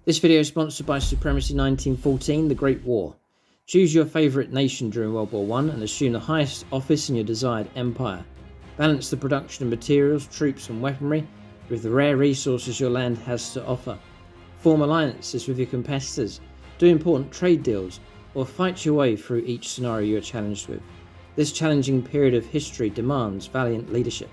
This video is sponsored by Supremacy 1914, The Great War. Choose your favourite nation during World War I and assume the highest office in your desired empire. Balance the production of materials, troops and weaponry with the rare resources your land has to offer. Form alliances with your competitors, do important trade deals, or fight your way through each scenario you are challenged with. This challenging period of history demands valiant leadership.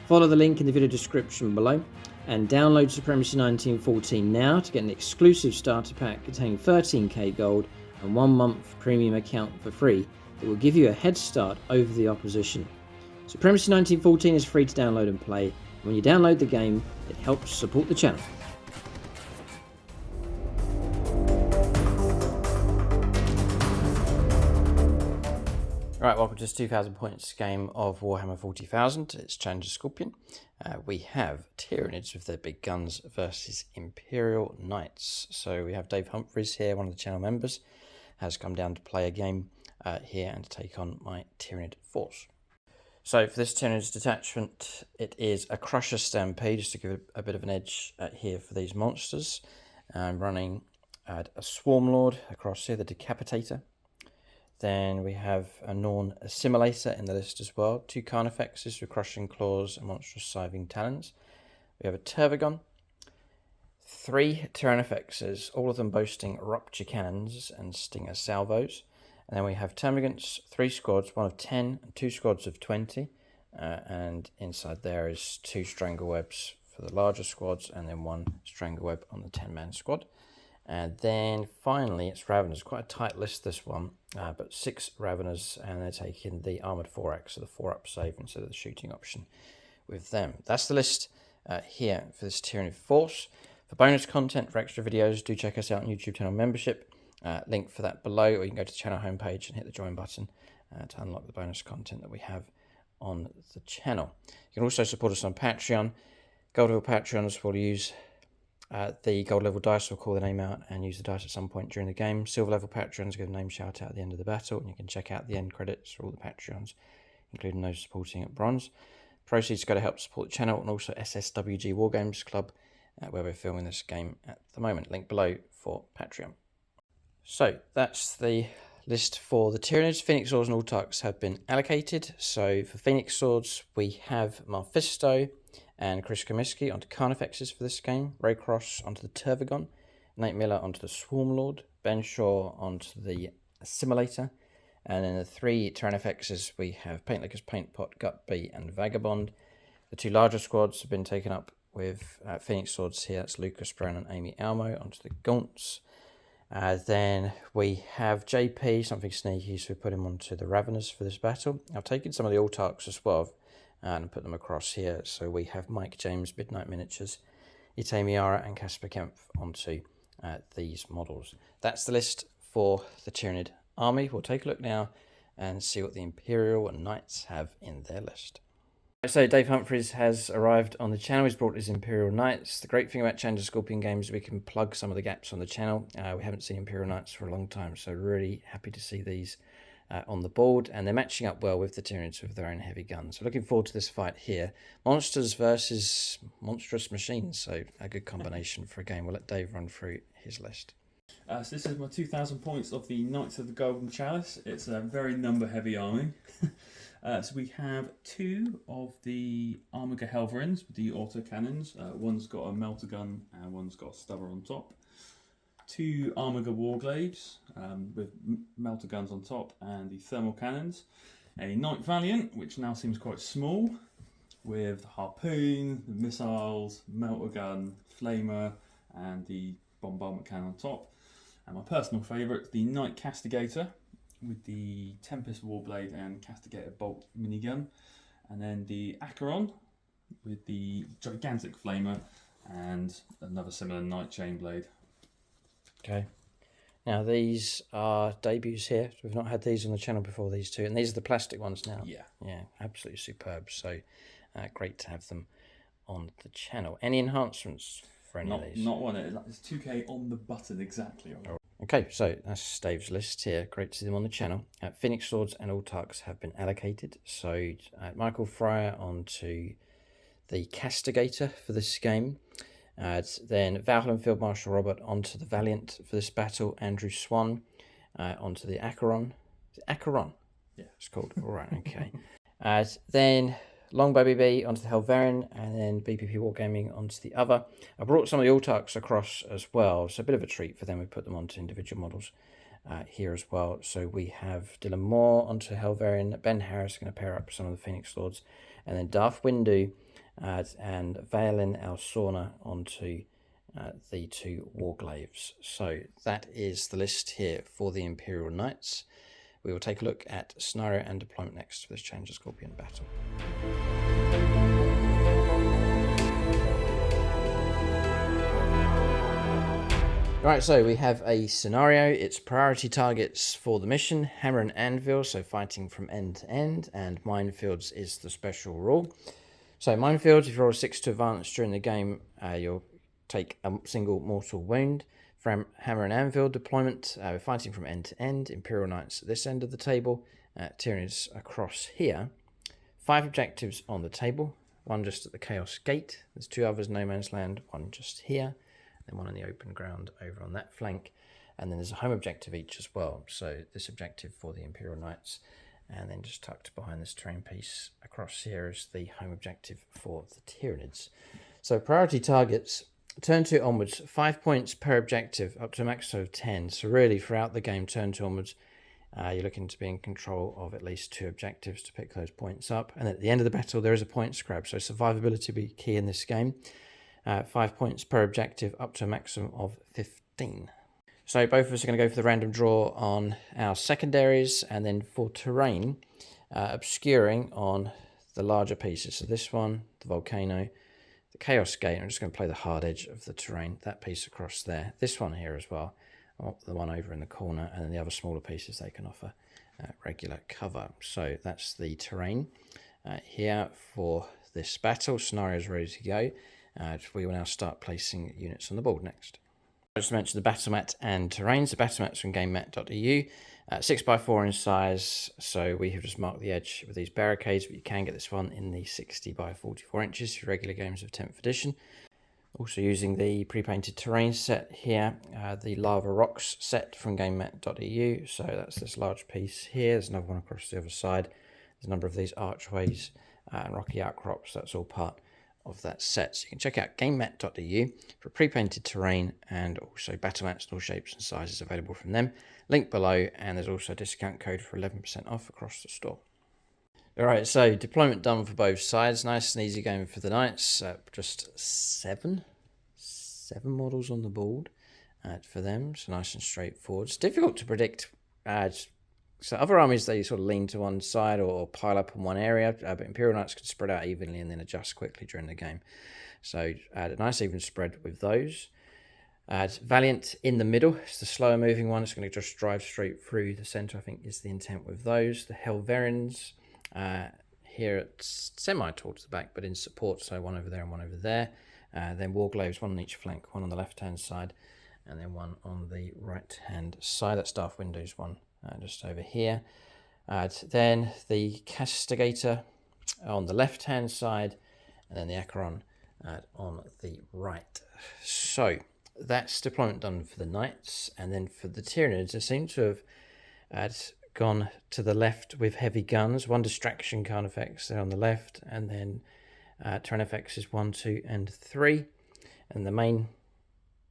Follow the link in the video description below and download Supremacy 1914 now to get an exclusive starter pack containing 13k gold and 1 month premium account for free that will give you a head start over the opposition. Supremacy 1914 is free to download and play, and when you download the game, it helps support the channel. Alright, welcome to this 2000 points game of Warhammer 40,000. It's Challenger Scorpion. We have Tyranids with their big guns versus Imperial Knights. So we have Dave Humphries here, one of the channel members, has come down to play a game here and to take on my Tyranid force. So for this Tyranids detachment, it is a Crusher Stampede, just to give a bit of an edge here for these monsters. I'm running a Swarm Lord across here, the Decapitator. Then we have a Norn Assimilator in the list as well. 2 Carnifexes with Crushing Claws and Monstrous Scything Talons. We have a Tervagon. 3 Tyrannifexes, all of them boasting Rupture Cannons and Stinger Salvos. And then we have Termagants, 3 squads, 1 of 10 and 2 squads of 20. And inside there is 2 Stranglewebs for the larger squads and then 1 Strangleweb on the 10-man squad. And then finally it's Raveners, quite a tight list this one, but 6 Raveners, and they're taking the Armoured 4X, so the 4-up save instead of the shooting option with them. That's the list here for this Tyranid force. For bonus content, for extra videos, do check us out on YouTube channel membership. Link for that below, or you can go to the channel homepage and hit the join button to unlock the bonus content that we have on the channel. You can also support us on Patreon. Gold level Patreons will use the gold level dice, will call the name out and use the dice at some point during the game. Silver level Patreons give a name shout out at the end of the battle, and you can check out the end credits for all the Patreons, including those supporting at bronze. Proceeds go to help support the channel and also SSWG Wargames Club, where we're filming this game at the moment. Link below for Patreon. So that's the list for the Tyranids. Phoenix Swords and Autarchs have been allocated. So for Phoenix Swords, we have Mephisto and Chris Comiskey onto Carnifexes for this game, Raycross onto the Tervagon, Nate Miller onto the Swarm Lord, Ben Shaw onto the Assimilator, and then the 3 Tyrannifexes we have Paintlickers, Paintpot, Gutbee and Vagabond. The 2 larger squads have been taken up with Phoenix Swords here, that's Lucas Brown and Amy Almo onto the Gaunts. Then we have JP, something sneaky, so we put him onto the Raveners for this battle. I've taken some of the Autarchs as well and put them across here. So we have Mike James, Midnight Miniatures, Ite Miara and Casper Kempf onto these models. That's the list for the Tyranid army. We'll take a look now and see what the Imperial Knights have in their list. So Dave Humphries has arrived on the channel. He's brought his Imperial Knights. The great thing about Challenger Scorpion games is we can plug some of the gaps on the channel. We haven't seen Imperial Knights for a long time, so really happy to see these on the board, and they're matching up well with the Tyranids with their own heavy guns. So looking forward to this fight here. Monsters versus monstrous machines, so a good combination for a game. We'll let Dave run through his list. So this is my 2,000 points of the Knights of the Golden Chalice. It's a very number-heavy army. So we have 2 of the Armiger Helverins with the autocannons. One's got a melter gun and one's got a stubber on top. 2 Armiger Warglaives with melter guns on top and the thermal cannons. A Knight Valiant, which now seems quite small, with the harpoon, the missiles, melter gun, flamer, and the bombardment cannon on top. And my personal favourite, the Knight Castigator, with the Tempest Warblade and Castigator Bolt minigun. And then the Acheron, with the gigantic flamer and another similar Knight Chainblade. Okay. Now these are debuts here. We've not had these on the channel before, these 2. And these are the plastic ones now. Yeah. Yeah, absolutely superb. So great to have them on the channel. Any enhancements for any of these? Not one. It's 2K on the button exactly. Okay, so that's Dave's list here. Great to see them on the channel. Phoenix Swords and Autarchs have been allocated. So Michael Fryer onto the Castigator for this game. Then Valhalla Field Marshal Robert onto the Valiant for this battle. Andrew Swan onto the Acheron. Is it Acheron? Yeah, it's called. All right, okay. Then Longbow BB onto the Helverin, and then BPP Wargaming onto the other. I brought some of the Autarchs across as well, so a bit of a treat for them. We put them onto individual models here as well. So we have Dylan Moore onto Helverin, Ben Harris going to pair up some of the Phoenix Lords, and then Darth Windu and Vaelin Alsorna onto the 2 Warglaives. So that is the list here for the Imperial Knights. We will take a look at scenario and deployment next for this Challenger Scorpion battle. Alright, so we have a scenario. It's priority targets for the mission, hammer and anvil, so fighting from end to end, and minefields is the special rule. So minefields, if you roll a 6 to advance during the game, you'll take a single mortal wound. From hammer and anvil deployment, we're fighting from end to end. Imperial Knights at this end of the table, Tyranids across here. 5 objectives on the table, 1 just at the Chaos Gate. There's 2 others, No Man's Land, 1 just here, then 1 on the open ground over on that flank. And then there's a home objective each as well. So this objective for the Imperial Knights, and then just tucked behind this terrain piece across here is the home objective for the Tyranids. So priority targets. Turn 2 onwards, 5 points per objective, up to a maximum of 10. So really, throughout the game, turn 2 onwards, you're looking to be in control of at least 2 objectives to pick those points up. And at the end of the battle, there is a points grab, so survivability will be key in this game. 5 points per objective, up to a maximum of 15. So both of us are going to go for the random draw on our secondaries, and then for terrain, obscuring on the larger pieces. So this one, the volcano, the Chaos Gate. I'm just going to play the hard edge of the terrain, that piece across there. This one here as well, the one over in the corner, and then the other smaller pieces, they can offer regular cover. So that's the terrain here for this battle. Scenario is ready to go. We will now start placing units on the board next. I just mentioned the battle mat and terrains. The battle mat's from gamemat.eu. 6x4 in size, so we have just marked the edge with these barricades, but you can get this one in the 60 by 44 inches for regular games of 10th edition. Also using the pre-painted terrain set here, the Lava Rocks set from gamemat.eu. So that's this large piece here. There's another one across the other side. There's a number of these archways and rocky outcrops. That's all part of that set. So you can check out gamemat.eu for pre-painted terrain, and also battle mats in all shapes and sizes available from them. Link below, and there's also a discount code for 11% off across the store. Alright, so deployment done for both sides. Nice and easy game for the Knights. Just seven models on the board for them. So nice and straightforward. It's difficult to predict. So other armies, they sort of lean to one side or pile up in one area, but Imperial Knights can spread out evenly and then adjust quickly during the game. So a nice even spread with those. Valiant in the middle, it's the slower moving one. It's going to just drive straight through the centre, I think is the intent with those. The Helverins here at semi towards the back, but in support, so one over there and one over there. Then Warglaives, one on each flank, one on the left-hand side, and then one on the right-hand side. That's Staff Windows, one just over here. Then the Castigator on the left-hand side, and then the Acheron on the right. So that's deployment done for the Knights, and then for the Tyranids, they seem to have gone to the left with heavy guns. One distraction Carnifex there on the left, and then Tyrannifex is 1, 2, and 3, and the main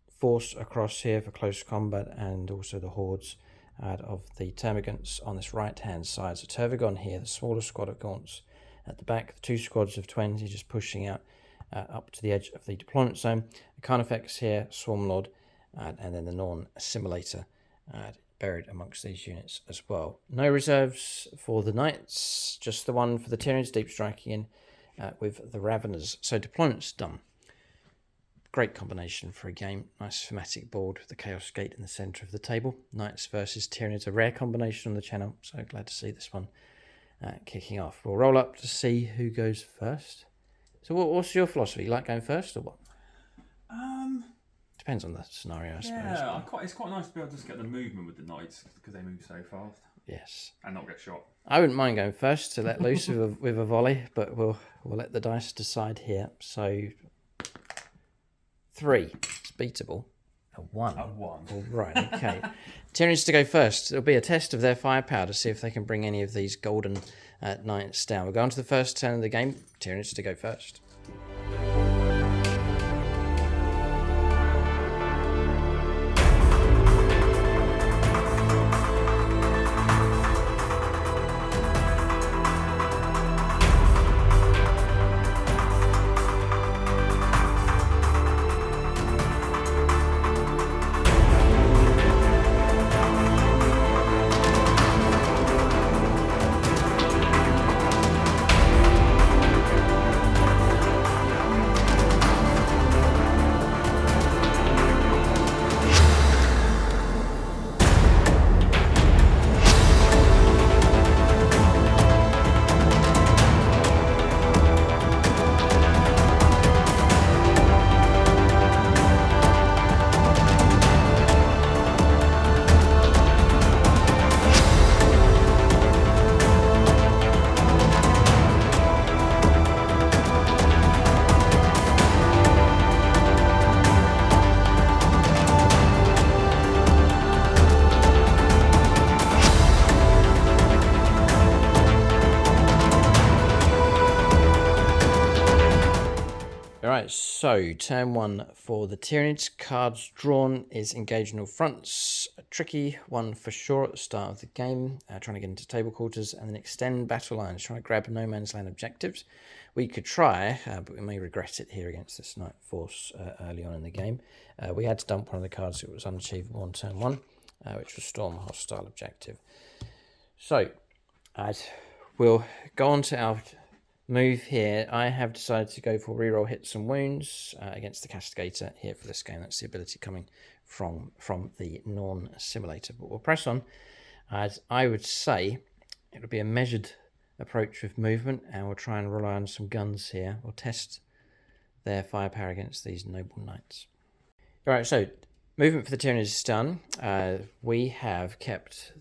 force across here for close combat, and also the hordes of the Termagants on this right hand side. So Tervagon here, the smaller squad of Gaunts at the back, the 2 squads of 20 just pushing out up to the edge of the deployment zone. The Carnifex here, Swarmlord, and then the Norn Assimilator buried amongst these units as well. No reserves for the Knights, just the one for the Tyranids, deep striking in with the Raveners. So deployment's done. Great combination for a game. Nice thematic board with the Chaos Gate in the centre of the table. Knights versus Tyranids, a rare combination on the channel, so glad to see this one kicking off. We'll roll up to see who goes first. So what's your philosophy? You like going first or what? Depends on the scenario, I suppose. Yeah, it's quite nice to be able to just get the movement with the Knights because they move so fast. Yes. And not get shot. I wouldn't mind going first to let loose with a volley, but we'll let the dice decide here. So 3, it's beatable. A 1. A 1. All right, okay. Tyranids to go first. It'll be a test of their firepower to see if they can bring any of these golden Knights down. We'll go on to the first turn of the game. Tyranids to go first. Alright, so turn 1 for the Tyranids. Cards drawn is engage in all fronts. A tricky one for sure at the start of the game. Trying to get into table quarters and then extend battle lines. Trying to grab no man's land objectives. We could try, but we may regret it here against this Knight force early on in the game. We had to dump one of the cards that was unachievable on turn 1, which was storm a hostile objective. So, we'll go on to our move here. I have decided to go for reroll hits and wounds against the Castigator here for this game. That's the ability coming from the Norn Assimilator. But we'll press on. As I would say, it'll be a measured approach with movement, and we'll try and rely on some guns here. We'll test their firepower against these noble knights. Alright, so movement for the Tyranids is done. We have kept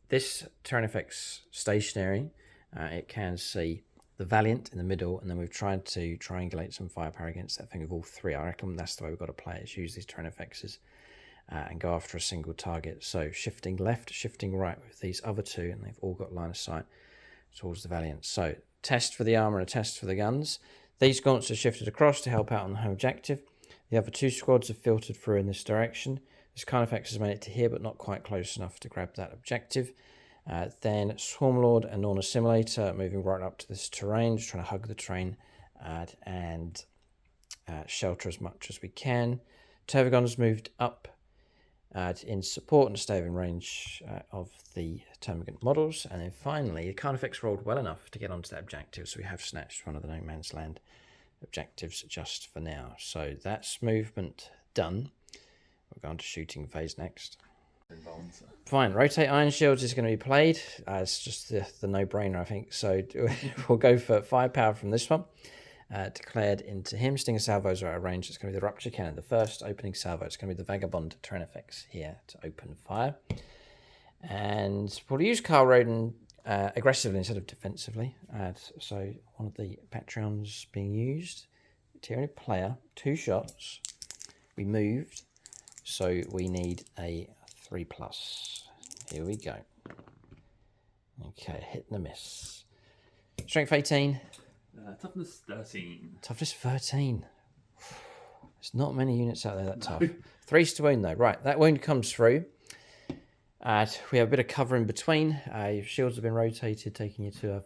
this Tyrannifex stationary. It can see the Valiant in the middle, and then we've tried to triangulate some firepower against that thing of all 3. I reckon that's the way we've got to play it, is use these Tyrannifexes and go after a single target. So shifting left, shifting right with these other 2, and they've all got line of sight towards the Valiant. So test for the armour and a test for the guns. These gaunts are shifted across to help out on the home objective. The other 2 squads have filtered through in this direction. This Carnifex has made it to here, but not quite close enough to grab that objective. Then Swarmlord and Norn Assimilator moving right up to this terrain, just trying to hug the terrain and shelter as much as we can. Tervagon's moved up in support and stay in range of the Termagant models. And then finally, the Carnifex rolled well enough to get onto that objective, so we have snatched one of the No Man's Land objectives just for now. So that's movement done. We'll go on to shooting phase next. Fine, rotate Iron Shields is going to be played. It's just the no-brainer, I think. So we'll go for 5 power from this one. Declared into him. Stinger salvos are out of range. It's going to be the Rupture Cannon. The first opening salvo. It's going to be the Vagabond Terran effects here to open fire. And we'll use Carl Roden aggressively instead of defensively. So one of the Patreons being used. Tyranid player, 2 shots. We moved. So we need a 3+. Here we go. Okay, hit and a miss. Strength 18. Toughness 13. Toughness 13. There's not many units out there that tough. 3's to wound though. Right, that wound comes through. We have a bit of cover in between. Your shields have been rotated, taking you to a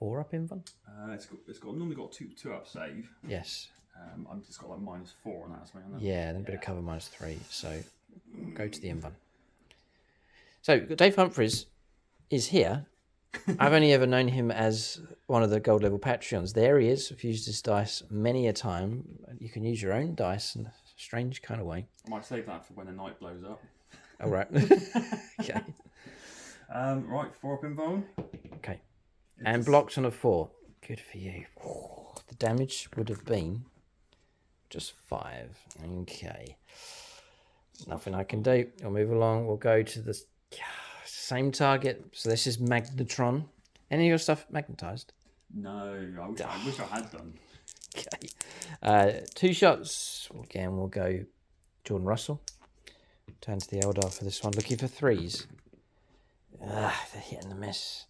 4-up invuln. It's normally got 2-up save. Yes. I've just got like -4 on that or something. Yeah, then a bit of cover -3. So go to the invuln. So Dave Humphries is here. I've only ever known him as one of the gold level Patreons. There he is. I've used his dice many a time. You can use your own dice in a strange kind of way. I might save that for when the night blows up. All right. Okay. Right, 4-up invuln. Okay. And blocked on a 4. Good for you. The damage would have been just 5. Okay. Nothing I can do. We'll move along. We'll go to the same target. So this is Magnetron. Any of your stuff magnetized? No, I wish I had done. Okay. 2 shots. Again, we'll go Jordan Russell. Turn to the Eldar for this one. Looking for 3s. The hit and the miss.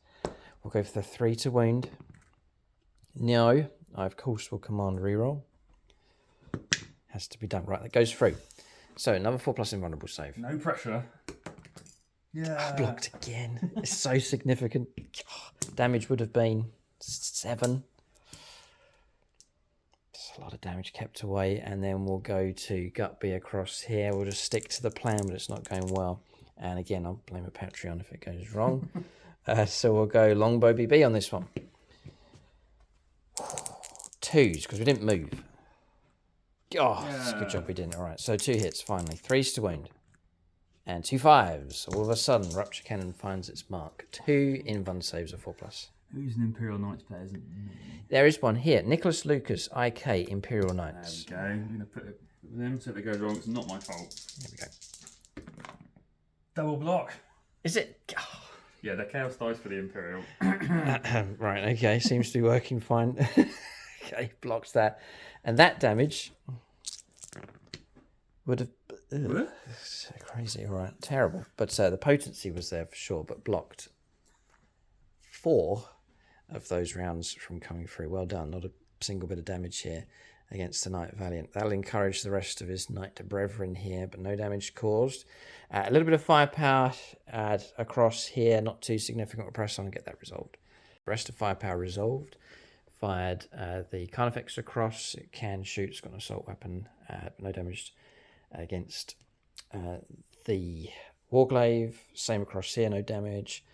We'll go for the 3 to wound. No. I, of course, will command reroll. Has to be done. Right, that goes through. So another 4+ invulnerable save. No pressure. Yeah. Blocked again. It's so significant. Damage would have been 7. Just a lot of damage kept away. And then we'll go to Gutby across here. We'll just stick to the plan, but it's not going well. And again, I'll blame a Patreon if it goes wrong. So we'll go Longbow BB on this one. 2s, because we didn't move. Good job we didn't. All right, so 2 hits finally. 3's to wound. And 2 5s. All of a sudden, Rupture Cannon finds its mark. 2 invuln saves of 4+. Who's an Imperial Knights player? Isn't There is one here. Nicholas Lucas, IK, Imperial Knights. There we go. I'm going to put it with him, so if it goes wrong, it's not my fault. There we go. Double block. Is it? Yeah, they're chaos dice for the Imperial. Right, okay. Seems to be working fine. Okay, blocks that. And that damage would have... Crazy, all right. Terrible. But the potency was there for sure, but blocked 4 of those rounds from coming through. Well done. Not a single bit of damage here against the Knight Valiant. That'll encourage the rest of his Knight Brethren here, but no damage caused. A little bit of firepower across here, not too significant. We'll press on and get that resolved. Rest of firepower resolved. Fired the Carnifex across. It can shoot. It's got an assault weapon. No damage against the Warglaive. Same across here, no damage.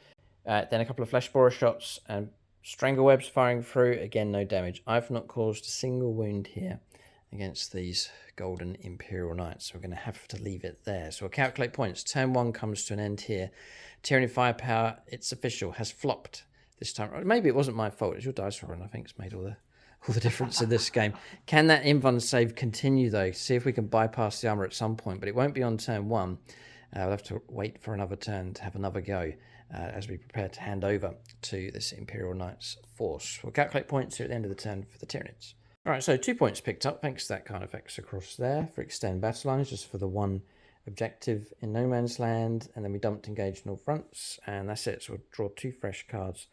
Then a couple of Flesh Borer shots and Strangle Webs firing through. Again, no damage. I've not caused a single wound here against these Golden Imperial Knights. So we're going to have to leave it there. So we'll calculate points. Turn 1 comes to an end here. Tyranid Firepower, it's official, has flopped this time. Maybe it wasn't my fault. It's your dice roll, and I think it's made all the difference in this game. Can that invuln save continue, though? See if we can bypass the armor at some point, but it won't be on turn 1. We'll have to wait for another turn to have another go as we prepare to hand over to this Imperial Knights force. We'll calculate points here at the end of the turn for the Tyranids. All right, so 2 points picked up, thanks to that Carnifex across there for extend battle lines, just for the 1 objective in no man's land, and then we dumped engaged in all fronts, and that's it. So we'll draw 2 fresh cards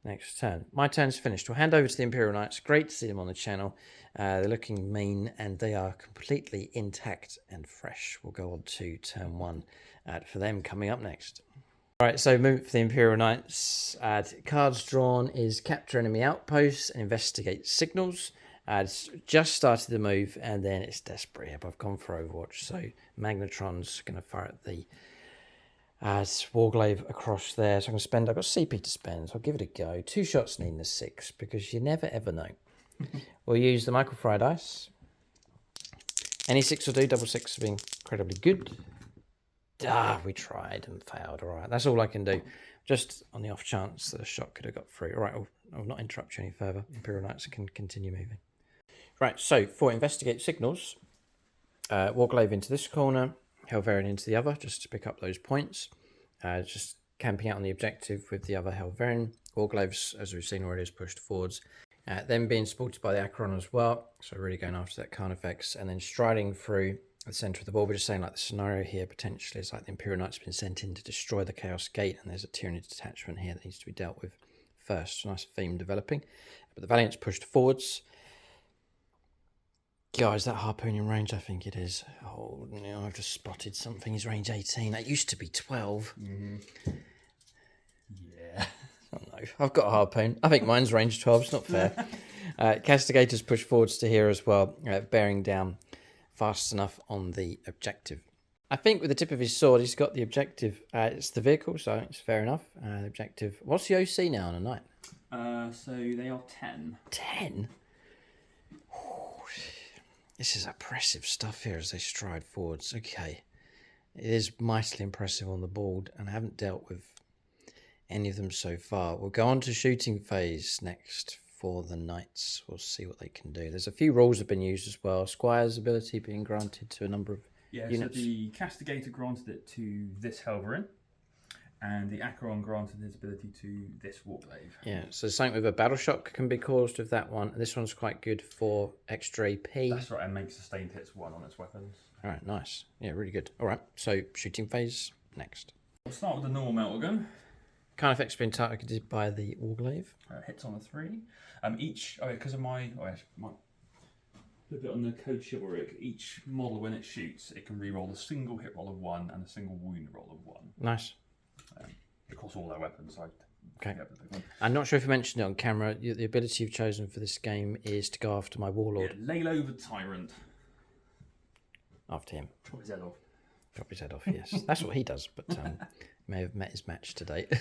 next turn. My turn's finished. We'll hand over to the Imperial Knights. Great to see them on the channel. They're looking mean, and they are completely intact and fresh. We'll go on to turn 1 for them coming up next. All right, so moving for the Imperial Knights. Cards drawn is capture enemy outposts and investigate signals. It's just started the move, and then it's desperate here, but I've gone for Overwatch. So Magnetron's going to fire at the Warglaive across there. So I've got CP to spend, so I'll give it a go. 2 shots needing a 6, because you never ever know. We'll use the Michael Fry dice. Any 6 will do. Double 6 will be incredibly good. We tried and failed. All right, that's all I can do. Just on the off chance that a shot could have got through. All right, I'll not interrupt you any further. Imperial Knights can continue moving. Right, so for investigate signals, Warglaive into this corner, Helverian into the other, just to pick up those points. Just camping out on the objective with the other Helverian. Warglaives, as we've seen already, is pushed forwards. Then being supported by the Acheron as well, so really going after that Carnifex, and then striding through the centre of the board. We're just saying like the scenario here potentially is like the Imperial Knights have been sent in to destroy the Chaos Gate, and there's a Tyranid detachment here that needs to be dealt with first. Nice theme developing. But the Valiant's pushed forwards. Guys, that harpoon in range, I think it is. Oh, no, I've just spotted something. He's range 18. That used to be 12. Mm-hmm. Yeah. Oh no, I've got a harpoon. I think mine's range 12. It's not fair. Castigators push forwards to here as well, bearing down fast enough on the objective. I think with the tip of his sword, he's got the objective. It's the vehicle, so it's fair enough. The objective. What's the OC now on a knight? So they are 10. 10? This is oppressive stuff here as they stride forwards. Okay. It is mightily impressive on the board, and I haven't dealt with any of them so far. We'll go on to shooting phase next for the Knights. We'll see what they can do. There's a few rules have been used as well. Squire's ability being granted to a number of units. So the Castigator granted it to this Helverin, and the Acheron granted his ability to this Warglaive. Yeah, so something with a battle shock can be caused with that one. This one's quite good for extra AP. That's right, and makes sustained hits 1 on its weapons. All right, nice. Yeah, really good. All right, so shooting phase next. We'll start with the normal melter gun. Carnifex being targeted by the Warglaive. Hits on a 3. Each, because of my bit on the code chivalric, each model when it shoots, it can re-roll a single hit roll of 1 and a single wound roll of 1. Nice. Across all their weapons. Okay. I'm not sure if you mentioned it on camera. The ability you've chosen for this game is to go after my Warlord. Yeah, lay low the Tyrant. After him. Chop his head off. Chop his head off, yes. That's what he does, but may have met his match to date.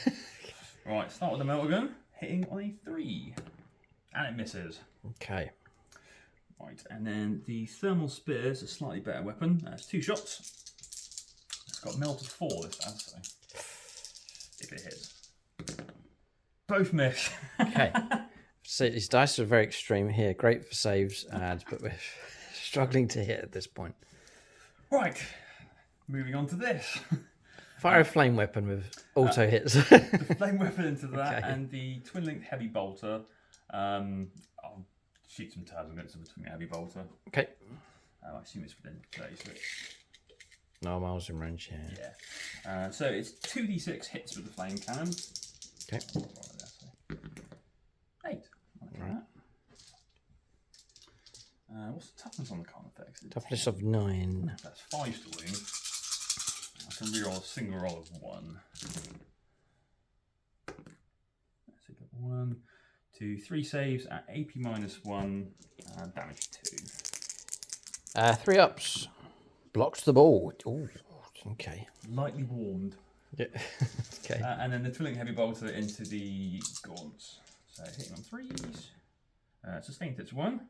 Right, start with the melter gun. Hitting on a 3. And it misses. Okay. Right, and then the thermal spear is a slightly better weapon. It's 2 shots. It's got melted 4 this time, so if it hits. Both miss. Okay. So these dice are very extreme here. Great for saves, but we're struggling to hit at this point. Right, moving on to this. Fire a flame weapon with auto hits. The flame weapon into that, Okay. and the twin-linked heavy bolter. I'll shoot some tabs against the twin heavy bolter. Okay. I assume it's within 36. No miles in range, yeah. Yeah. So it's 2d6 hits with the flame cannon. Okay. 8. Right. What's the toughness on the Carnifex? Toughness of 9. That's 5 to wound. I can reroll a single roll of 1. Let's see, 1, 2, 3 saves at AP -1, damage 2. 3 ups. Blocks the ball. Ooh, okay. Lightly warmed. Yeah. Okay. And then the twilling heavy bolter into the gaunts. So hitting on 3s. Sustained hits 1.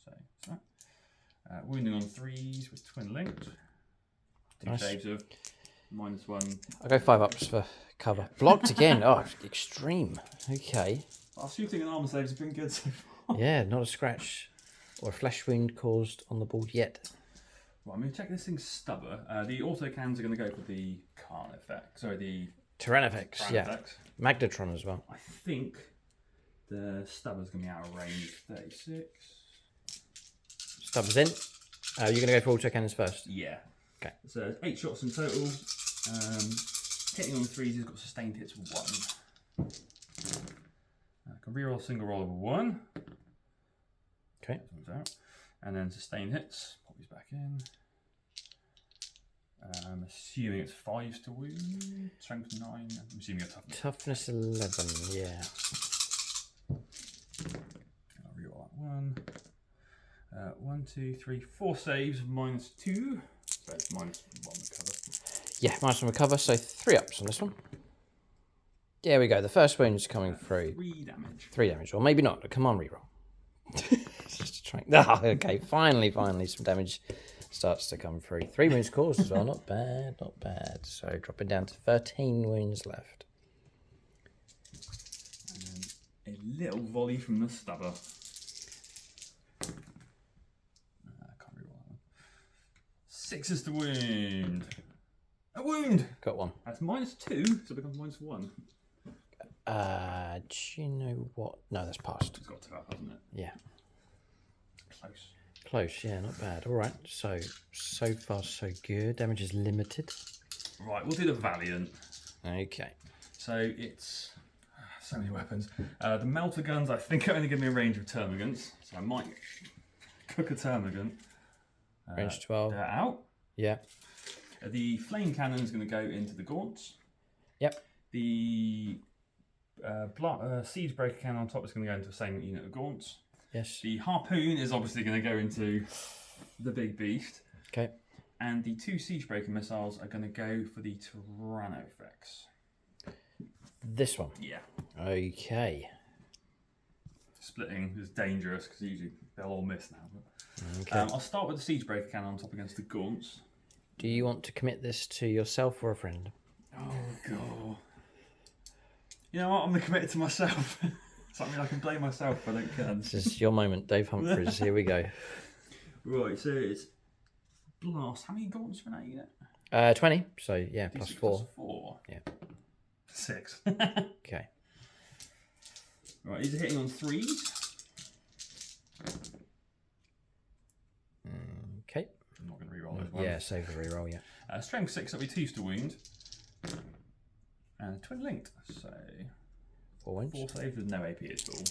So that's that. Wounding on 3s with twin linked. 2 Nice. saves of -1. I'll go 5 ups for cover. Blocked again. Oh, extreme. Okay. Our shooting and armor saves have been good so far. Yeah, not a scratch or a flesh wound caused on the board yet. Well, I'm going to check this thing's stubber. The auto cans are going to go for the Carnifex. Sorry, the Tyranids, yeah. Tyranids. Magnetron as well. I think the stubber's going to be out of range. 36. Stubbs in. You're going to go for auto cannons first. Yeah. Okay. So it's 8 shots in total. Hitting on 3s, he's got sustained hits 1. I can reroll a single roll of 1. Okay. That one's out. And then sustained hits. Pop these back in. I'm assuming it's 5s to wound. Strength 9. I'm assuming a toughness. Toughness 11, yeah. I'll reroll that 1. 1, 2, 3, 4 saves, -2. So it's -1 recover. Yeah, -1 recover, so 3 ups on this one. There we go, the first wound's coming through. 3 damage. 3 damage, or maybe not. Come on, reroll. Just trying. Oh, okay, finally, some damage starts to come through. 3 wounds caused as well. Not bad, not bad. So dropping down to 13 wounds left. And a little volley from the stubber. I can't reroll that one. 6 is the wound. A wound! Got one. That's -2, so it becomes -1. Do you know what? No, that's passed. It's got 2 up, hasn't it? Yeah. Close. Close, yeah, not bad. All right, so far so good. Damage is limited. Right, we'll do the Valiant. Okay. So it's so many weapons. The melter guns, I think, are only give me a range of termagants, so I might cook a termagant. Range 12. They're out. Yeah. The flame cannon is going to go into the gaunts. Yep. The siege breaker cannon on top is going to go into the same unit of gaunts. Yes. The harpoon is obviously going to go into the big beast. Okay. And the 2 siege breaker missiles are going to go for the Tyrannofex. This one. Yeah. Okay. Splitting is dangerous because usually they'll all miss now. But, Okay. I'll start with the siege breaker cannon on top against the gaunts. Do you want to commit this to yourself or a friend? Oh god. You know what? I'm going to commit it to myself. Something I can blame myself if I don't can. This is your moment, Dave Humphries. Here we go. Right, so it's blast. How many gaunts for that unit? 20. So yeah, plus 4. Plus 4. Yeah. 6. Okay. Right, these are hitting on 3s. Okay. I'm not going to reroll this one. Yeah, save the reroll. Yeah. Strength 6, that'll be 2 to wound. And twin linked, so 4 wounds. 4 saves with no AP at all.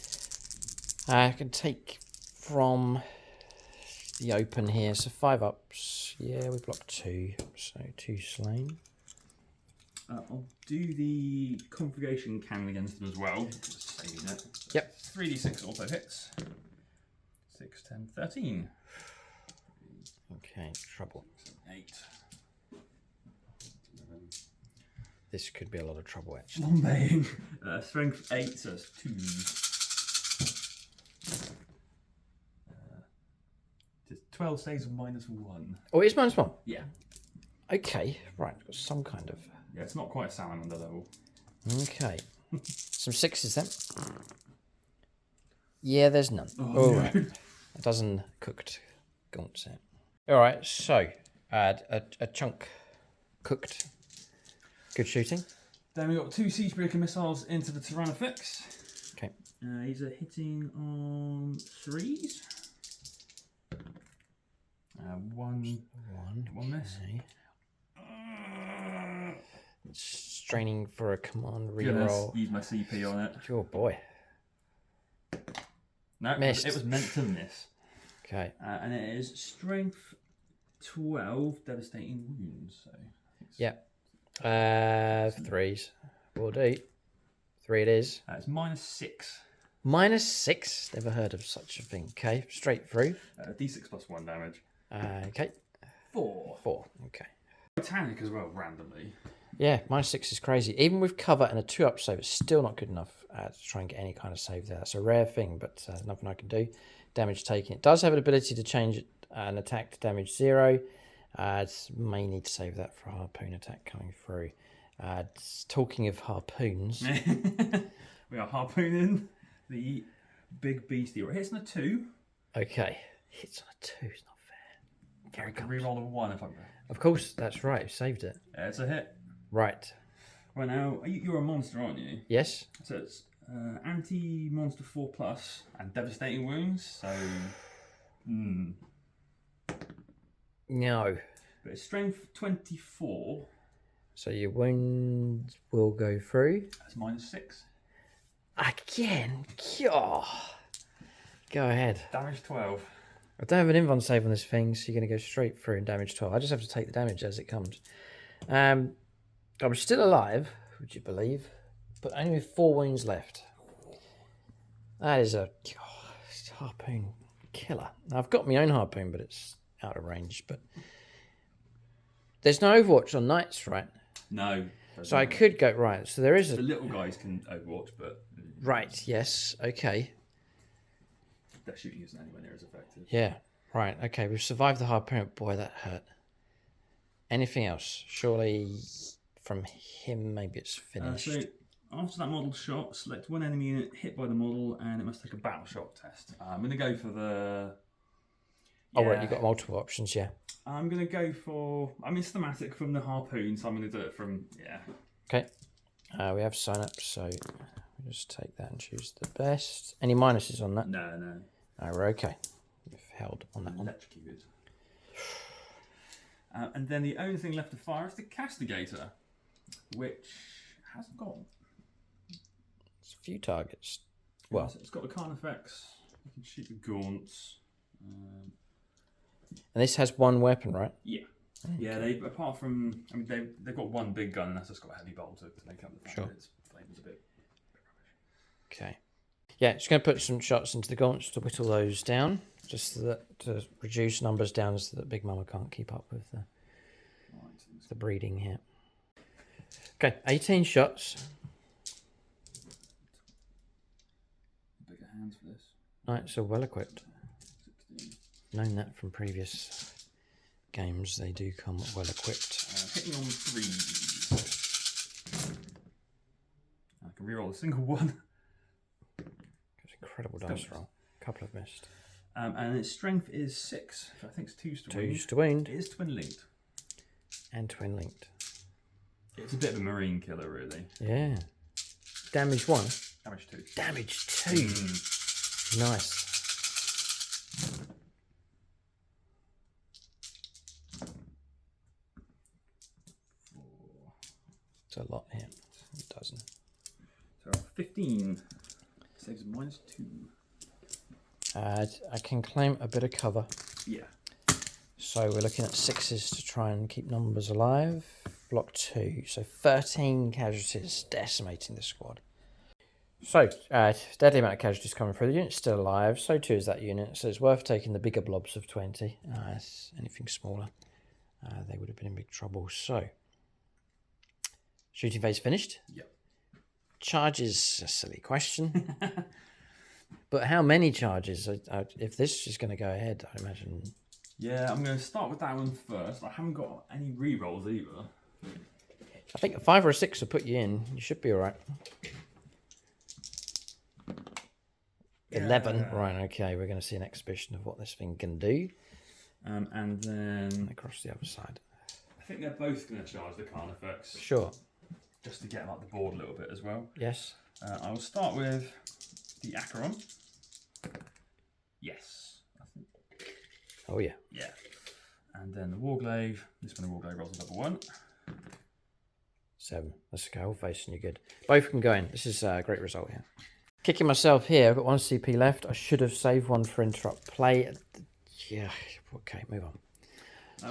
I can take from the open here. So 5 ups. Yeah, we blocked 2. So 2 slain. I'll do the configuration cannon against them as well. Just saving it. Yep. 3d6 auto hits. 6, 10, 13. Okay, trouble. 8. This could be a lot of trouble actually. Bombing. Strength 8, so it's 2. Just 12 saves with -1. Oh, it's -1. Yeah. Okay, right. Got some kind of. Yeah, it's not quite a salamander level. Okay. Some 6s then. Yeah, there's none. Oh, All no. right. A dozen cooked gaunt set. All right, so add a chunk cooked. Good shooting. Then we've got 2 siege breaker missiles into the Tyrannofex. Okay. These are hitting on 3s. One miss. Okay. Straining for a command Goodness, reroll. use my CP on it. Oh boy. No, Missed. it was meant to miss. Okay. And it is strength 12, devastating wounds. So Yeah. 3s. Will do. 3 it is. it's -6. -6. Never heard of such a thing. Okay. Straight through. D6 plus 1 damage. Okay. 4. 4. Okay. Titanic as well, randomly. Yeah, -6 is crazy. Even with cover and a 2-up save, it's still not good enough to try and get any kind of save there. That's a rare thing, but there's nothing I can do. Damage taken. It does have an ability to change an attack to damage 0. May need to save that for a harpoon attack coming through. Talking of harpoons. We are harpooning the big beastie. It hits on a 2. Okay. Hits on a 2 is not fair. I can reroll a 1 if I go. Of course, that's right. You saved it. It's a hit. Right. Right now, you're a monster, aren't you? Yes. So it's anti-monster 4+ and devastating wounds. So, No. but it's strength 24. So your wounds will go through. That's -6. Again. Oh. Go ahead. Damage 12. I don't have an invuln save on this thing, so you're going to go straight through and damage 12. I just have to take the damage as it comes. I'm still alive, would you believe? But only with 4 wounds left. That is a harpoon killer. Now, I've got my own harpoon, but it's out of range. But there's no Overwatch on Knights, right? No. So I could go, right, so there is The a... little guys can Overwatch, but Right, yes, okay. their shooting isn't anywhere near as effective. Yeah, Right, okay, we've survived the harpoon. Boy, that hurt. Anything else? Surely from him, maybe it's finished. So after that model shot, select one enemy unit hit by the model, and it must take a battle shock test. I'm going to go for the. Oh, right, you've got multiple options, yeah. I'm going to go for. I'm thematic from the harpoon, so I'm going to do it from. Yeah. Okay. We have sign up, so we'll just take that and choose the best. Any minuses on that? No. Oh, we're okay. We've held on that one. Electrocuted. And then the only thing left to fire is the Castigator, which hasn't got. It's a few targets. Well, it's got the Carnifex. You can shoot the Gaunts. And this has one weapon, right? Yeah. Okay. Yeah, they apart from they've got one big gun that's just got a heavy bolter to make up the fact that its flavor's a bit rubbish. Okay. Yeah, just going to put some shots into the gaunts to whittle those down, just so that, to reduce numbers down so that Big Mama can't keep up with the breeding here. Okay, 18 shots. Bigger hands for this. Right, so well equipped. 16. Known that from previous games, they do come well equipped. Hitting on 3s. I can reroll a single one. Incredible dice roll. A couple have missed. And its strength is 6. So I think it's 2s to wound. 2s to wound. It is twin linked. And twin linked. It's a bit of a marine killer, really. Yeah. Damage 1. Damage 2. Damage 2. Nice. It's a lot here. A dozen. So 15. Saves -2. I can claim a bit of cover. Yeah. So we're looking at 6s to try and keep numbers alive. Block 2. So 13 casualties decimating the squad. So, deadly amount of casualties coming through. The unit's still alive. So too is that unit. So it's worth taking the bigger blobs of 20. Anything smaller, they would have been in big trouble. So, shooting phase finished. Yep. Charges, a silly question. But how many charges? If this is going to go ahead, I imagine. Yeah, I'm going to start with that one first. I haven't got any rerolls either. I think a 5 or a 6 will put you in. You should be all right. 11. Right, okay. We're going to see an exhibition of what this thing can do. And then across the other side. I think they're both going to charge the Carnifex. Sure. Just to get them up the board a little bit as well. Yes. I will start with the Acheron. Yes. I think. Oh, yeah. Yeah. And then the Warglaive. This one, the Warglaive rolls a double 1. 7. That's okay. All facing you good. Both can go in. This is a great result here. Kicking myself here. I've got 1 CP left. I should have saved 1 for interrupt play. Yeah. Okay, move on.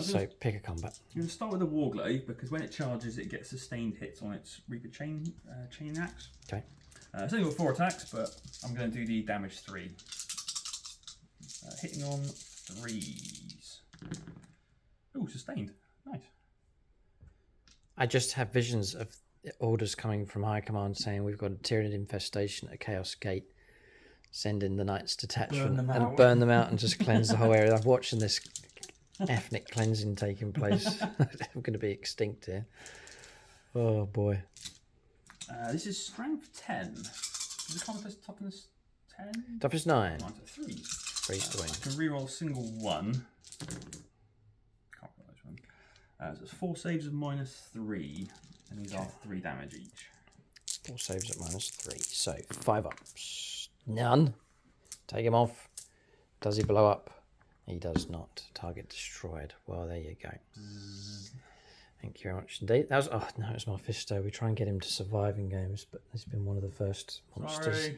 So pick a combat. I'm going to start with the Warglaive because when it charges, it gets sustained hits on its Reaper chain axe. Okay. It's only got 4 attacks, but I'm going to do the damage 3. Hitting on 3s. Oh, sustained. Nice. I just have visions of orders coming from high command saying we've got a Tyranid infestation at a Chaos Gate. Send in the Knights detachment and burn them out and just cleanse the whole area. I'm watching this ethnic cleansing taking place. I'm going to be extinct here. Oh boy. This is strength 10. Is the Carnifex toughness 10? Toughness 9. 3s. 3s to win. I can reroll a single 1. Can't roll this one. So it's 4 saves of -3, and these are 3 damage each. 4 saves at -3. So 5 ups. None. Take him off. Does he blow up? He does not. Target destroyed. Well, there you go. Thank you very much indeed. That was, oh no, it was Mephisto. We try and get him to survive in games, but he's been one of the first monsters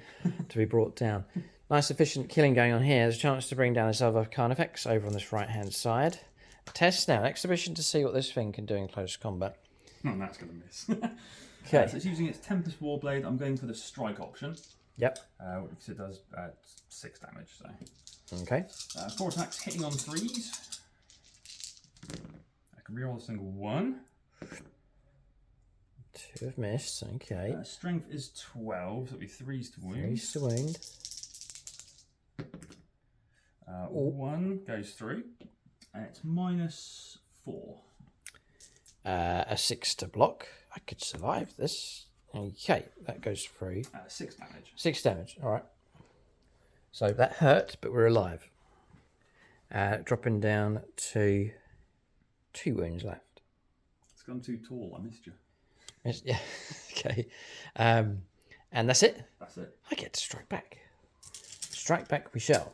to be brought down. Nice efficient killing going on here. There's a chance to bring down this other Carnifex over on this right hand side. Test now, an exhibition to see what this thing can do in close combat. Oh, that's going to miss. Okay. So it's using its Tempest Warblade. I'm going for the strike option. Yep. Because it does 6 damage. So. Okay. 4 attacks hitting on 3s. I can reroll a single 1. 2 have missed. Okay. Strength is 12, so it'll be 3s to wound. 3s to wound. One goes through, and it's -4. A 6 to block. I could survive this. Okay, that goes through. 6 damage. 6 damage, alright. So that hurt, but we're alive. Dropping down to 2 wounds left. It's gone too tall, I missed you. Yeah, okay. And that's it? That's it. I get to strike back. Strike back we shall.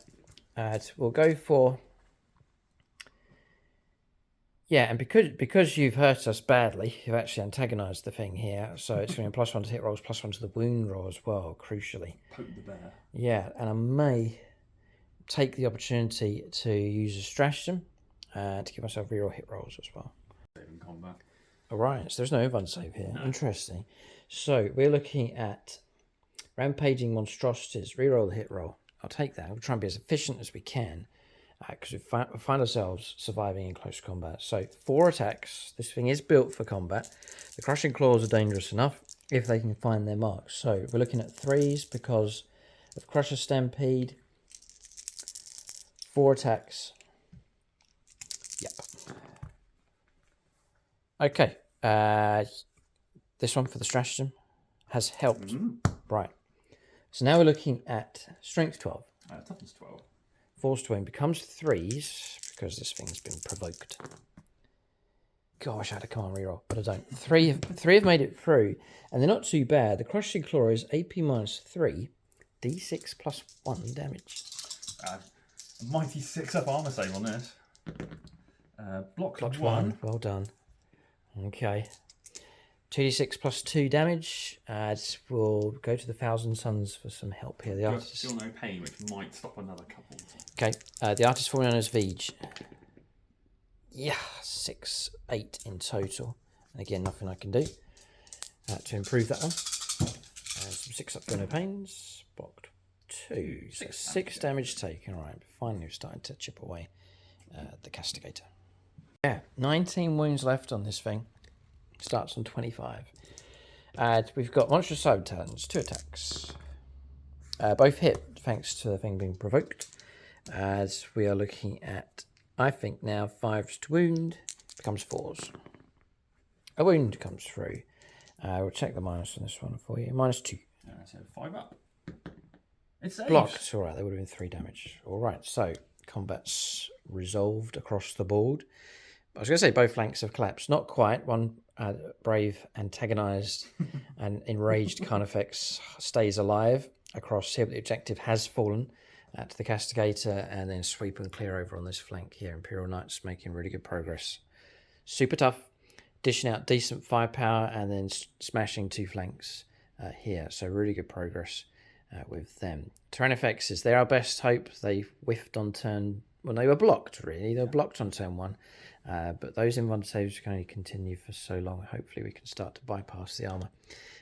We'll go for... Yeah, and because you've hurt us badly, you've actually antagonised the thing here, so it's going to be +1 to hit rolls, +1 to the wound roll as well, crucially. Poke the bear. Yeah, and I may take the opportunity to use a stratagem to give myself reroll hit rolls as well. In combat. Alright, so there's no event save here. No. Interesting. So we're looking at rampaging monstrosities, reroll the hit roll. I'll take that. We'll try and be as efficient as we can. Because we find ourselves surviving in close combat. So 4 attacks. This thing is built for combat. The crushing claws are dangerous enough if they can find their marks. So we're looking at 3s because of Crusher Stampede. 4 attacks. Yep. Okay. This one for the stratagem has helped. Right. So now we're looking at Strength 12. Toughness 12. Force to win becomes 3s because this thing's been provoked. God, I wish I had a command reroll, but I don't. Three have made it through, and they're not too bad. The Crushing Claw is AP -3, D6 +1 damage. A mighty 6 up armor save on this. Blocked 1. Well done. Okay. 2d6 +2 damage. We'll go to the Thousand Suns for some help here. The artist feel no pain, which might stop another couple. Okay. The artist formerly known as Vij. Yeah, 6, 8 in total. And again, nothing I can do to improve that one. And some 6 up, feel no pains. Blocked 2. So 6 damage taken. All right. Finally, we're starting to chip away the Castigator. Yeah, 19 wounds left on this thing. Starts on 25. We've got Monstrous Cyber Talons, 2 attacks. Both hit thanks to the thing being provoked. As we are looking at, I think now 5s to wound becomes 4s. A wound comes through. We'll check the minus on this one for you. -2. So 5 up. It's safe. Blocked. All right, that would have been 3 damage. All right, so combat's resolved across the board. I was going to say both flanks have collapsed. Not quite. One brave, antagonised and enraged Carnifex stays alive across here, but the objective has fallen to the Castigator, and then sweep and clear over on this flank here. Imperial Knights making really good progress. Super tough, dishing out decent firepower and then smashing 2 flanks here. So really good progress with them. Tyranids, they're our best hope. They whiffed on turn... Well, they were blocked, really. They were blocked on turn 1. But those invuln saves can only continue for so long. Hopefully we can start to bypass the armour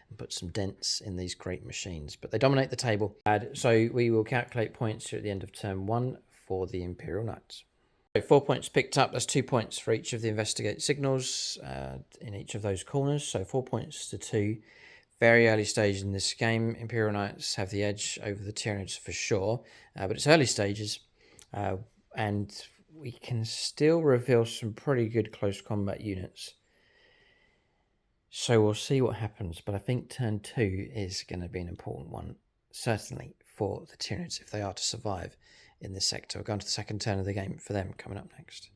and put some dents in these great machines. But they dominate the table. So we will calculate points here at the end of turn 1 for the Imperial Knights. So 4 points picked up. That's 2 points for each of the investigate signals in each of those corners. So 4 points to 2. Very early stage in this game. Imperial Knights have the edge over the Tyranids for sure. But it's early stages. And we can still reveal some pretty good close combat units. So we'll see what happens. But I think turn 2 is going to be an important one, certainly for the Tyranids, if they are to survive in this sector. We're going to the second turn of the game for them coming up next.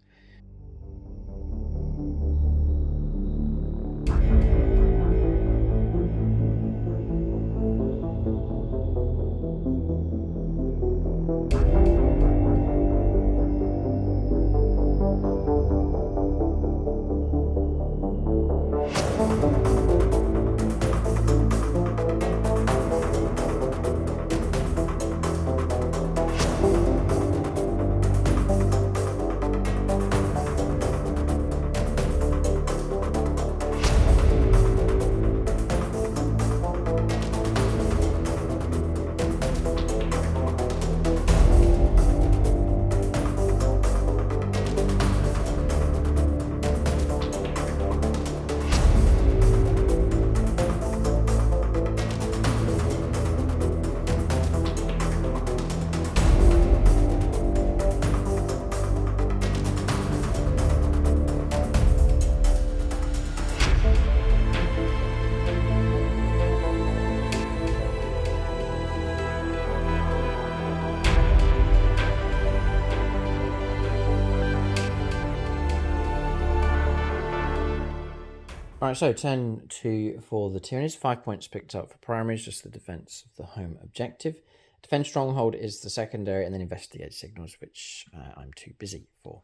All right, so turn 2 for the Tyranids. 5 points picked up for primaries, just the defense of the home objective. Defend Stronghold is the secondary, and then Investigate Signals, which I'm too busy for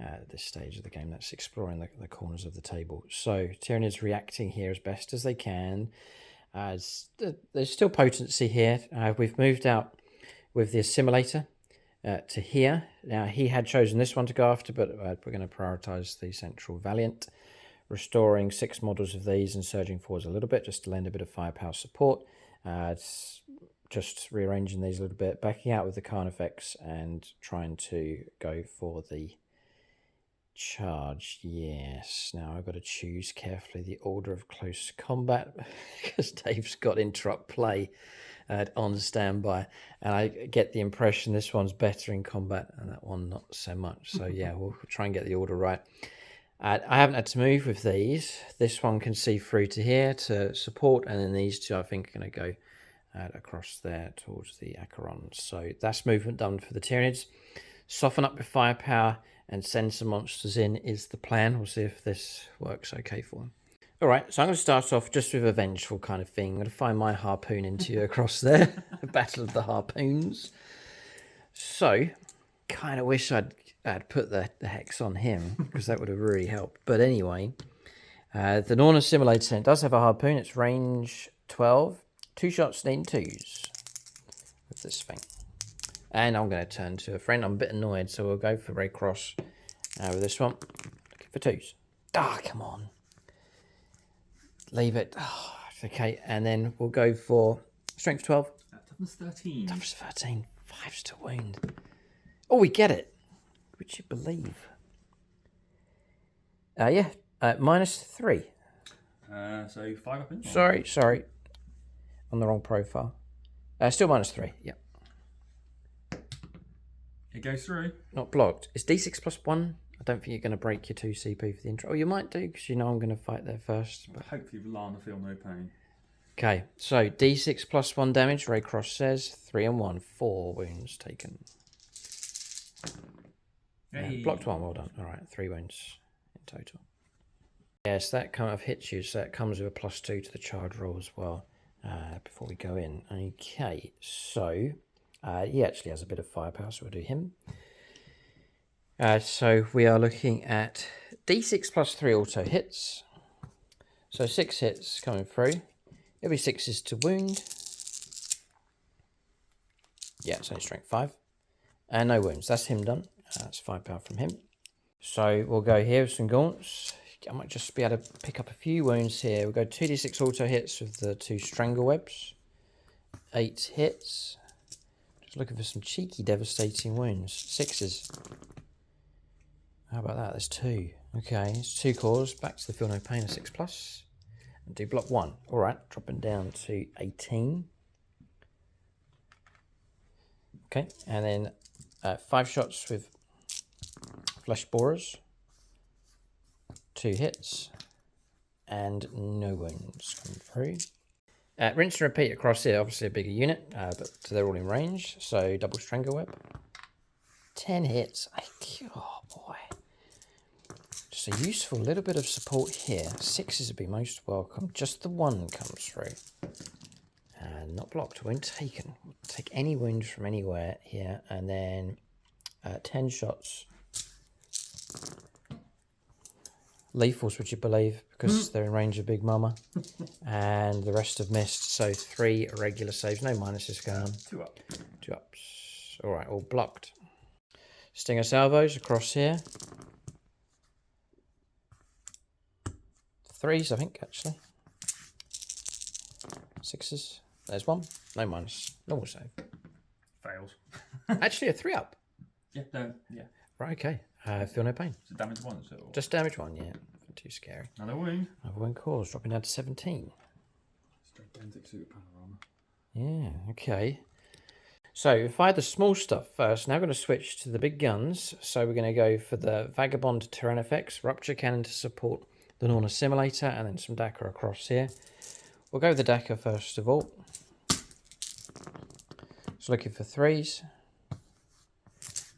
at this stage of the game. That's exploring the corners of the table. So Tyranids reacting here as best as they can. There's still potency here. We've moved out with the Assimilator to here. Now, he had chosen this one to go after, but we're going to prioritise the Central Valiant. Restoring 6 models of these and surging forwards a little bit just to lend a bit of firepower support. It's just rearranging these a little bit, backing out with the Carnifex and trying to go for the charge. Yes, now I've got to choose carefully the order of close combat because Dave's got interrupt play on standby, and I get the impression this one's better in combat and that one not so much. So yeah, we'll try and get the order right. I haven't had to move with these. This one can see through to here to support, and then these two I think are going to go across there towards the Acherons. So that's movement done for the Tyranids. Soften up with firepower and send some monsters in is the plan. We'll see if this works okay for them. All right, so I'm going to start off just with a vengeful kind of thing. I'm going to find my harpoon into you across there. Battle of the Harpoons. So, kind of wish I'd put the hex on him, because that would have really helped. But anyway, the Norn Assimilator does have a harpoon. It's range 12. 2 shots need 2s with this thing. And I'm going to turn to a friend. I'm a bit annoyed, so we'll go for Red Cross with this one. Looking for 2s. Ah, come on. Leave it. Oh, okay, and then we'll go for Strength 12. Toughness 13. Toughness 13. 5s to wound. Oh, we get it. Would you believe? Yeah, -3. So 5 up in. Sorry. On the wrong profile. Still -3, yeah. It goes through. Not blocked. It's D6 +1. I don't think you're going to break your 2 CP for the intro. Oh, you might do, because you know I'm going to fight there first. But... hopefully Lana feel no pain. Okay, so D6 +1 damage. Ray Cross says 3 and 1. 4 wounds taken. Hey. Blocked 1, well done. All right, 3 wounds in total. Yes, that kind of hits you, so that comes with a +2 to the charge roll as well before we go in. Okay, so he actually has a bit of firepower, so we'll do him. So we are looking at D6 +3 auto hits. So 6 hits coming through. It'll be 6s to wound. Yeah, it's only strength 5. And no wounds. That's him done. That's 5 power from him. So we'll go here with some gaunts. I might just be able to pick up a few wounds here. We'll go 2d6 auto hits with the 2 strangle webs. 8 hits. Just looking for some cheeky devastating wounds. 6s. How about that? There's 2. Okay, it's 2 cores. Back to the feel no pain of 6+. And do block 1. Alright, dropping down to 18. Okay, and then 5 shots with flesh borers. 2 hits. And no wounds coming through. Rinse and repeat across here. Obviously a bigger unit, but they're all in range. So double strangle web. 10 hits. Oh boy. Just a useful little bit of support here. 6s would be most welcome. Just the 1 comes through. And not blocked. Wound taken. We'll take any wounds from anywhere here. And then 10 shots. Lethals, would you believe? Because they're in range of Big Mama. And the rest have missed. So 3 regular saves. No minuses going on. 2 up. 2 ups. Alright, all blocked. Stinger salvos across here. 3s, I think, actually. 6s. There's 1. No minus. Normal save. Fails. Actually, a 3 up. Yeah, no, yeah. Right, okay. Feel no pain. So damage 1, so. Just damage 1, yeah. Not too scary. Another wound. Another wound cause, dropping down to 17. Gigantic super panorama. Yeah, okay. So if I had the small stuff first, now I'm going to switch to the big guns. So we're going to go for the Vagabond Tyrannifex, Rupture Cannon to support the Norn Assimilator, and then some Dakar across here. We'll go with the Dakar first of all. So looking for 3s.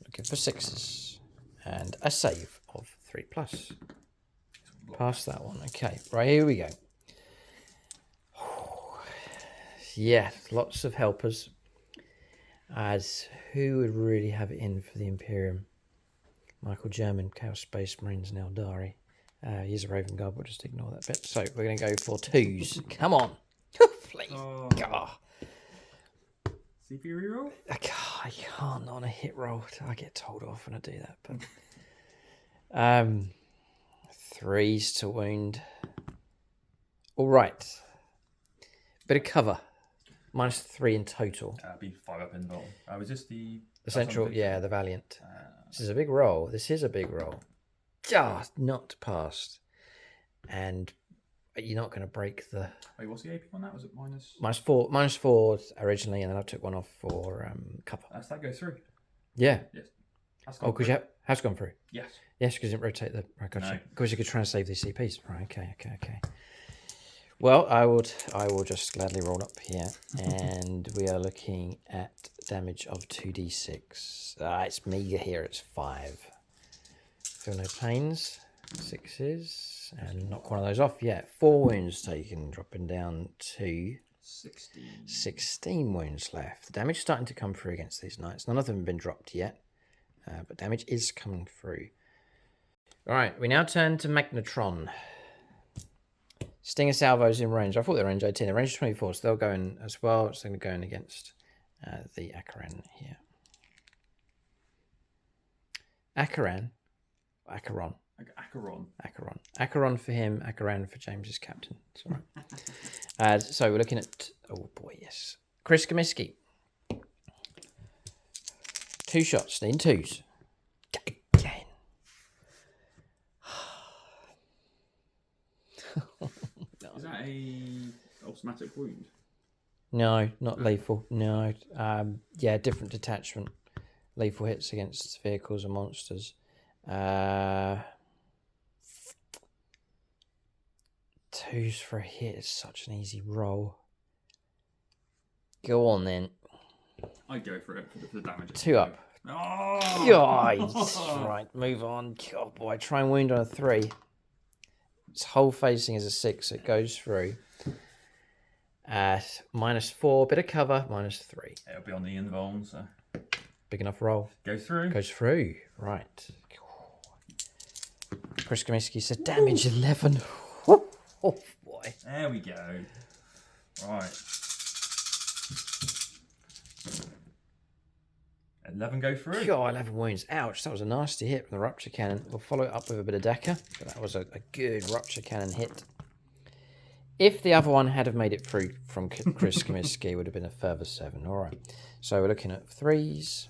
Looking for 6s. And a save of 3+. Past that one. Okay, right, here we go. Yeah, lots of helpers. As who would really have it in for the Imperium? Michael German, Chaos Space Marines, and Eldari. He's a Raven Guard, we'll just ignore that bit. So we're going to go for 2s. Come on. Please. Oh. God. CP reroll? I can't on a hit roll. I get told off when I do that. But 3s to wound. All right. Bit of cover. -3 in total. Be 5 up in roll. Was this the central? Yeah, the Valiant. This is a big roll. This is a big roll. Just not passed. And you're not going to break the... Wait, what's the AP on that? Was it minus... -4 originally, and then I took one off for cover. Does that go through? Yeah. Yes. Because you has gone through? Yes. Yes, because it didn't rotate the... Right, gotcha. No. Because you could try and save these CPs. Right, okay. Well, I will just gladly roll up here, and we are looking at damage of 2d6. It's meager here, it's 5. Feel no pains. 6s, and knock one of those off. Yeah, 4 wounds taken, dropping down to 16 wounds left. The damage is starting to come through against these knights. None of them have been dropped yet, but damage is coming through. All right, we now turn to Magnetron. Stinger salvos in range. I thought they were range 18. They're range 24, so they'll go in as well. So they're going against the Acheron here. Acheron. Acheron for him. Acheron for James's captain. It's all right. So we're looking at... Oh, boy, yes. Chris Comiskey. 2 shots. In 2s. Again. Is that a automatic wound? No, not lethal. No. Yeah, different detachment. Lethal hits against vehicles and monsters. 2s for a hit is such an easy roll. Go on then. I'd go for it for the damage. 2 up. Oh! God. Right, move on. God, boy, try and wound on a 3. Its whole facing is a 6, so it goes through. -4, bit of cover, -3. It'll be on the invuln, so... Big enough roll. Goes through. Goes through, right. Chris Comiskey said damage 11. Oh, boy. There we go. Right. 11 go through. God, 11 wounds. Ouch, that was a nasty hit from the Rupture Cannon. We'll follow it up with a bit of Decker, but that was a good Rupture Cannon hit. If the other one had have made it through from Chris Comiskey, it would have been a further 7. All right. So we're looking at 3s,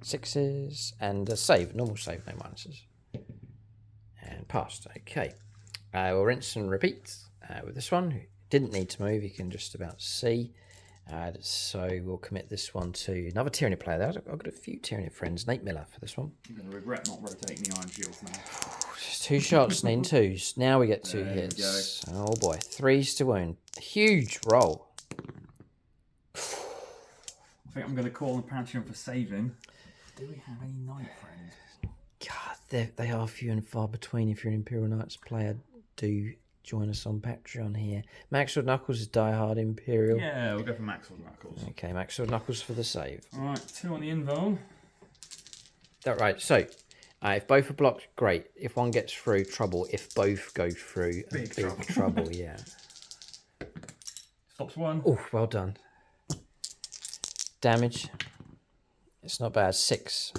6s, and a save. Normal save, no minuses. And passed. Okay. We'll rinse and repeat with this one. Didn't need to move. You can just about see. So we'll commit this one to another Tyranid player there. I've got a few Tyranid friends. Nate Miller for this one. I'm going to regret not rotating the Iron Shields now. Just 2 shots and in 2s. Now we get 2 hits. Oh boy. 3s to wound. Huge roll. I think I'm going to call on the Pantheon for saving. Do we have any Knight friends? God, they are few and far between. If you're an Imperial Knights player, do join us on Patreon here. Maxwell Knuckles is diehard Imperial. Yeah, we'll go for Maxwell Knuckles. Okay, Maxwell Knuckles for the save. Alright, 2 on the invuln. That right. So, if both are blocked, great. If one gets through, trouble. If both go through, big trouble. Yeah. Stops 1. Oh, well done. Damage. It's not bad. 6.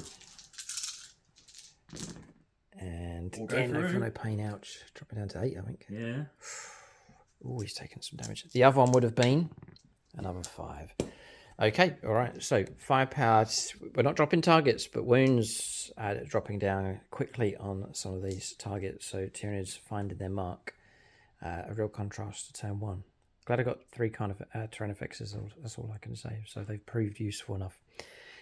And again, no for no pain. Ouch. Dropping down to 8, I think. Yeah. Oh, he's taken some damage. The other one would have been another 5. Okay, all right. So 5 power. We're not dropping targets, but wounds are dropping down quickly on some of these targets. So Tyranids finding their mark. A real contrast to turn 1. Glad I got 3 kind of Tyrannifexes. That's all I can say. So they've proved useful enough.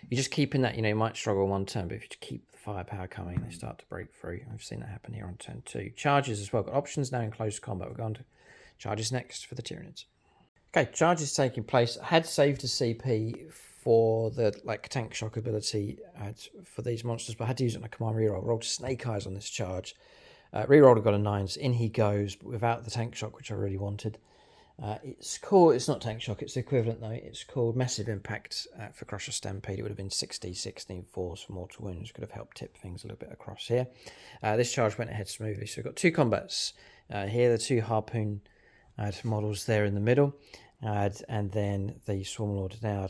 You're just keeping that, you might struggle 1 turn, but if you keep the firepower coming, they start to break through. I've seen that happen here on turn 2. Charges as well. Got options now in close combat. We're going to charges next for the Tyranids. Okay, charges taking place. I had saved a CP for the tank shock ability for these monsters, but I had to use it on a command reroll. Rolled Snake Eyes on this charge. Rerolled, I got a 9. So in he goes, but without the tank shock, which I really wanted. It's called, it's not tank shock, it's the equivalent though. It's called Massive Impact for Crusher Stampede. It would have been 60, 16 force for mortal wounds. Could have helped tip things a little bit across here. This charge went ahead smoothly. So we've got 2 combats. Here, the 2 harpoon models there in the middle. And then the Swarm Lord. Now,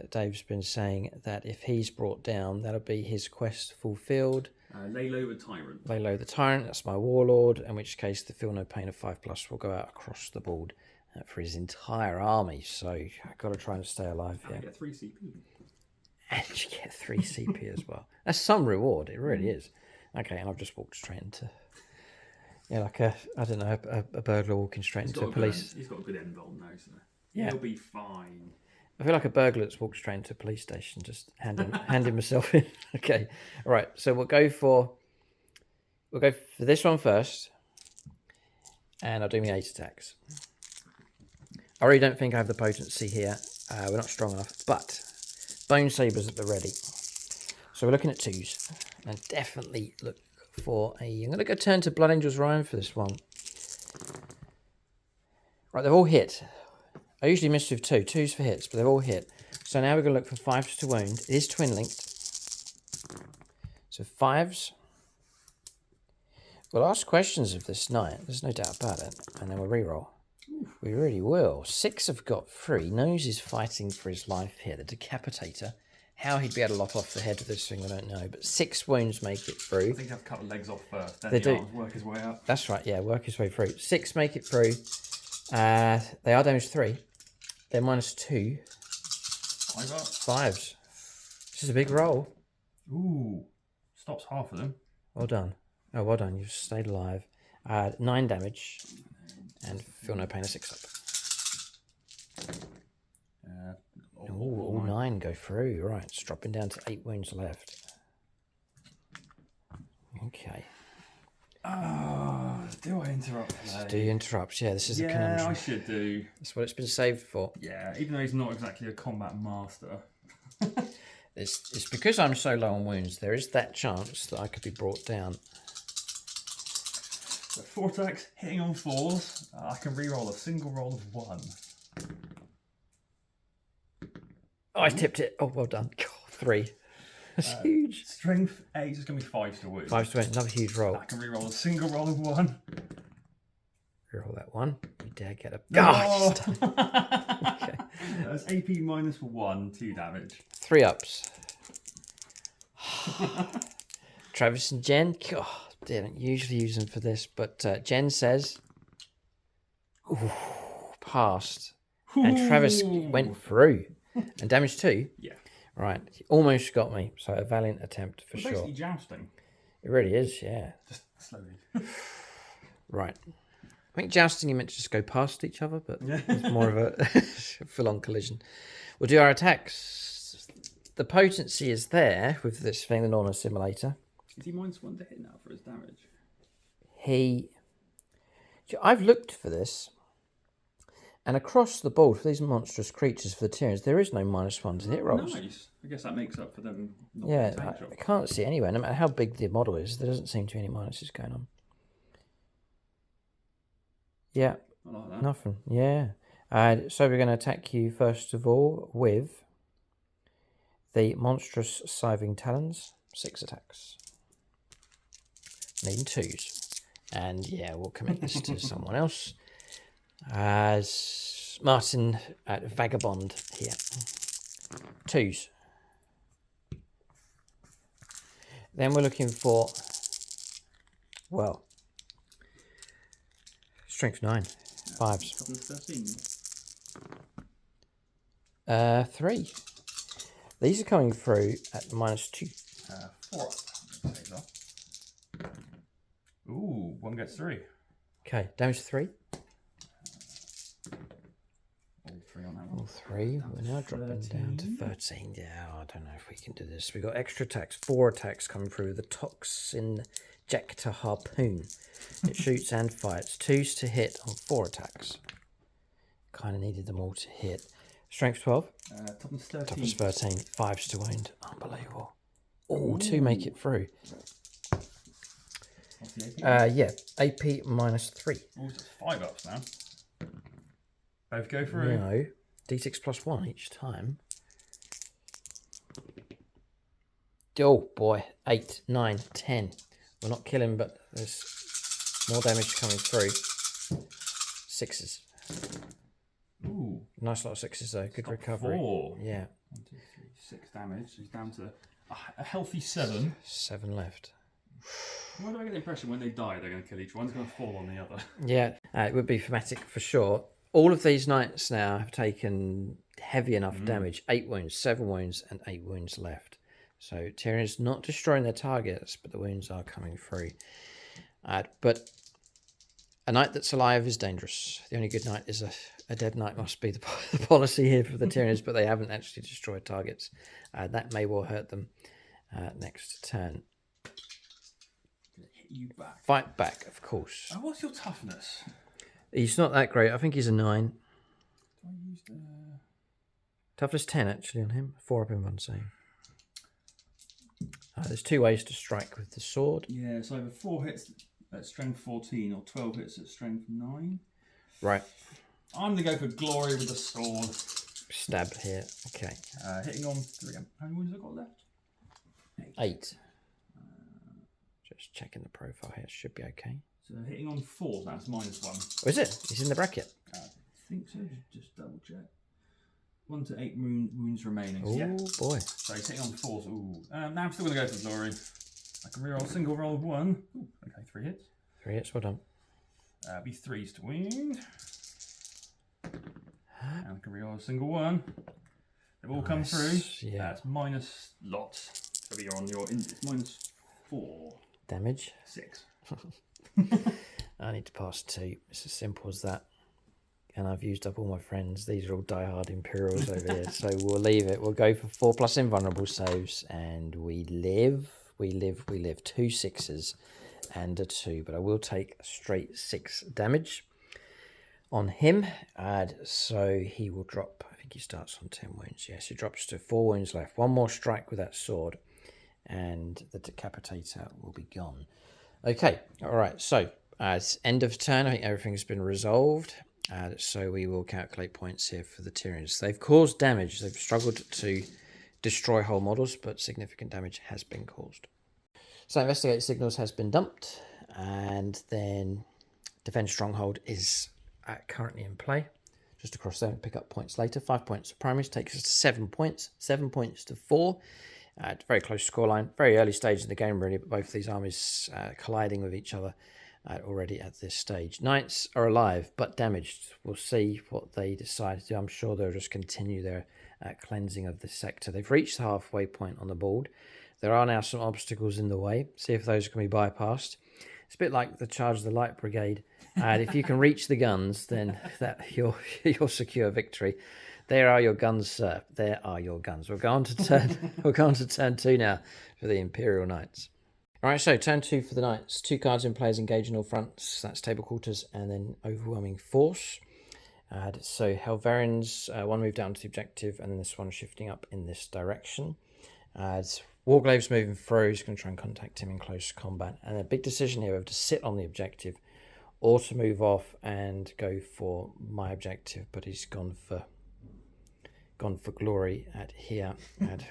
Dave's been saying that if he's brought down, that'll be his quest fulfilled. Lay low the Tyrant. Lay low the Tyrant, that's my Warlord, in which case the Feel No Pain of 5+ will go out across the board for his entire army. So I've got to try and stay alive here. Get 3 CP. And you get 3 CP as well. That's some reward, it really is. Okay, and I've just walked straight into, like a burglar walking straight into a police. He's got a good end on now, so yeah. He'll be fine. I feel like a burglar that's walked straight into a police station, just handing myself in. Okay, all right. So we'll go for this one first, and I'll do my 8 attacks. I really don't think I have the potency here. We're not strong enough, but Bone Sabers at the ready. So we're looking at 2s, and definitely look for a. I'm going to go turn to Blood Angels Ryan for this one. Right, they've all hit. I usually miss with 2. 2s for hits, but they've all hit. So now we're going to look for 5s to wound. It is twin linked. So 5s. We'll ask questions of this knight. There's no doubt about it. And then we'll reroll. We really will. 6 have got 3. Nose is fighting for his life here. The Decapitator. How he'd be able to lop off the head of this thing, I don't know. But 6 wounds make it through. I think I've cut the legs off first. Then they the do. arms work his way up. That's right, yeah, work his way through. 6 make it through. They are damaged 3. They're -2. 5s. This is a big roll. Ooh. Stops half of them. Well done. Oh, well done. You've stayed alive. 9 damage. And Feel No Pain of 6 up. All 9 go through. Right, it's dropping down to 8 wounds left. Okay. Do I interrupt? Do you interrupt? Yeah, this is the conundrum. Yeah, I should do. That's what it's been saved for. Yeah, even though he's not exactly a combat master. It's because I'm so low on wounds, there is that chance that I could be brought down. So 4 attacks, hitting on 4s. I can reroll a single roll of 1. Oh, I tipped it. Oh, well done. God, 3. That's huge. Strength 8 is going to be 5 to wound. 5 to wound, another huge roll. I can reroll a single roll of 1. Reroll that 1. You dare get a... Oh! Okay. That's AP -1, 2 damage. 3 ups. Travis and Jen. God, they don't usually use them for this, but Jen says... Ooh, passed. And Travis went through. And damage 2? Yeah. Right. He almost got me. So a valiant attempt for sure. Basically jousting. It really is, yeah. Just slowly. Right. I think jousting you meant to just go past each other, but it's more of a full-on collision. We'll do our attacks. The potency is there with this thing, the Norma Simulator. Is he -1 to hit now for his damage? I've looked for this, and across the board for these monstrous creatures, for the Tyranids, there is no -1 to hit rolls. Nice. I guess that makes up for them not Yeah, being tank I can't see anywhere, no matter how big the model is, there doesn't seem to be any minuses going on. Yeah, I like that. nothing. Yeah. So we're going to attack you first of all with the monstrous scything talons. 6 attacks. Needing 2s. And yeah, we'll commit this to someone else. As Martin at Vagabond here. 2s. Then we're looking for, well, strength 9. 5s. Toughness 13. 3. These are coming through at -2. 4 up. Ooh, 1 gets 3. Okay, damage 3. All 3 on that one. All 3. We're now dropping 13. down to 13. Yeah, I don't know if we can do this. We've got extra attacks. 4 attacks coming through. The Toxin Jector Harpoon. It shoots and fights. 2s to hit on 4 attacks. Kind of needed them all to hit. Strength 12. Toughness 13. Toughness 13. 5s to wound. Unbelievable. Oh, 2 make it through. What's the AP? Yeah, AP -3. Oh, it's 5 ups now. Both go through. No, D6 +1 each time. Oh boy, 8, 9, 10. We're not killing, but there's more damage coming through. 6s. Ooh. Nice lot of 6s though. Good recovery. 4. Yeah. 1, 2, 3, 6 damage. He's down to a healthy 7. 7 left. Why do I get the impression when they die they're going to kill each one? One's going to fall on the other. Yeah, it would be thematic for sure. All of these knights now have taken heavy enough damage. 8 wounds, 7 wounds, and 8 wounds left. So Tyranids not destroying their targets, but the wounds are coming through. But a knight that's alive is dangerous. The only good knight is a dead knight must be the policy here for the Tyranids, but they haven't actually destroyed targets. That may well hurt them next turn. Hit you back. Fight back, of course. What's your toughness? He's not that great. I think he's a 9. Do I use the... Toughness 10 actually on him. 4 up in one save. There's 2 ways to strike with the sword. Yeah, it's either 4 hits at strength 14 or 12 hits at strength 9. Right. I'm going to go for glory with the sword. Stab here. Okay. Hitting on 3. How many wounds have I got left? 8. Just checking the profile here. Should be okay. So hitting on 4, that's -1. Oh, is it? He's in the bracket. I think so. Just double check. 1 to 8 wounds remaining. Oh, yeah. boy. So he's hitting on 4s. Ooh. Now I'm still going to go for glory. I can reroll single roll of 1. Ooh, okay, 3 hits. 3 hits. Well done. Be 3s to wound. And I can reroll a single 1. They've all come through. Yeah. That's minus lots. So you're on your... It's -4. Damage. 6. I need to pass 2. It's as simple as that. And I've used up all my friends. These are all diehard Imperials over here. So we'll leave it. We'll go for 4+ invulnerable saves. And we live. 2 6s and a 2. But I will take straight 6 damage on him. So he will drop. I think he starts on 10 wounds. Yes, he drops to 4 wounds left. 1 more strike with that sword. And the decapitator will be gone. Okay. All right. So at end of turn, I think everything's been resolved. So we will calculate points here for the Tyranids. They've caused damage. They've struggled to destroy whole models, but significant damage has been caused. So investigate signals has been dumped, and then defend stronghold is currently in play. Just across there, pick up points later. 5 points of primaries takes us to 7 points. 7 points to 4. Very close scoreline. Very early stage in the game, really, but both these armies colliding with each other. Already at this stage. Knights are alive but damaged. We'll see what they decide to do. I'm sure they'll just continue their cleansing of the sector. They've reached the halfway point on the board. There are now some obstacles in the way. See if those can be bypassed. It's a bit like the charge of the Light Brigade. If you can reach the guns, then you'll secure victory. There are your guns, sir. There are your guns. We'll go on to turn 2 now for the Imperial Knights. Alright, so turn 2 for the Knights. 2 cards in players engaging all fronts. That's table quarters and then overwhelming force. So Helverians, 1 move down to the objective, and then this one shifting up in this direction. Warglave's moving through. He's going to try and contact him in close combat. And a big decision here whether to sit on the objective or to move off and go for my objective, but he's gone for glory here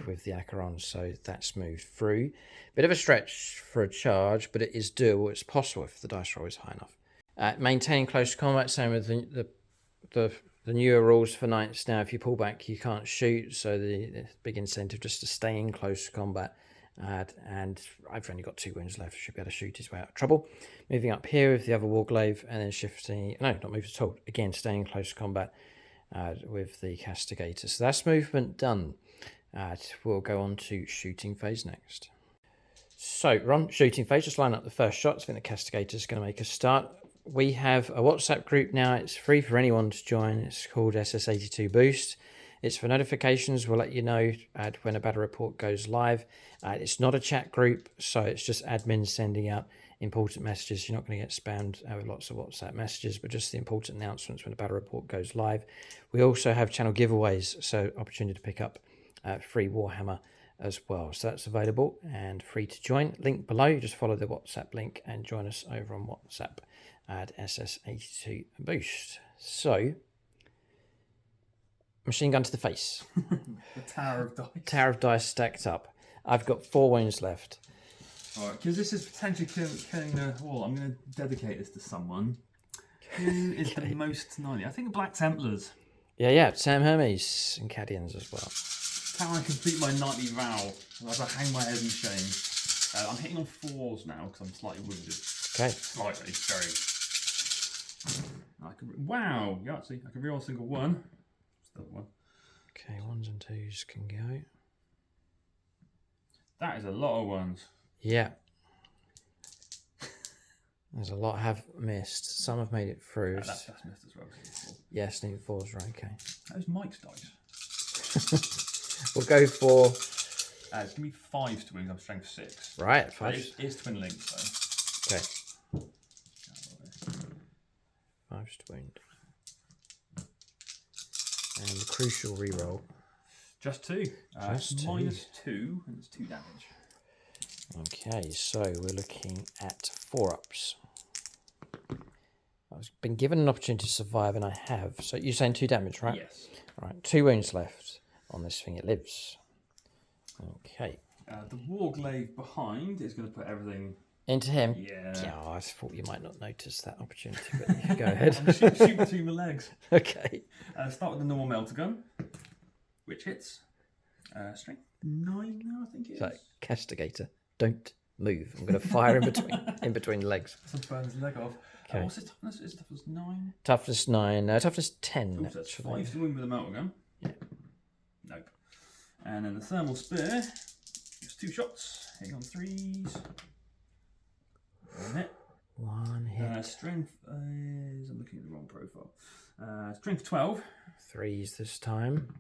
with the Acheron, so that's moved through. Bit of a stretch for a charge, but it is doable. It's possible if the dice roll is high enough. Maintaining close combat, same with the newer rules for knights now. If you pull back, you can't shoot, so the big incentive just to stay in close combat. And I've only got 2 wounds left. Should be able to shoot his way out of trouble. Moving up here with the other Warglaive, and then shifting. No, not moved at all. Again, staying in close combat. With the Castigator. So that's movement done. We'll go on to shooting phase next. So, run shooting phase, just line up the first shots. I think the Castigator is going to make a start. We have a WhatsApp group now. It's free for anyone to join. It's called SS82 Boost. It's for notifications. We'll let you know when a battle report goes live. It's not a chat group, so it's just admins sending out important messages. You're not going to get spammed with lots of WhatsApp messages, but just the important announcements when a battle report goes live. We also have channel giveaways, so opportunity to pick up free Warhammer as well. So that's available and free to join. Link below. Just follow the WhatsApp link and join us over on WhatsApp at SS82 Boost. So, machine gun to the face. The Tower of Dice. Tower of Dice stacked up. I've got 4 wounds left. Alright, because this is potentially killing the wall, I'm going to dedicate this to someone. Who is the most knightly? I think the Black Templars. Yeah, Sam Hermes and Cadians as well. Can I complete my knightly vow as I hang my head in shame? I'm hitting on 4s now because I'm slightly wounded. Okay. Slightly, very. Wow, yeah, actually, I can reroll a single 1. Still 1. Okay, 1s and 2s can go. That is a lot of 1s. Yeah. There's a lot have missed. Some have made it through. That's missed as well. Yes, need 4s, right, okay. Those Mike's dice. We'll go for... It's going to be 5 to wings, I'm strength 6. Right, But 5. it is twin links, though. Okay. 5 to wound. And the crucial reroll. Just 2. Just 2. Minus 2, and it's 2 damage. Okay, so we're looking at 4-ups. I've been given an opportunity to survive, and I have. So you're saying 2 damage, right? Yes. Right, 2 wounds left on this thing. It lives. Okay. The Warglaive behind is going to put everything... Into him? Yeah. I thought you might not notice that opportunity, but go ahead. I'm shoot between my legs. Okay. Start with the normal melter gun, which hits. Strength 9 now, I think it is. So, castigator, don't move. I'm going to fire in between the legs. So burn his leg off. Okay. What's his toughness? His toughness 9? Toughness 9. Toughness 10. Ooh, so that's 5 to win with a melter gun. Yeah. Nope. And then the thermal spear. It's 2 shots. Hitting on 3s. 1 hit. 1 hit. Strength is... I'm looking at the wrong profile. Strength 12. 3s this time.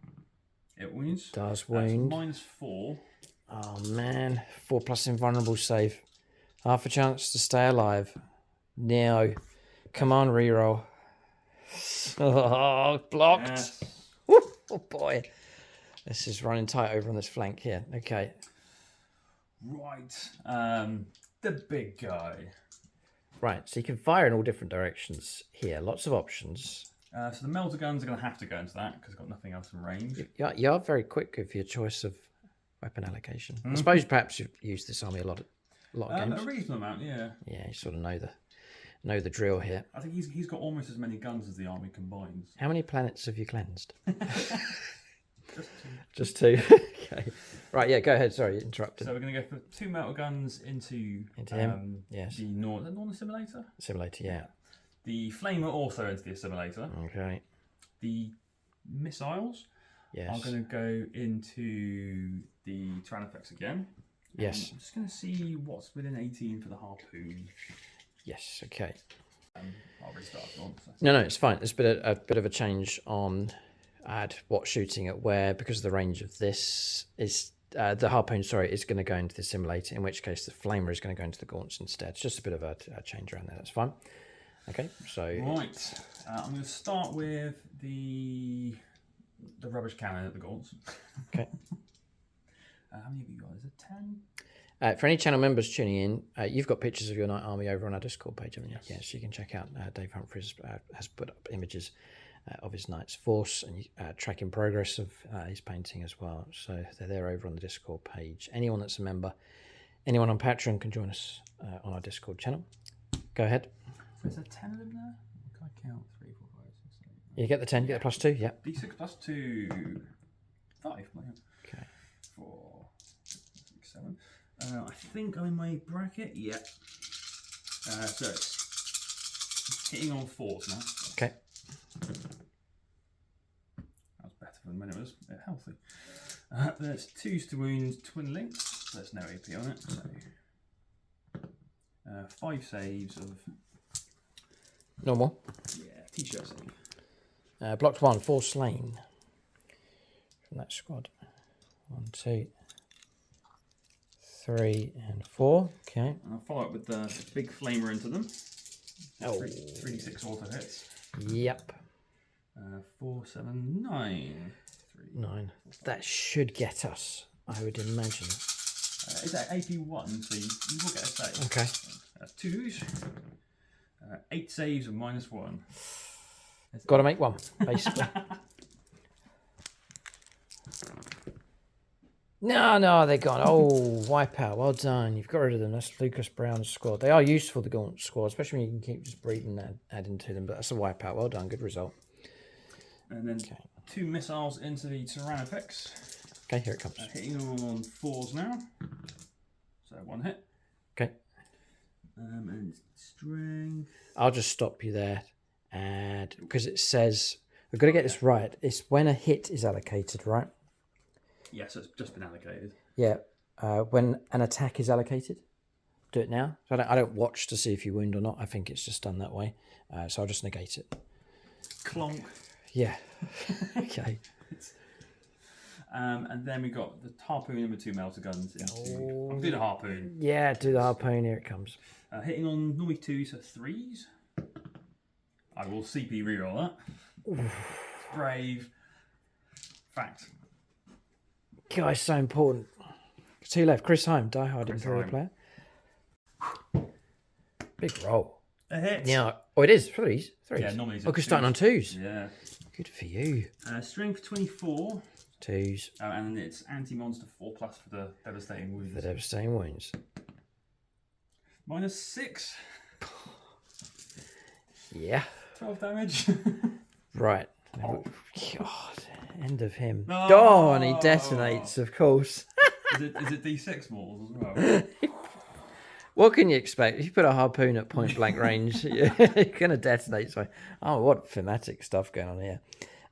It wounds. Does wound. Minus 4. Oh man. 4+ invulnerable save. Half a chance to stay alive. No. Come on, reroll. Oh, blocked. Yes. Oh boy. This is running tight over on this flank here. Okay. Right. The big guy. Right, so you can fire in all different directions here. Lots of options. So the melter guns are going to have to go into that because I've got nothing else in range. You are very quick with your choice of weapon allocation. I suppose perhaps you've used this army a lot of games. A reasonable amount, yeah. Yeah, you sort of know the drill here. I think he's got almost as many guns as the army combines. How many planets have you cleansed? Just 2. Just 2. Okay. Right, yeah, go ahead. Sorry, interrupted. So we're going to go for 2 melter guns into him. Yes. The Northern Assimilator? Simulator, yeah. The Flamer also into the Assimilator. Okay. The missiles Yes. are going to go into the Tyranids again. Yes. I'm just going to see what's within 18 for the harpoon. Yes, okay. I'll restart if you want. So. No, it's fine. There's been a bit of a change on what's shooting at where, because of the range of this is the harpoon, is going to go into the simulator, in which case the flamer is going to go into the gaunts instead. It's just a bit of a change around there. That's fine. Okay, so... Right. I'm going to start with the rubbish cannon at the gaunts. Okay. How many of you guys? Is it 10? For any channel members tuning in, you've got pictures of your Knight Army over on our Discord page, haven't you? Yes, you can check out. Dave Humphries has put up images of his Knight's force and tracking progress of his painting as well. So they're there over on the Discord page. Anyone that's a member, anyone on Patreon can join us on our Discord channel. Go ahead. So is there 10 of them there? Can I count? 3, 4, 5, 6, 7, 8, You get the 10, get the +2, yeah. D6 plus 2. 5. Okay. 4, 6, 7. I think I'm in my bracket. Yeah. So it's hitting on 4s now. Okay. That was better than when it was healthy. There's 2s to wounds, twin links. There's no AP on it. So 5 saves of Normal. t-shirt save. Blocked 1, 4 slain from that squad. 1, 2, 3, and 4. Okay. And I'll follow up with the big flamer into them. Oh. 3d6 auto hits. Yep. 4, 7, 9. 3, 9. That should get us I would imagine. It's at AP1, so you will get a save. Okay. That's 2s. 8 saves and -1. Got to make one, basically. No, they're gone. Oh, Wipeout. Well done. You've got rid of them. That's Lucas Brown's squad. They are useful, the Gaunt squad, especially when you can keep just breeding and adding to them. But that's a Wipeout. Well done. Good result. And then 2 missiles into the Tyranids. Okay, here it comes. Hitting on 4s now. So 1 hit. Okay. And strength. I'll just stop you there. And because it says, we've got to get this right. It's when a hit is allocated, right? Yeah, so it's just been allocated. Yeah. When an attack is allocated, do it now. So I don't watch to see if you wound or not. I think it's just done that way. So I'll just negate it. Clonk. Yeah. Okay. And then we got the harpoon and the 2 melter guns. I'll do the harpoon. Yeah, do the harpoon. Here it comes. Hitting on normally 2s, so 3s. I will CP reroll that. Brave. Fact. God, it's so important. 2 left. Chris Heim, diehard Imperial player. Big roll. A hit. Yeah. Oh, it is. 3s. Yeah, normally it's because starting on 2s. Yeah. Good for you. Strength 24. 2s. And then it's anti-monster 4+ for the devastating wounds. The devastating wounds. -6. Yeah. 12 damage. Right. Oh. God. End of him. No. Oh, and he detonates, of course. Is it D6 models as well? What can you expect? If you put a harpoon at point blank range, you're going to detonate. So, oh, what thematic stuff going on here.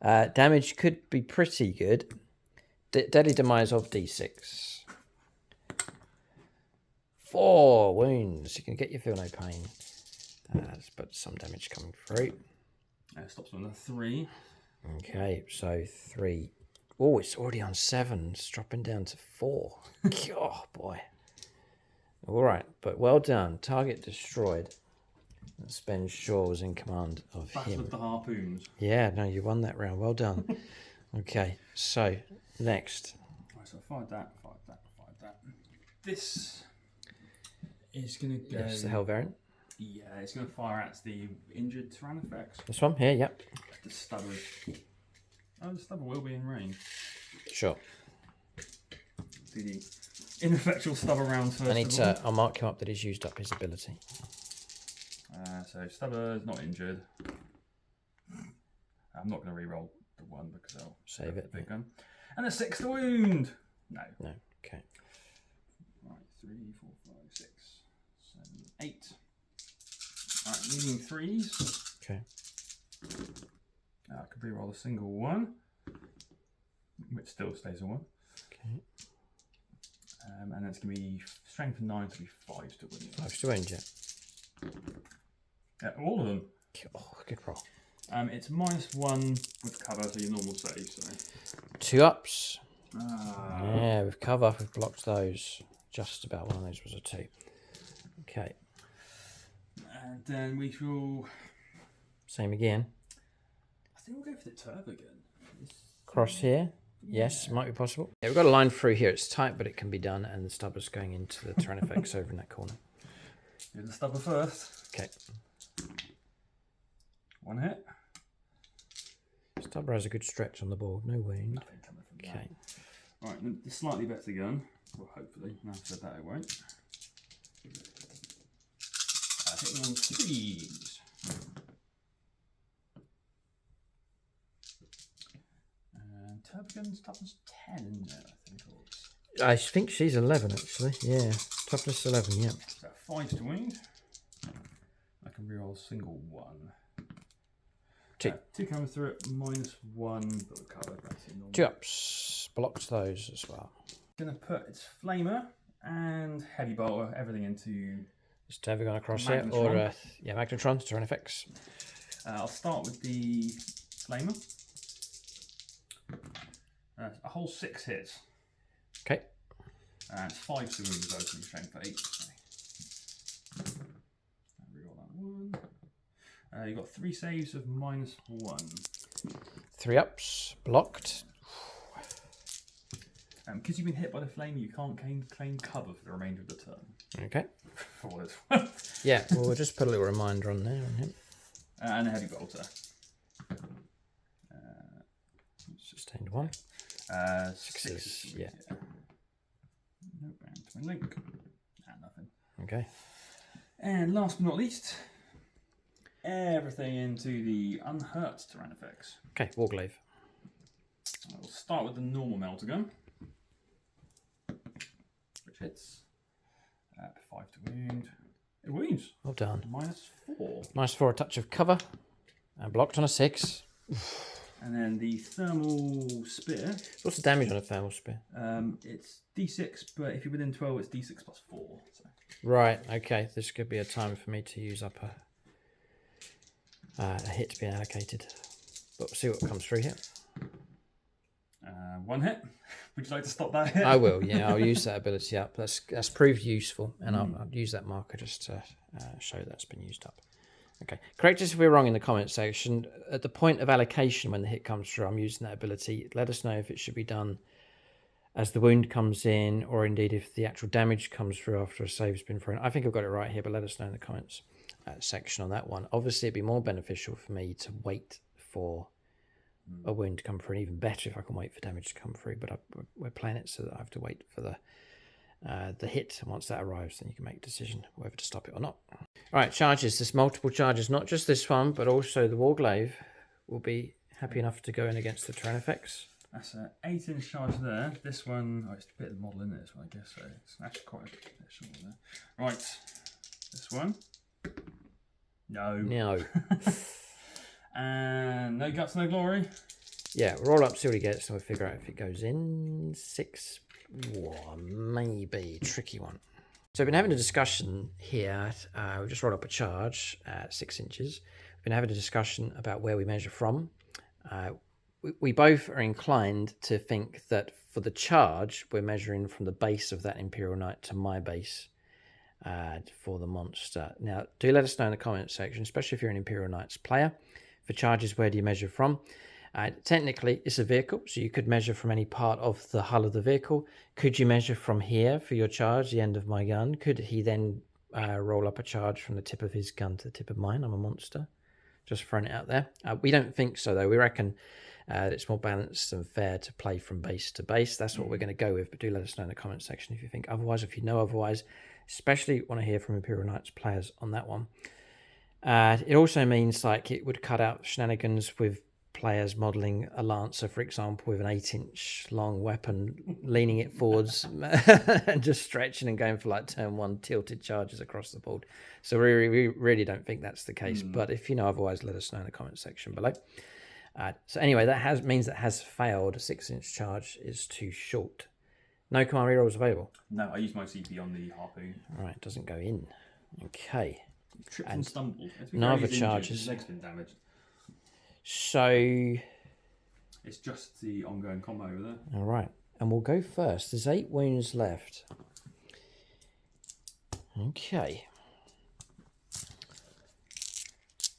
Damage could be pretty good. Deadly demise of D6. 4 wounds. You can get your feel no pain. But some damage coming through. Stops on a 3. Okay, so 3. Oh, it's already on 7. It's dropping down to 4. Oh, boy. All right, but well done. Target destroyed. Ben Shaw was in command of That's him. with the harpoons. Yeah, no, you won that round. Well done. Okay, so next. Right, so fired that. This is going to go... Yes, the Hell variant. Yeah, it's going to fire at the injured Tyranids. This one here, yep. The stubber. Oh, the stubber will be in range. Sure. Do the ineffectual stubber round first. I need to. I'll mark him up that he's used up his ability. So stubber's not injured. I'm not going to re-roll the 1 because I'll save it. Big gun. And a 6th wound. No. No. Okay. Right. 3, 4, 5, 6, 7, 8. Alright, needing 3s. Okay. I could re-roll a single 1, which still stays a 1. Okay. And it's going to be strength 9 to be 5 to win. 5 to win, yeah. Yeah, all of them. Oh, good roll. It's -1 with cover, so your normal save. So 2 ups. Ah. Yeah, with cover, we've blocked those. Just about one of those was a 2. Okay. And then we shall... Same again. I think we'll go for the turb again. Cross here. Yes, might be possible. Yeah, we've got a line through here. It's tight, but it can be done. And the stubber's going into the Tyrannifex over in that corner. Do the stubber first. Okay. 1 hit. Stubber has a good stretch on the board. No wound. Nothing coming from Okay. that. Right, the slightly better gun. Well, hopefully. Now I've said that, it won't. Hitting on 3s. And Turbigan's toughness 10, isn't it? I think she's 11, actually. Yeah. Toughness 11, yeah. So 5 to wound. I can reroll a single 1. 2. 2 coming through at -1, but we're covered. That's your normal. 2 ups. Blocked those as well. Gonna put its flamer and heavy bolter, everything into. Is Turbigan across here? Or, yeah, Magnetron, Tyrannifex. I'll start with the flamer. A whole 6 hits. Okay. And it's 5 to wound with opening strength for 8. So. Reroll that 1. You've got 3 saves of -1. 3 ups. Blocked. Because you've been hit by the flame, you can't claim cover for the remainder of the turn. Okay. For what it's worth. Yeah, well, we'll just put a little reminder on there on him. And a heavy bolter. Sustained 1. Sixes. Yeah. Nope, and twin link. Nothing. Okay. And last but not least, everything into the unhurt terrain effects. Okay, Warglaive. We'll start with the normal melter gun, which hits. 5 to wound. It wounds. Well done. -4. Nice for a touch of cover. And blocked on a 6. And then the thermal spear. What's the damage on a thermal spear? It's D6, but if you're within 12, it's D6 plus 4. So. Right, okay. This could be a time for me to use up a hit being allocated. But we'll see what comes through here. 1 hit. Would you like to stop that hit? I will, yeah. I'll use that ability up. That's proved useful, and I'll use that marker just to show that's been used up. Okay. Correct us if we're wrong in the comment section. At the point of allocation, when the hit comes through, I'm using that ability. Let us know if it should be done as the wound comes in, or indeed if the actual damage comes through after a save's been thrown. I think I've got it right here, but let us know in the comments section on that one. Obviously, it'd be more beneficial for me to wait for a wound to come through, and even better if I can wait for damage to come through, but we're playing it so that I have to wait for the hit, and once that arrives then you can make a decision whether to stop it or not. Alright, charges. There's multiple charges, not just this one, but also the Warglaive will be happy enough to go in against the terrain effects. That's an 8-inch charge there. This one, it's a bit of the model in this one, I guess, so it's actually quite a bit short there. Right, this one. No. And no guts, no glory. Yeah, roll up, see what he gets, and we'll figure out if it goes in. 6. Whoa, maybe. Tricky one. So we've been having a discussion here. We've just rolled up a charge at 6 inches. We've been having a discussion about where we measure from. We both are inclined to think that for the charge, we're measuring from the base of that Imperial Knight to my base for the monster. Now, do let us know in the comments section, especially if you're an Imperial Knights player. For charges, where do you measure from? Technically, it's a vehicle, so you could measure from any part of the hull of the vehicle. Could you measure from here for your charge, the end of my gun? Could he then roll up a charge from the tip of his gun to the tip of mine? I'm a monster. Just throwing it out there. We don't think so, though. We reckon it's more balanced and fair to play from base to base. That's what we're going to go with, but do let us know in the comment section if you think otherwise, if you know otherwise. Especially want to hear from Imperial Knights players on that one. It also means like it would cut out shenanigans with players modelling a Lancer, for example, with an 8-inch long weapon, leaning it forwards and just stretching and going for like turn 1 tilted charges across the board. So we really don't think that's the case. But if you know otherwise, let us know in the comment section below. So anyway, that means that has failed. A 6-inch charge is too short. No command rerolls available. No, I used my CP on the harpoon. All right, doesn't go in. Okay. Tripped and stumbled. No other charges. His leg's been damaged. So it's just the ongoing combo over there. All right, and we'll go first. There's 8 wounds left. Okay.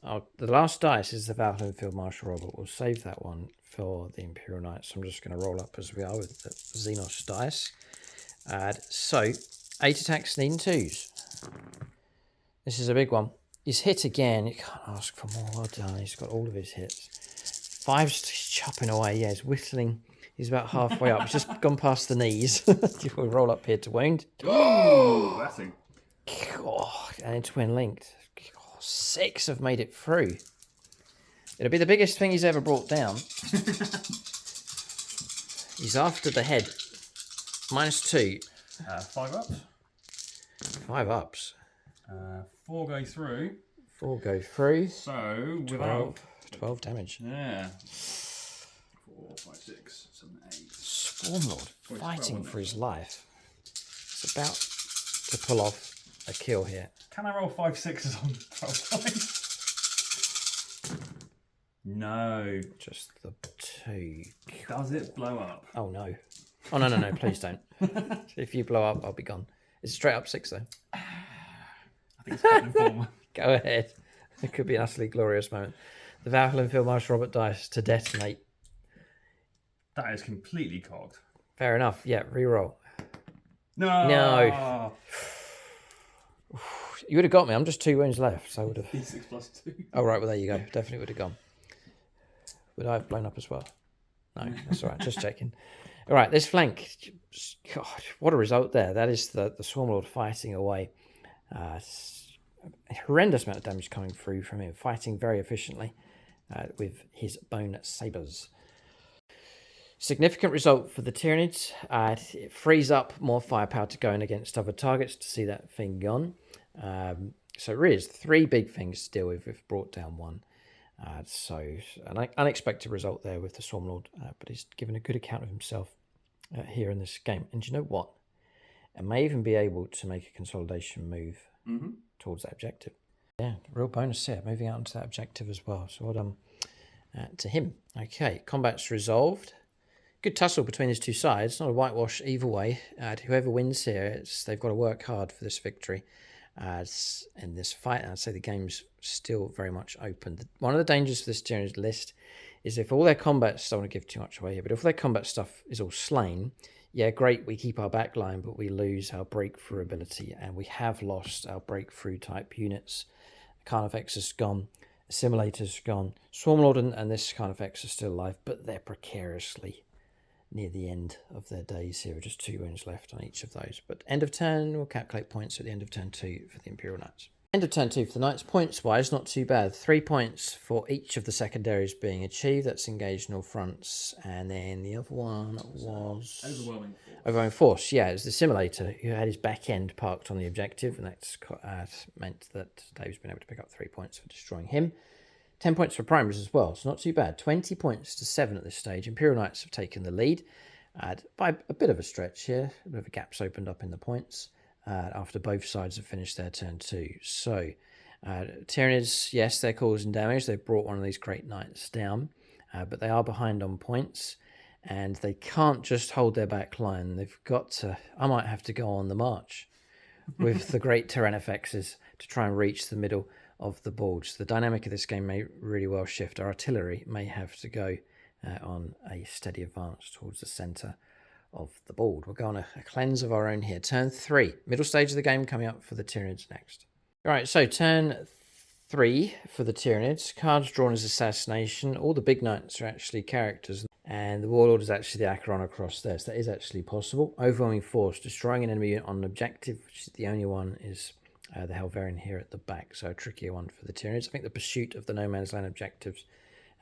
The last dice is the Valhalla Field Marshal Robert. We'll save that one for the Imperial Knights. So I'm just going to roll up as we are with the Xenos dice. So 8 attacks, needing 2s. This is a big one. He's hit again. You can't ask for more. Well done. He's got all of his hits. 5's chopping away. Yeah, he's whistling. He's about halfway up. He's just gone past the knees. We'll roll up here to wound. Oh, that's a... Oh, and it's twin linked. 6 have made it through. It'll be the biggest thing he's ever brought down. He's after the head. -2. 5 ups. 5 ups. 4 go through. 4 go through. So, 12 damage. Yeah. 4, 5, 6, 7, 8. Swarmlord fighting for his life. It's about to pull off a kill here. Can I roll 5 6s on 12 dice? No. Just the 2. Does it blow up? Oh no. Oh no, please don't. If you blow up, I'll be gone. It's straight up 6 though. I think it's Captain Former. Go ahead. It could be an utterly glorious moment. The Valhalla Field Marshal Robert dice to detonate. That is completely cocked. Fair enough. Yeah, reroll. No. No. You would have got me. I'm just 2 wounds left, so I would have. D6 plus 2. Oh right, well there you go. Definitely would have gone. Would I have blown up as well? No, that's all right. Just checking. All right, this flank. God, what a result there. That is the Swarmlord fighting away. A horrendous amount of damage coming through from him, fighting very efficiently with his bone sabers. Significant result for the Tyranids. It frees up more firepower to go in against other targets to see that thing gone. So really, it's 3 big things to deal with. We've brought down 1. So an unexpected result there with the Swarmlord, but he's given a good account of himself here in this game. And you know what? I may even be able to make a consolidation move towards that objective. Yeah, real bonus here, moving out into that objective as well. So well done to him. Okay, combat's resolved. Good tussle between these 2 sides. Not a whitewash either way. Whoever wins here, they've got to work hard for this victory. In this fight, and I'd say the game's still very much open. One of the dangers for this Tyranid list is if all their combat stuff, I don't want to give too much away here, but if their combat stuff is all slain, yeah, great, we keep our backline, but we lose our breakthrough ability, and we have lost our breakthrough type units. Carnifex is gone, Assimilator's gone, Swarmlord and this Carnifex are still alive, but they're precariously near the end of their days here. Just 2 wounds left on each of those. But end of turn, we'll calculate points at the end of turn 2 for the Imperial Knights. End of turn 2 for the Knights. Points-wise, not too bad. 3 points for each of the secondaries being achieved. That's engaged in all fronts. And then the other one was... Overwhelming Force. Yeah, it was the Assimilator who had his back end parked on the objective, and that's meant that Dave's been able to pick up 3 points for destroying him. 10 points for primaries as well, so not too bad. 20 points to 7 at this stage. Imperial Knights have taken the lead by a bit of a stretch here. A bit of a gap's opened up in the points after both sides have finished their turn 2. So, Tyranids, yes, they're causing damage. They've brought one of these great knights down, but they are behind on points, and they can't just hold their back line. They've got to... I might have to go on the march with the great Tyrannifexes to try and reach the middle of the board. So the dynamic of this game may really well shift. Our artillery may have to go on a steady advance towards the centre of the board. We'll go on a cleanse of our own here. Turn 3, middle stage of the game coming up for the Tyranids next. All right, so turn 3 for the Tyranids. Cards drawn as Assassination. All the big knights are actually characters, and the Warlord is actually the Acheron across there. So that is actually possible. Overwhelming Force, destroying an enemy unit on an objective, which is the only one is the Helverian here at the back, so a trickier one for the Tyranids. I think the pursuit of the No Man's Land objectives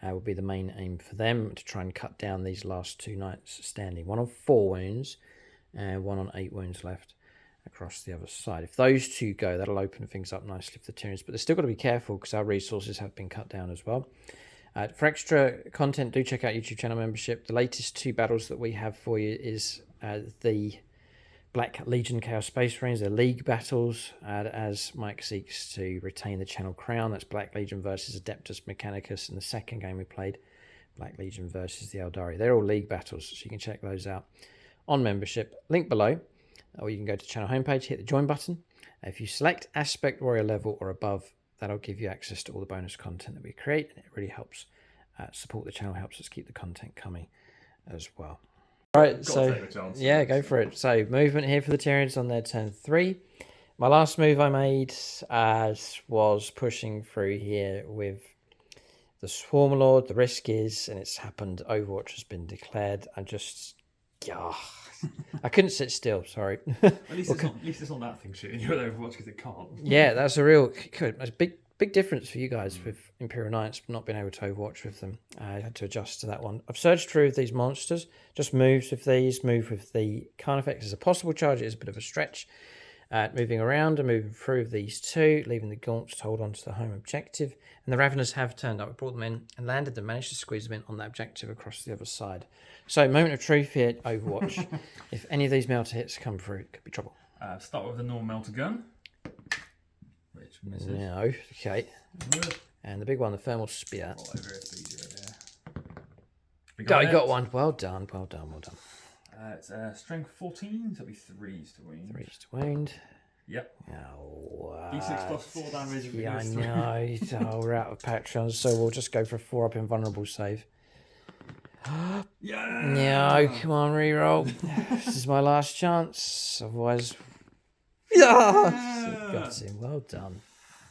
will be the main aim for them, to try and cut down these last 2 knights standing. 1 on 4 wounds, and 1 on 8 wounds left across the other side. If those 2 go, that'll open things up nicely for the Tyranids, but they've still got to be careful because our resources have been cut down as well. For extra content, do check out YouTube channel membership. The latest 2 battles that we have for you is the Black Legion Chaos Space Marines, they're league battles, as Mike seeks to retain the channel crown. That's Black Legion versus Adeptus Mechanicus, and the second game we played, Black Legion versus the Eldari. They're all league battles, so you can check those out on membership. Link below, or you can go to the channel homepage, hit the join button. If you select Aspect Warrior level or above, that'll give you access to all the bonus content that we create, and it really helps support the channel, helps us keep the content coming as well. Right, so yeah, go for it. So movement here for the Tyranids on their turn 3. My last move I made was pushing through here with the Swarmlord. The risk is, and it's happened, Overwatch has been declared. I just, I couldn't sit still. Sorry. At least it's on that thing shooting you with Overwatch because it can't. Yeah, that's a real That's a big difference for you guys with Imperial Knights not being able to Overwatch with them. I had to adjust to that one. I've searched through with these monsters. Just moves with these. Move with the Carnifex as a possible charge. It is a bit of a stretch. Moving around and moving through these 2, leaving the Gaunts to hold on to the home objective. And the Raveners have turned up. We brought them in and landed them. Managed to squeeze them in on that objective across the other side. So, moment of truth here, Overwatch. If any of these melter hits come through, it could be trouble. Start with the normal melter gun. Which misses. No, okay. And the big one, the thermal spear. All over it, easier there. You got one. Well done, well done, well done. It's strength 14, so it'll be 3s to wound. 3s to wound. Yep. Oh, D6 plus 4 damage. Yeah, I know. We're out of Patrons, so we'll just go for a 4-up invulnerable save. Yeah. No, come on, reroll. This is my last chance. Otherwise, yeah, got him. Well done.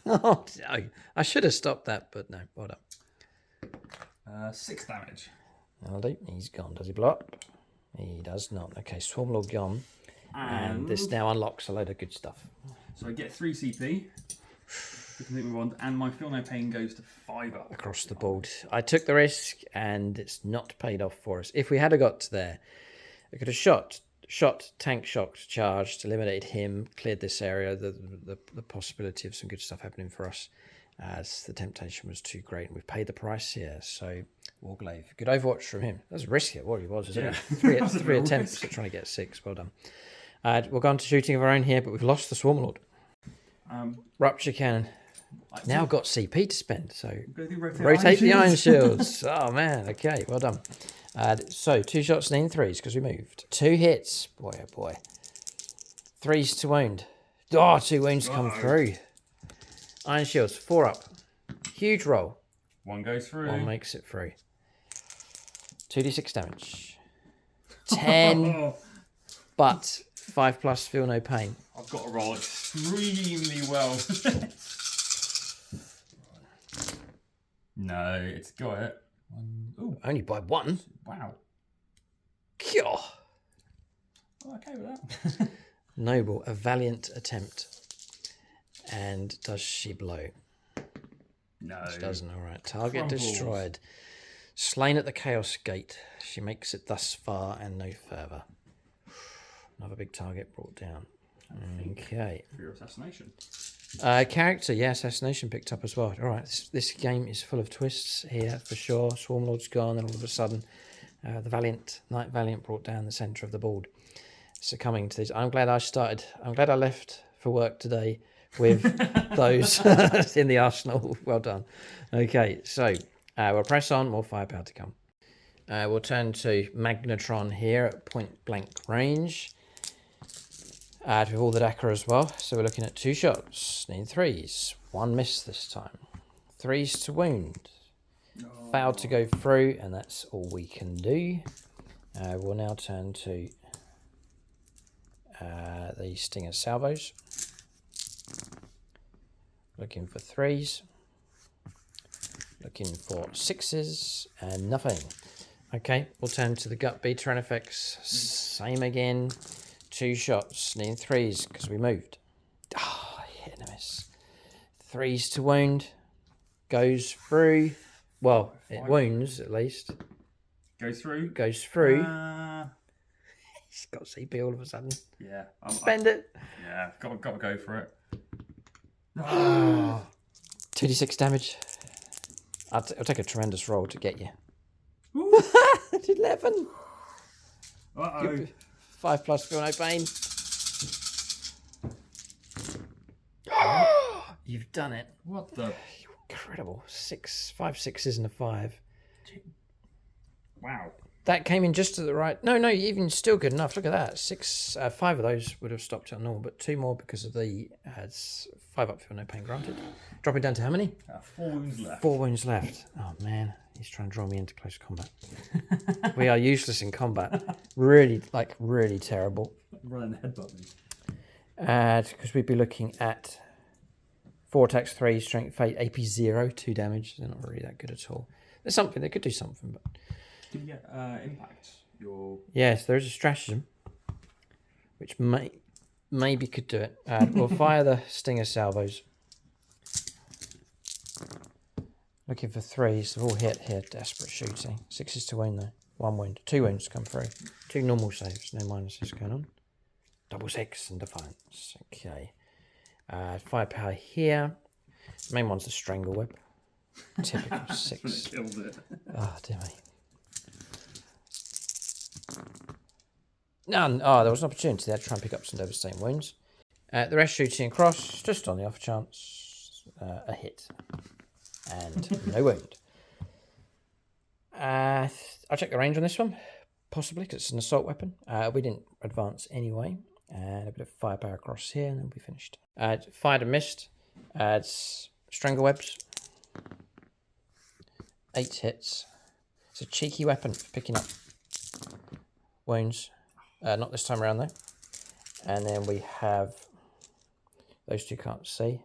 Oh, no. I should have stopped that, but no. Well done. 6 damage. That'll do. He's gone. Does he blow up? He does not. Okay, Swarmlord gone. And this now unlocks a load of good stuff. So I get 3 CP. And my Feel No Pain goes to 5 up. Across the board. I took the risk, and it's not paid off for us. If we had got to there, I could have shot, tank shocked, charged, eliminated him, cleared this area. The possibility of some good stuff happening for us, as the temptation was too great, and we've paid the price here. So Warglaive, good Overwatch from him. That was risky. What he was, isn't it? Three attempts at trying to get 6. Well done. We'll go on to shooting of our own here, but we've lost the Swarmlord. Rupture Cannon. Now got CP to spend, so rotate the iron shields. Oh man, okay, well done. So 2 shots and 3s because we moved. 2 hits, boy oh boy. 3s to wound. Oh, 2 wounds come through. Iron shields, 4 up. Huge roll. 1 goes through. 1 makes it through. 2d6 damage. 10, but 5+ Feel No Pain. I've got to roll extremely well. No, it's got it. Ooh, only by 1. Wow. Cure. I'm okay with that. Noble, a valiant attempt. And does she blow? No. She doesn't. All right. Target Crumbles. destroyed. Slain at the Chaos Gate. She makes it thus far and no further. Another big target brought down. Okay. For your assassination. Character, yeah, assassination picked up as well. All right, this game is full of twists here for sure. Swarmlord's gone, and all of a sudden, the Knight Valiant brought down the centre of the board. Succumbing to this, I'm glad I left for work today with those in the arsenal. Well done. Okay, so we'll press on. More firepower to come. We'll turn to Magnetron here at point blank range. With all the Dakar as well. So we're looking at 2 shots. Need 3s. 1 miss this time. 3s to wound. Failed to go through, and that's all we can do. We'll now turn to the Stinger salvos. Looking for 3s. Looking for 6s, and nothing. Okay, we'll turn to the Gut Beater and effects. Same again. 2 shots, need 3s because we moved. Ah, hit and a miss. 3s to wound. Goes through. Well, it wounds at least. Goes through. Goes through. He's got CP all of a sudden. Yeah. Spend it. Yeah, got to go for it. 2d6 damage. I'll take a tremendous roll to get you. 11. Uh-oh. 5+ Feel No Pain. You've done it. What the? Incredible. 5 6s and a 5. Wow. That came in just at the right. No, even still good enough. Look at that. 5 of those would have stopped at normal, but 2 more because of the 5 up Feel No Pain granted. Dropping down to how many? 4 wounds left. 4 wounds left. Oh man, he's trying to draw me into close combat. We are useless in combat. Really terrible. Running headbutt me. Because we'd be looking at 4 attacks, 3 strength, fate, AP 0, 2 damage. They're not really that good at all. There's something they could do something, but. Did you get impact? Yes, there is a stratagem which maybe could do it. We'll fire the Stinger salvos. Looking for 3s. They've all hit here. Desperate shooting. 6s to wound though. 1 wound. 2 wounds come through. 2 normal saves. No minuses going on. Double 6 and defiance. Okay. Firepower here. Main one's the Strangle Web. Typical 6. Killed it. Oh, dear me. None. Oh, there was an opportunity there to try and pick up some devastating wounds. The rest shooting across, just on the off chance. A hit. And no wound. I'll check the range on this one. Possibly, because it's an assault weapon. We didn't advance anyway. And a bit of firepower across here, and then we'll be finished. Fired and missed. It's Strangle Webs. 8 hits. It's a cheeky weapon for picking up wounds. Not this time around though. And then we have those two, can't see.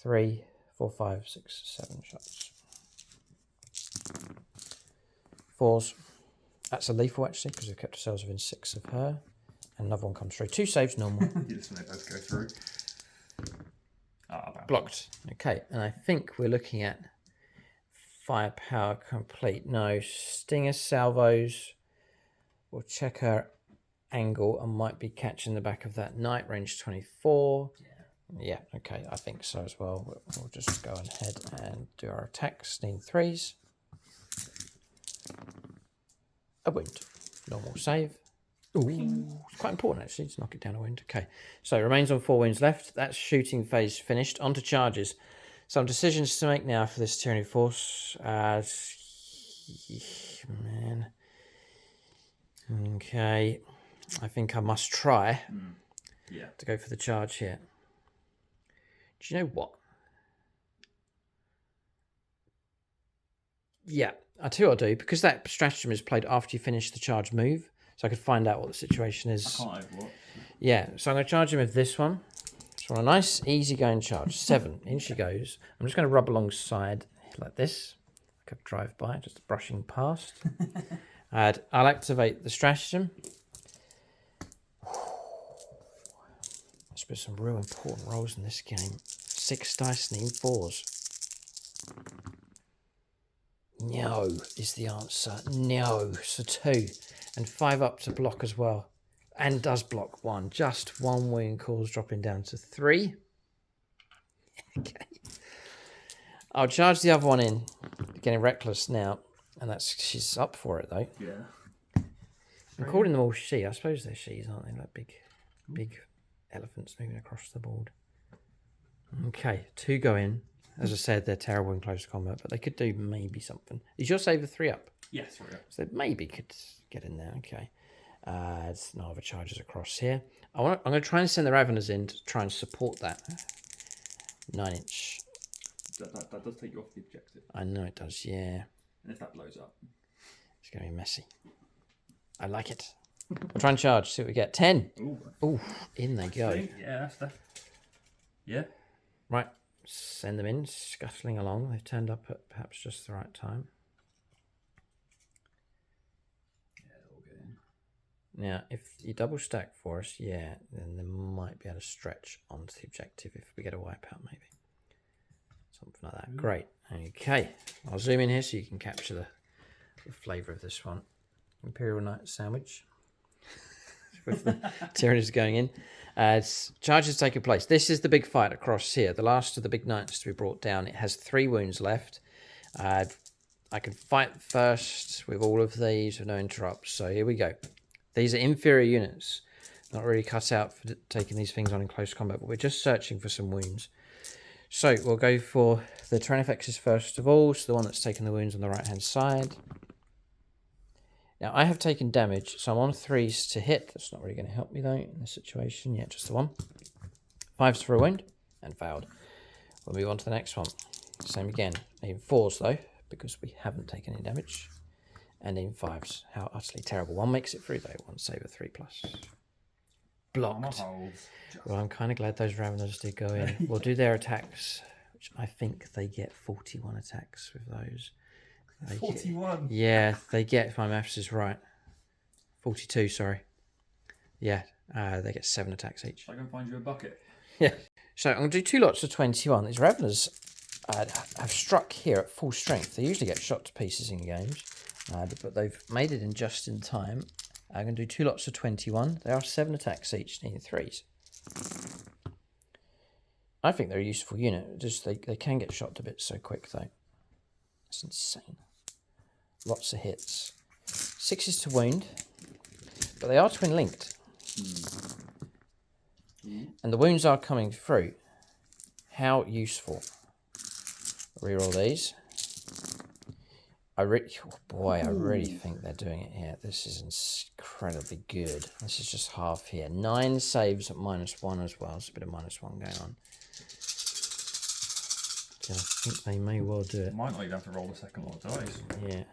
3, 4, 5, 6, 7 shots. 4s. That's a lethal actually, because we've kept ourselves within 6 of her. And another one comes through. 2 saves normal. Yes, they both go through. Blocked. Okay, and I think we're looking at firepower complete. No, stinger salvos. We'll check her angle and might be catching the back of that knight. Range 24. Yeah, okay, I think so as well. We'll just go ahead and do our attacks. Need 3s. A wound. Normal save. Ooh, it's quite important actually to knock it down a wound. Okay, so remains on 4 wounds left. That's shooting phase finished. On to charges. Some decisions to make now for this tyranny force. Man. Okay, I think I must try to go for the charge here. Do you know what? Yeah, I tell you what I'll do, because that stratagem is played after you finish the charge move, so I could find out what the situation is. I can't overwatch. Yeah, so I'm going to charge him with this one. So on a nice, easy-going charge. 7, in she goes. I'm just going to rub alongside like this, like a drive-by, just brushing past. And I'll activate the stratagem. There's been some real important rolls in this game. 6 dice need 4s. No is the answer. No. So 2. And 5 up to block as well. And does block 1. Just 1 wound cause, dropping down to 3. Okay. I'll charge the other one in. Getting reckless now. And that's, she's up for it though. Yeah. I'm calling them all she. I suppose they're she's, aren't they? Like big elephants moving across the board. Okay, 2 go in. As I said, they're terrible in close combat, but they could do maybe something. Is your save a 3 up? Yes, 3 up. So they maybe could get in there. Okay. There's no other charges across here. I'm going to try and send the Raveners in to try and support that 9-inch. That does take you off the objective. I know it does, yeah. And if that blows up, it's going to be messy. I like it. We'll try and charge, see what we get. 10. Ooh, in they go. Yeah, that's that. Yeah. Right, send them in, scuttling along. They've turned up at perhaps just the right time. Yeah, they'll all get in. Now, if you double stack for us, yeah, then they might be able to stretch onto the objective if we get a wipeout, maybe. Something like that. Great. Okay. I'll zoom in here so you can capture the flavour of this one. Imperial Knights sandwich. With the Tyranids going in. Charges taking place. This is the big fight across here. The last of the big knights to be brought down. It has 3 wounds left. I can fight first with all of these with no interrupts. So here we go. These are inferior units. Not really cut out for taking these things on in close combat, but we're just searching for some wounds. So we'll go for the Tyrannifexes first of all. So the one that's taken the wounds on the right-hand side. Now, I have taken damage, so I'm on 3s to hit. That's not really going to help me, though, in this situation. Yeah, just the 1. 5s for a wound, and failed. We'll move on to the next one. Same again. In 4s, though, because we haven't taken any damage. And in 5s. How utterly terrible. 1 makes it through, though. 1 save a 3+. Blocked. Well, I'm kind of glad those Raveners did go in. We'll do their attacks, which I think they get 41 attacks with those. 41? Yeah, they get, if my maths is right. 42, sorry. Yeah, they get 7 attacks each. I can find you a bucket. Yeah. So I'm going to do 2 lots of 21. These Raveners have struck here at full strength. They usually get shot to pieces in games, but they've made it in just in time. I'm going to do 2 lots of 21. They are 7 attacks each, needing 3s. I think they're a useful unit. Just they can get shot to bits so quick, though. That's insane. Lots of hits. 6s to wound, but they are twin linked. And the wounds are coming through. How useful. Reroll these. I really think they're doing it here. This is incredibly good. This is just half here. 9 saves at -1 as well. There's a bit of -1 going on. I think they may well do it. Might not even have to roll the second lot of dice. Yeah.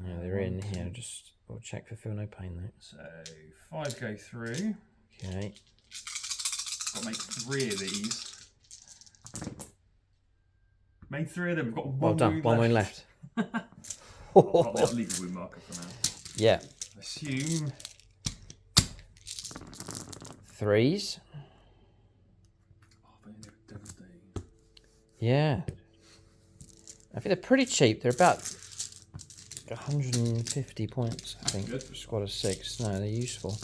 Yeah, they're in here. Just we'll check for feel no pain though. So 5 go through. Okay. Got to make 3 of these. Made 3 of them. We've got one Well done. wound One left. wound left. I'll leave the wound marker for now. Yeah. Assume 3s. Oh, but they're devastating. Yeah. I think they're pretty cheap. They're about 150 points, I think. Good. Squad of 6. No, they're useful.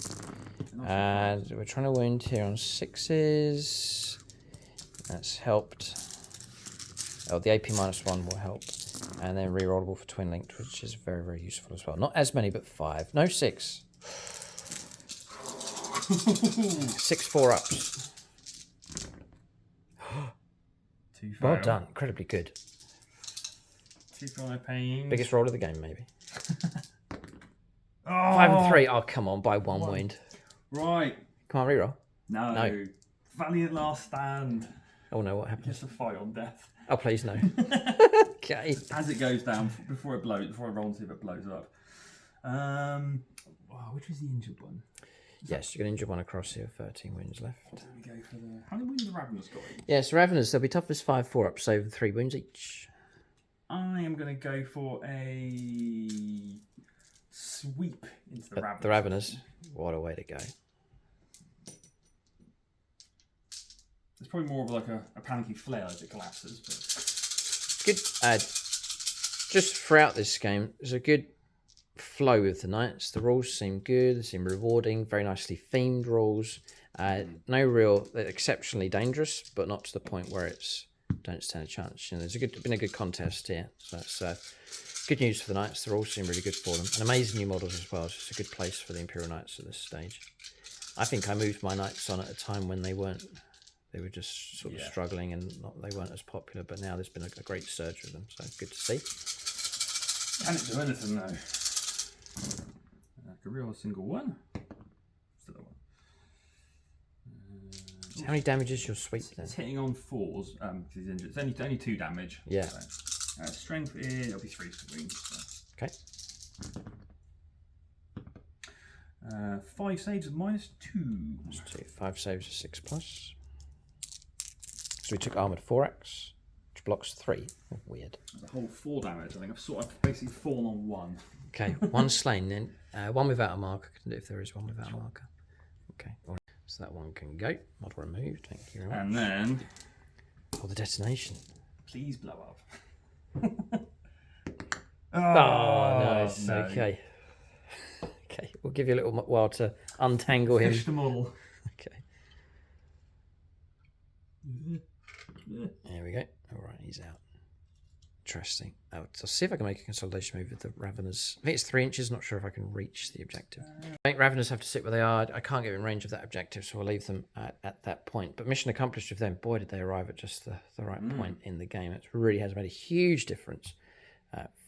And we're trying to wound here on 6s. That's helped. Oh, the AP -1 will help. And then rerollable for twin linked, which is very, very useful as well. Not as many, but 5. No 6. 6 4-ups. 2 Well fail. done. Incredibly good. 2 feel no pain. Biggest roll of the game, maybe. Oh, 5 and 3. Oh, come on. By 1 wound. Right. Come on, reroll. No. Valiant last stand. Oh, no. What happened? Just a fight on death. Oh, please, no. Okay. As it goes down, before it blows, before I roll and see if it blows up. Which was the injured one? Yes, you can injure one across here. 13 wounds left. There we go for the. How many wounds have Ravenous got? Yes, Ravenous. They'll be tough as 5 4-ups, so 3 wounds each. I am going to go for a sweep into the Ravenous. The Ravenous. What a way to go. It's probably more of like a panicky flare as it collapses. But... Good. Just throughout this game, there's a good flow with the Knights. The rules seem good. They seem rewarding. Very nicely themed rules. No real, they're exceptionally dangerous, but not to the point where it's don't stand a chance. You know, there's been a good contest here, so that's good news for the Knights. The rules seem really good for them, and amazing new models as well. It's just a good place for the Imperial Knights at this stage. I think I moved my Knights on at a time when they weren't. They were just sort of struggling and they weren't as popular, but now there's been a great surge of them, so good to see. Can it do anything though? I could reroll a single one. Still one. So how many damage is your sweep then? It's hitting on 4s because he's injured. It's only 2 damage. Yeah. So, strength is it'll be 3 for wounds. So. Okay. 5 saves of -2. That's 2. 5 saves of 6+. So we took armoured 4x, which blocks 3. Oh, weird. That's a whole 4 damage. I think I've basically fallen on 1. Okay, 1 slain then. 1 without a marker. Can do if there is 1 without a marker. Okay, so that one can go. Model removed. Thank you very much. And then, the detonation. please blow up. Nice. No. Okay. Okay, we'll give you a little while to untangle him. Fish the model. Okay. There we go. All right, he's out. Interesting. I'll see if I can make a consolidation move with the Ravenous. I think it's 3 inches. Not sure if I can reach the objective. I think Ravenous have to sit where they are. I can't get in range of that objective, so I'll leave them at that point. But mission accomplished with them. Boy, did they arrive at just the right point in the game. It really has made a huge difference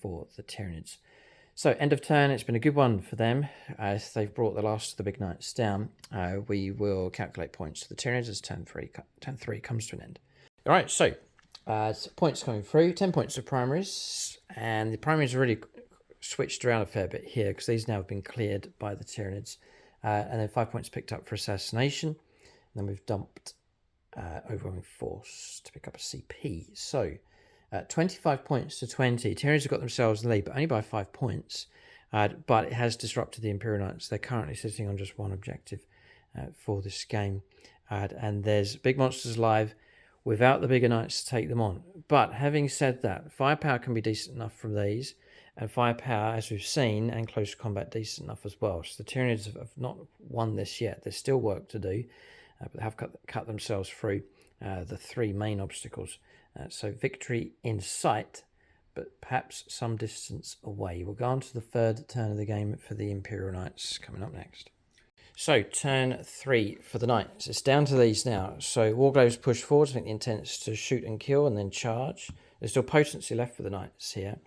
for the Tyranids. So, end of turn, it's been a good one for them. As they've brought the last of the big Knights down, we will calculate points. So the Tyranids as turn 3 comes to an end. All right, so points coming through. 10 points of primaries. And the primaries are really switched around a fair bit here because these now have been cleared by the Tyranids. And then 5 points picked up for assassination. And then we've dumped overwhelming force to pick up a CP. So 25 points to 20. Tyranids have got themselves in the lead, but only by 5 points. But it has disrupted the Imperial Knights. They're currently sitting on just 1 objective for this game. And there's big monsters live without the bigger Knights to take them on. But having said that, firepower can be decent enough from these. And firepower, as we've seen, and close combat decent enough as well. So the Tyranids have not won this yet. There's still work to do. But they have cut themselves through the 3 main obstacles. So victory in sight, but perhaps some distance away. We'll go on to the 3rd turn of the game for the Imperial Knights coming up next. So turn 3 for the Knights. It's down to these now. So Warglaves push forwards. I think the intent is to shoot and kill and then charge. There's still potency left for the Knights here.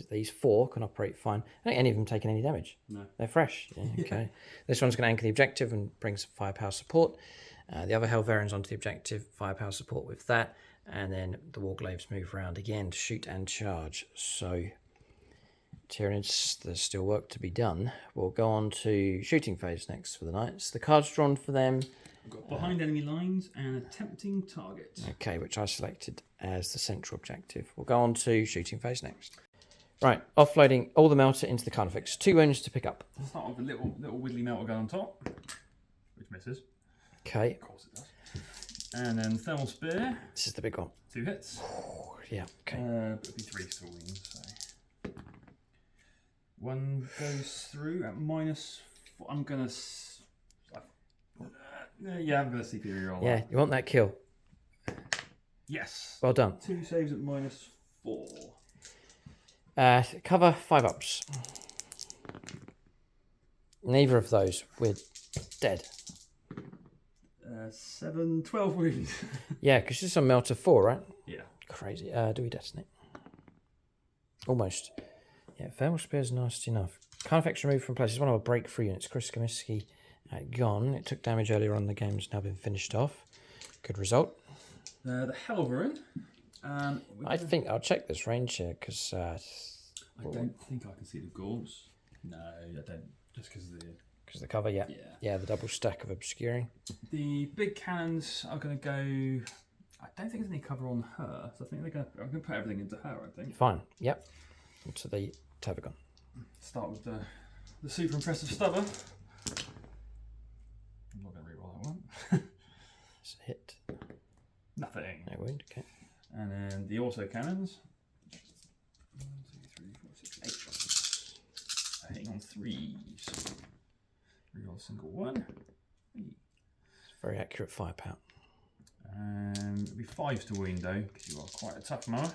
These 4 can operate fine. I don't think any of them taken any damage. No. They're fresh. Yeah, okay. This one's going to anchor the objective and bring some firepower support. The other Helverians onto the objective, firepower support with that. And then the Warglaves move around again to shoot and charge. So Tyranids, there's still work to be done. We'll go on to shooting phase next for the Knights. The cards drawn for them. We've got behind enemy lines and attempting target. Okay, which I selected as the central objective. We'll go on to shooting phase next. Right, offloading all the melter into the Carnifex. 2 wounds to pick up. I'll start with a little widdly melter gun on top, which misses. Okay. Of course it does. And then thermal spear. This is the big one. 2 hits. Yeah, okay. It'll be 3 still wounds. So. 1 goes through at -4. I'm gonna. Yeah, I'm gonna CP reroll. Yeah, you want that kill. Yes. Well done. 2 saves at -4. Cover 5 ups. Neither of those. We're dead. 12 wounds. Yeah, because this is on melter 4, right? Yeah. Crazy. Do we detonate? Almost. Yeah, thermal spear's nasty enough. Carnifex removed from place. It's one of our breakthrough units. Chris Comiskey gone. It took damage earlier on. The game's now been finished off. Good result. The Helverin. I think I'll check this range here because I don't think I can see the gaunts. No, I don't. Just because of the. Because the cover, yeah. Yeah, the double stack of obscuring. The big cannons are going to go. I don't think there's any cover on her, so I think I'm going to put everything into her. I think. Fine. Yep. Into the Tabagon. Start with the super impressive stubber. I'm not going to reroll that one. It's a hit. Nothing. No wound. Okay. And then the auto cannons. 1, 2, 3, 4, 6, 8 shots. Hitting on 3s. Reroll a single 1. Very accurate firepower. It'll be 5s to wound though, because you are quite a tough mower.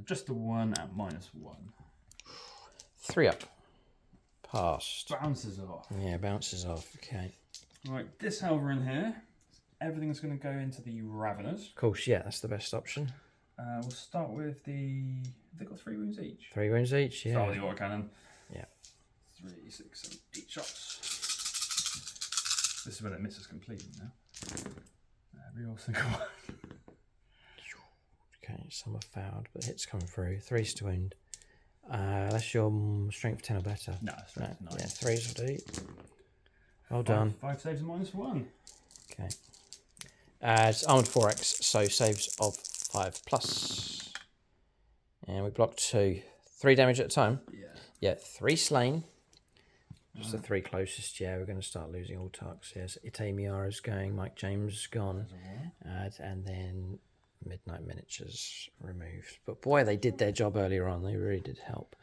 Just the 1 at -1. 3 up. Passed. Bounces off. Yeah, bounces off. Okay. Right, this Helverin here, everything's going to go into the Raveners. Of course, yeah, that's the best option. We'll start with the. They've got 3 wounds each. 3 wounds each, yeah. Start with the autocannon. Yeah. 3, 6, 7, 8 shots. This is when it misses completely now. Reroll single 1. Okay, some are fouled, but hits coming through. 3s to wound. That's your strength 10 or better. No, strength 9. Yeah, 3s will do. Well done. 5 saves and -1. Okay. It's armored 4x, so saves of 5+. And we blocked 2. 3 damage at a time? Yeah. Yeah, 3 slain. Just the 3 closest, yeah. We're going to start losing all targets here. So Ite Miara's going, Mike James is gone. And then Midnight Miniatures removed. But boy, they did their job earlier on. They really did help.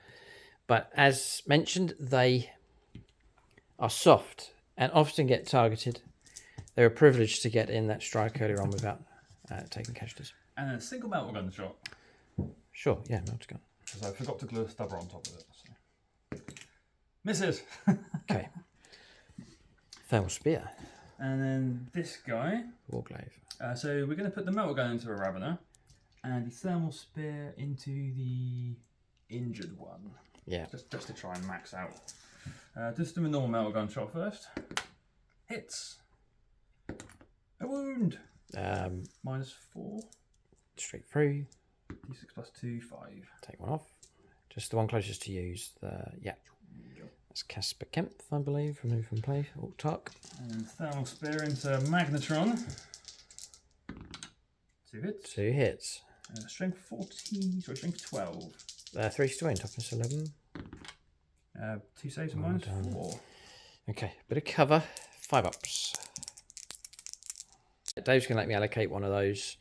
But as mentioned, they are soft and often get targeted. They're a privilege to get in that strike earlier on without taking casualties. And then a single melter gun shot. Sure, yeah, melter gun. Because I forgot to glue a stubber on top of it. So. Misses. Okay. Thermal spear. And then this guy. Warglaive. So we're going to put the melter gun into a Ravener. And the thermal spear into the injured one. Yeah. Just to try and max out. Just do a normal melter gun shot first. Hits. A wound. -4. Straight through. D6 plus 2, 5. Take one off. Just the one closest to use. Yeah. That's Casper Kempf, I believe. Removed from play. Alt Tark. And thermal spear into Magnetron. 2 hits. 2 hits. Strength 14. Sorry, strength 12. 3s to win. Toughness 11. 2 saves and Well done. -4. Okay. Bit of cover. 5 ups. Dave's going to let me allocate one of those.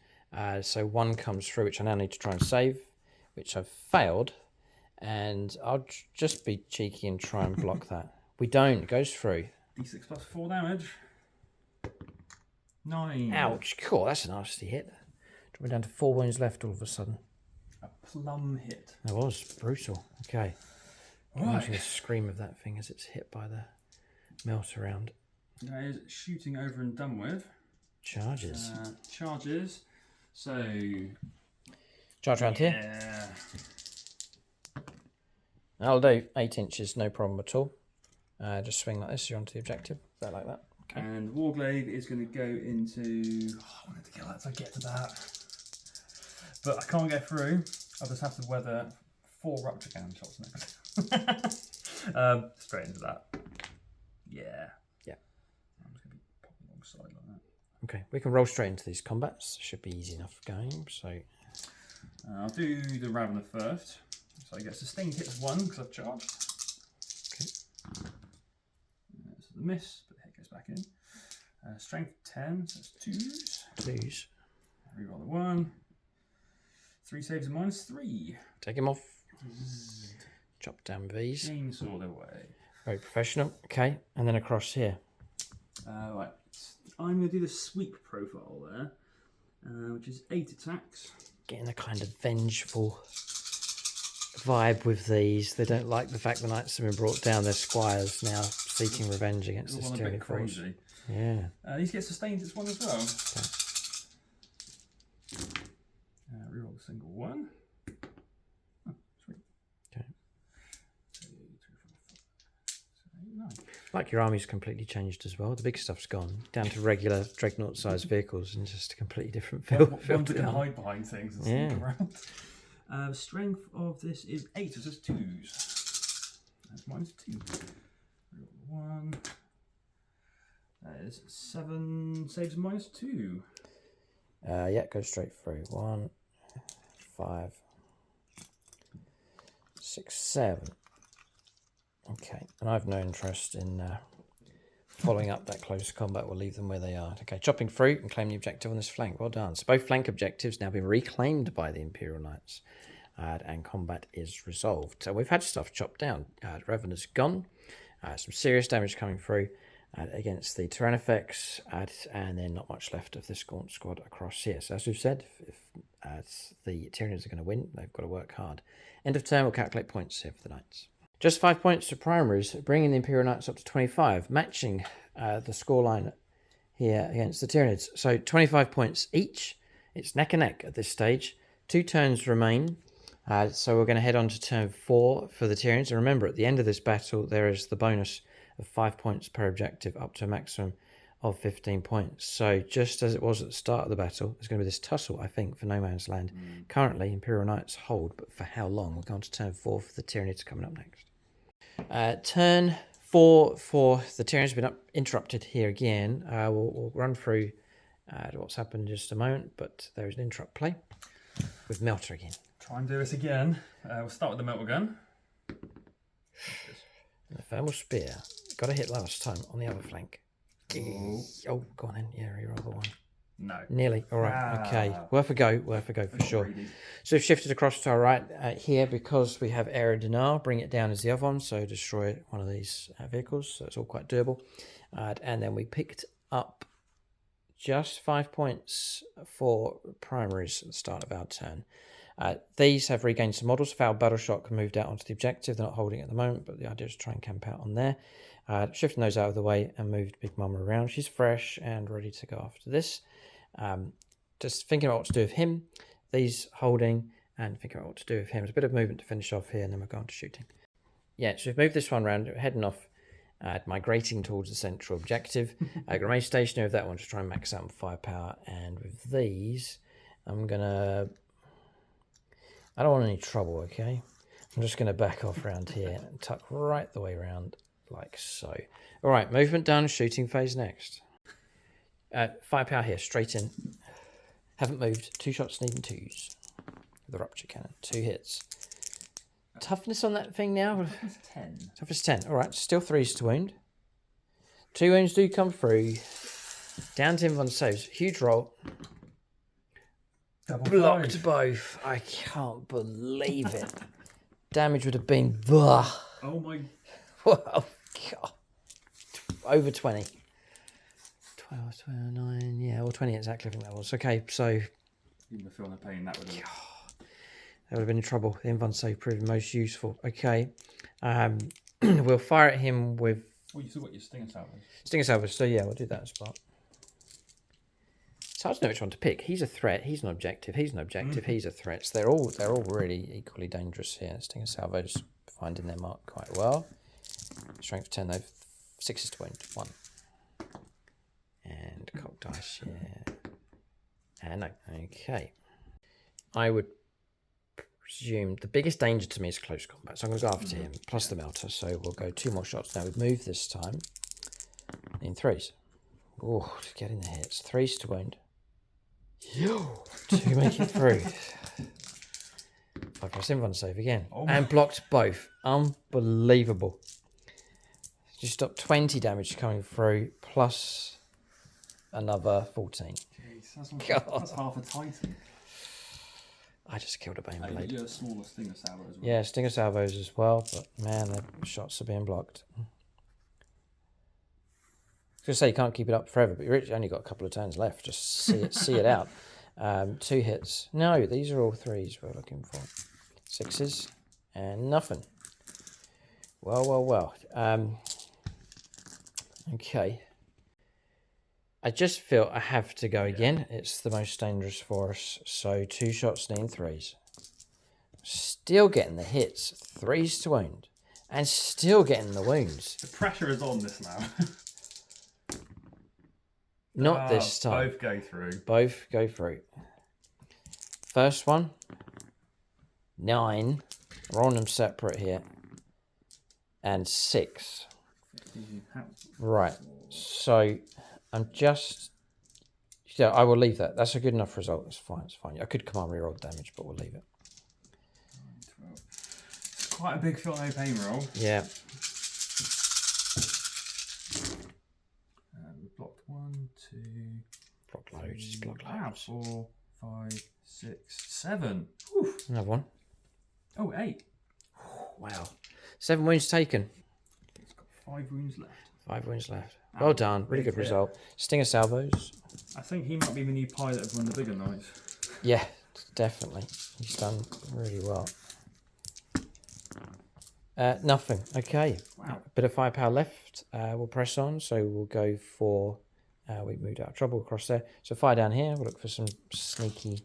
So 1 comes through, which I now need to try and save, which I've failed. And I'll just be cheeky and try and block that. We don't. It goes through. D6 plus 4 damage. 9. Ouch. Cool. That's a nasty hit. We're down to 4 wounds left all of a sudden. A plum hit. That was brutal. Okay. Right. Imagine the scream of that thing as it's hit by the melt around. That is shooting over and done with. Charges. Charges. So. Charge around here. Yeah. That'll do. 8 inches, no problem at all. Just swing like this, you're onto the objective. That like that. Okay. And Warglaive is going to go into. Oh, I wanted to get that, so I get to that. But I can't get through. I'll just have to weather 4 rupture cannon shots next. Straight into that. Yeah. Yeah. I'm just going to be popping alongside like that. Okay, we can roll straight into these combats. Should be easy enough game. So I'll do the Ravener first. So I get sustained hits 1 because I've charged. Okay. This is the miss, but the hit goes back in. Strength 10, so that's 2s. 2s. Reroll the 1. 3 saves and -3. Take him off. Chop down these. Chainsaw their way. Very professional. Okay, and then across here. Right, I'm going to do the sweep profile there, which is 8 attacks. Getting a kind of vengeful vibe with these. They don't like the fact the knights have been brought down. Their squires now seeking revenge against this tyranny force. Crazy. Yeah. These get sustained as 1 as well. Okay. Reroll a single 1. Oh, sweet. Okay. 2, 3, 4, 5, 6, 8, 9. Like your army's completely changed as well. The big stuff's gone down to regular dreadnought-sized vehicles and just a completely different feel. One can hide behind things and sneak Yeah. around. The strength of this is 8, so it's 2s. That's -2. Reroll 1. That is 7 saves and -2. Yeah, go straight through. 1, 5, 6, 7. Okay, and I've no interest in following up that close combat. We'll leave them where they are. Okay, chopping through and claim the objective on this flank. Well done. So both flank objectives now been reclaimed by the Imperial Knights, and combat is resolved. So we've had stuff chopped down. Ravener's gone. Some serious damage coming through against the Tyrannifex, and then not much left of this gaunt squad across here. So as we've said, if the Tyranids are going to win, they've got to work hard. End of turn, we'll calculate points here for the Knights. Just 5 points to primaries, bringing the Imperial Knights up to 25, matching the scoreline here against the Tyranids. So 25 points each. It's neck and neck at this stage. 2 turns remain. So we're going to head on to turn 4 for the Tyranids. And remember, at the end of this battle, there is the bonus of 5 points per objective, up to a maximum of 15 points. So just as it was at the start of the battle, there's going to be this tussle, I think, for no man's land. Currently, Imperial Knights hold, but for how long? We're going to turn 4 for the Tyranids coming up next. Turn 4 for the Tyranids has been interrupted here again. We'll run through what's happened in just a moment, but there is an interrupt play with Melter again. Try and do this again. We'll start with the melter gun. And the thermal spear. Got a hit last time on the other flank. Oh, go on then. Yeah, reroll the 1. No. Nearly. All right. Okay. Worth a go for sure. Greedy. So we've shifted across to our right here because we have Air Dinar. Bring it down as the other one. So destroy one of these vehicles. So it's all quite doable. And then we picked up just 5 points for primaries at the start of our turn. These have regained some models. Foul Battle Shock moved out onto the objective. They're not holding it at the moment, but the idea is to try and camp out on there. Shifting those out of the way and moved Big Mama around. She's fresh and ready to go after this. Just thinking about what to do with him. These holding and thinking about what to do with him. There's a bit of movement to finish off here, and then we're going to shooting. Yeah, so we've moved this one around. We're heading off, migrating towards the central objective. I remain stationary with that one to try and max out firepower. And with these, I'm going to... I don't want any trouble, okay? I'm just going to back off around here and tuck right the way around, like so. All right, movement done. Shooting phase next. Firepower here, straight in. Haven't moved. 2 shots needing 2s. The rupture cannon. 2 hits. Toughness on that thing now? Toughness 10. Toughness 10. All right, still 3s to wound. 2 wounds do come through. Down to everyone saves. Huge roll. Double Blocked 5. both. I can't believe it. Damage would have been... Blah. Oh my... Well, God. Over 20. 12, 29, yeah, or 20 exactly, I think that was. Okay, so... Even feel no pain, that would have... That would have been in trouble. The invuln save proved most useful. Okay. We'll fire at him with... Well, you still got your Stinger Salvage. Stinger Salvage, so yeah, we'll do that as well. It's hard to know which one to pick. He's a threat, he's an objective, he's an objective, he's a threat. So they're all really equally dangerous here. Stinger Salvage finding their mark quite well. Strength 10 though. 6 to wound. 1. And cock dice, yeah. And no. Okay. I would presume the biggest danger to me is close combat. So I'm going to go after him, plus the melter. So we'll go 2 more shots. Now we've moved this time in 3s. Oh, getting the hits. 3s to wound. 2 make it through. 5+ invuln save again. And blocked both. Unbelievable. Just stopped 20 damage coming through, plus another 14. Jeez, that's half a Titan. I just killed a Bane Blade. You do a smaller Stinger Salvo as well. Yeah, Stinger Salvos as well, but man, the shots are being blocked. I was going to say you can't keep it up forever, but you've only got a couple of turns left. Just see it out. 2 hits. No, these are all 3s we're looking for. 6s and nothing. Well. Okay. I just feel I have to go again. It's the most dangerous for us. So 2 shots in 3s. Still getting the hits. 3s to wound. And still getting the wounds. The pressure is on this now. Not this time. Both go through. Both go through. First one. 9. We're on them separate here. And 6. Right. So I'm just... Yeah, I will leave that. That's a good enough result. That's fine. It's fine. I could command reroll damage, but we'll leave it. It's quite a big feel no pain roll. Yeah. We've blocked 1, 2... Block loads. Just block Wow, loads. 4, 5, 6, 7. Oof. Another one. Oh, 8. Wow. 7 wounds taken. It's got 5 wounds left. 5 wounds left. Well done. Really good result. Stinger Salvos. I think he might be the new pilot of one of the bigger knights. Yeah, definitely. He's done really well. Nothing. Okay. Wow. A bit of firepower left. We'll press on. So we'll go for... we moved out of trouble across there. So fire down here. We'll look for some sneaky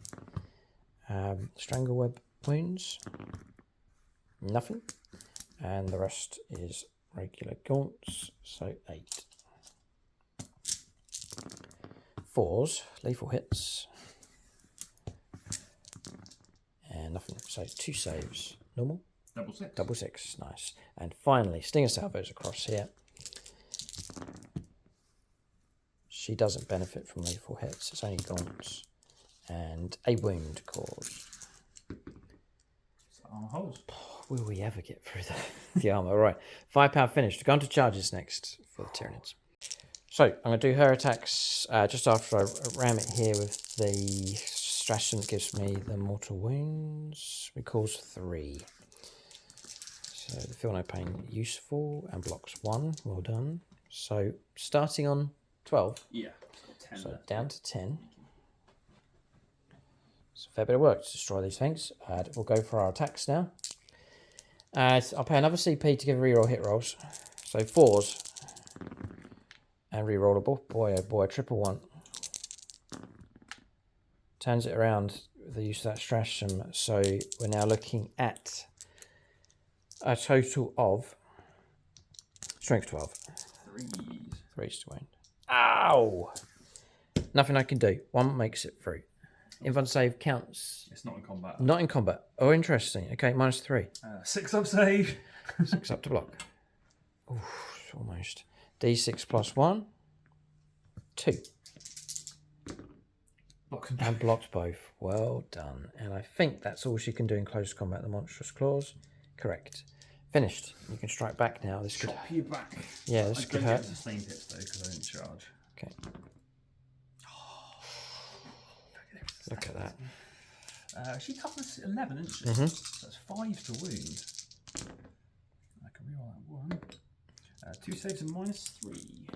Strangleweb wounds. Nothing. And the rest is regular gaunts. So 8. 4s. Lethal hits. And nothing. So 2 saves. Normal. Double 6. Double 6. Nice. And finally, Stinger Salvos across here. She doesn't benefit from lethal hits. It's only gaunts. And a wound caused. Armor holes. Will we ever get through the armor? Right. Firepower finished. Go on to charges next for the Tyranids. So I'm going to do her attacks just after I ram it here with the stratagem that gives me the mortal wounds. We cause 3. So the feel no pain useful and blocks 1. Well done. So starting on 12. Yeah. 10 So left. down to 10. It's a fair bit of work to destroy these things. We'll go for our attacks now. I'll pay another CP to give reroll hit rolls. So 4s. And rerollable. Boy, oh boy, triple 1. Turns it around with the use of that stratagem. So we're now looking at a total of strength 12. 3s to wound. Ow! Nothing I can do. 1 makes it through. Invuln save counts. It's not in combat. Not in combat. Oh, interesting. Okay, -3. 6 up save. 6 up to block. Oof, almost. D6 plus 1. 2. And blocked both. Well done. And I think that's all she can do in close combat. The monstrous claws. Correct. Finished. You can strike back now. This could... Chop you back. Yeah, this could I hurt. don't get sustained hits though because I didn't charge. Okay. Look at that. She toughness 11, isn't she? Mhm. So that's 5 to wound. I can reroll that 1. 2 saves and -3.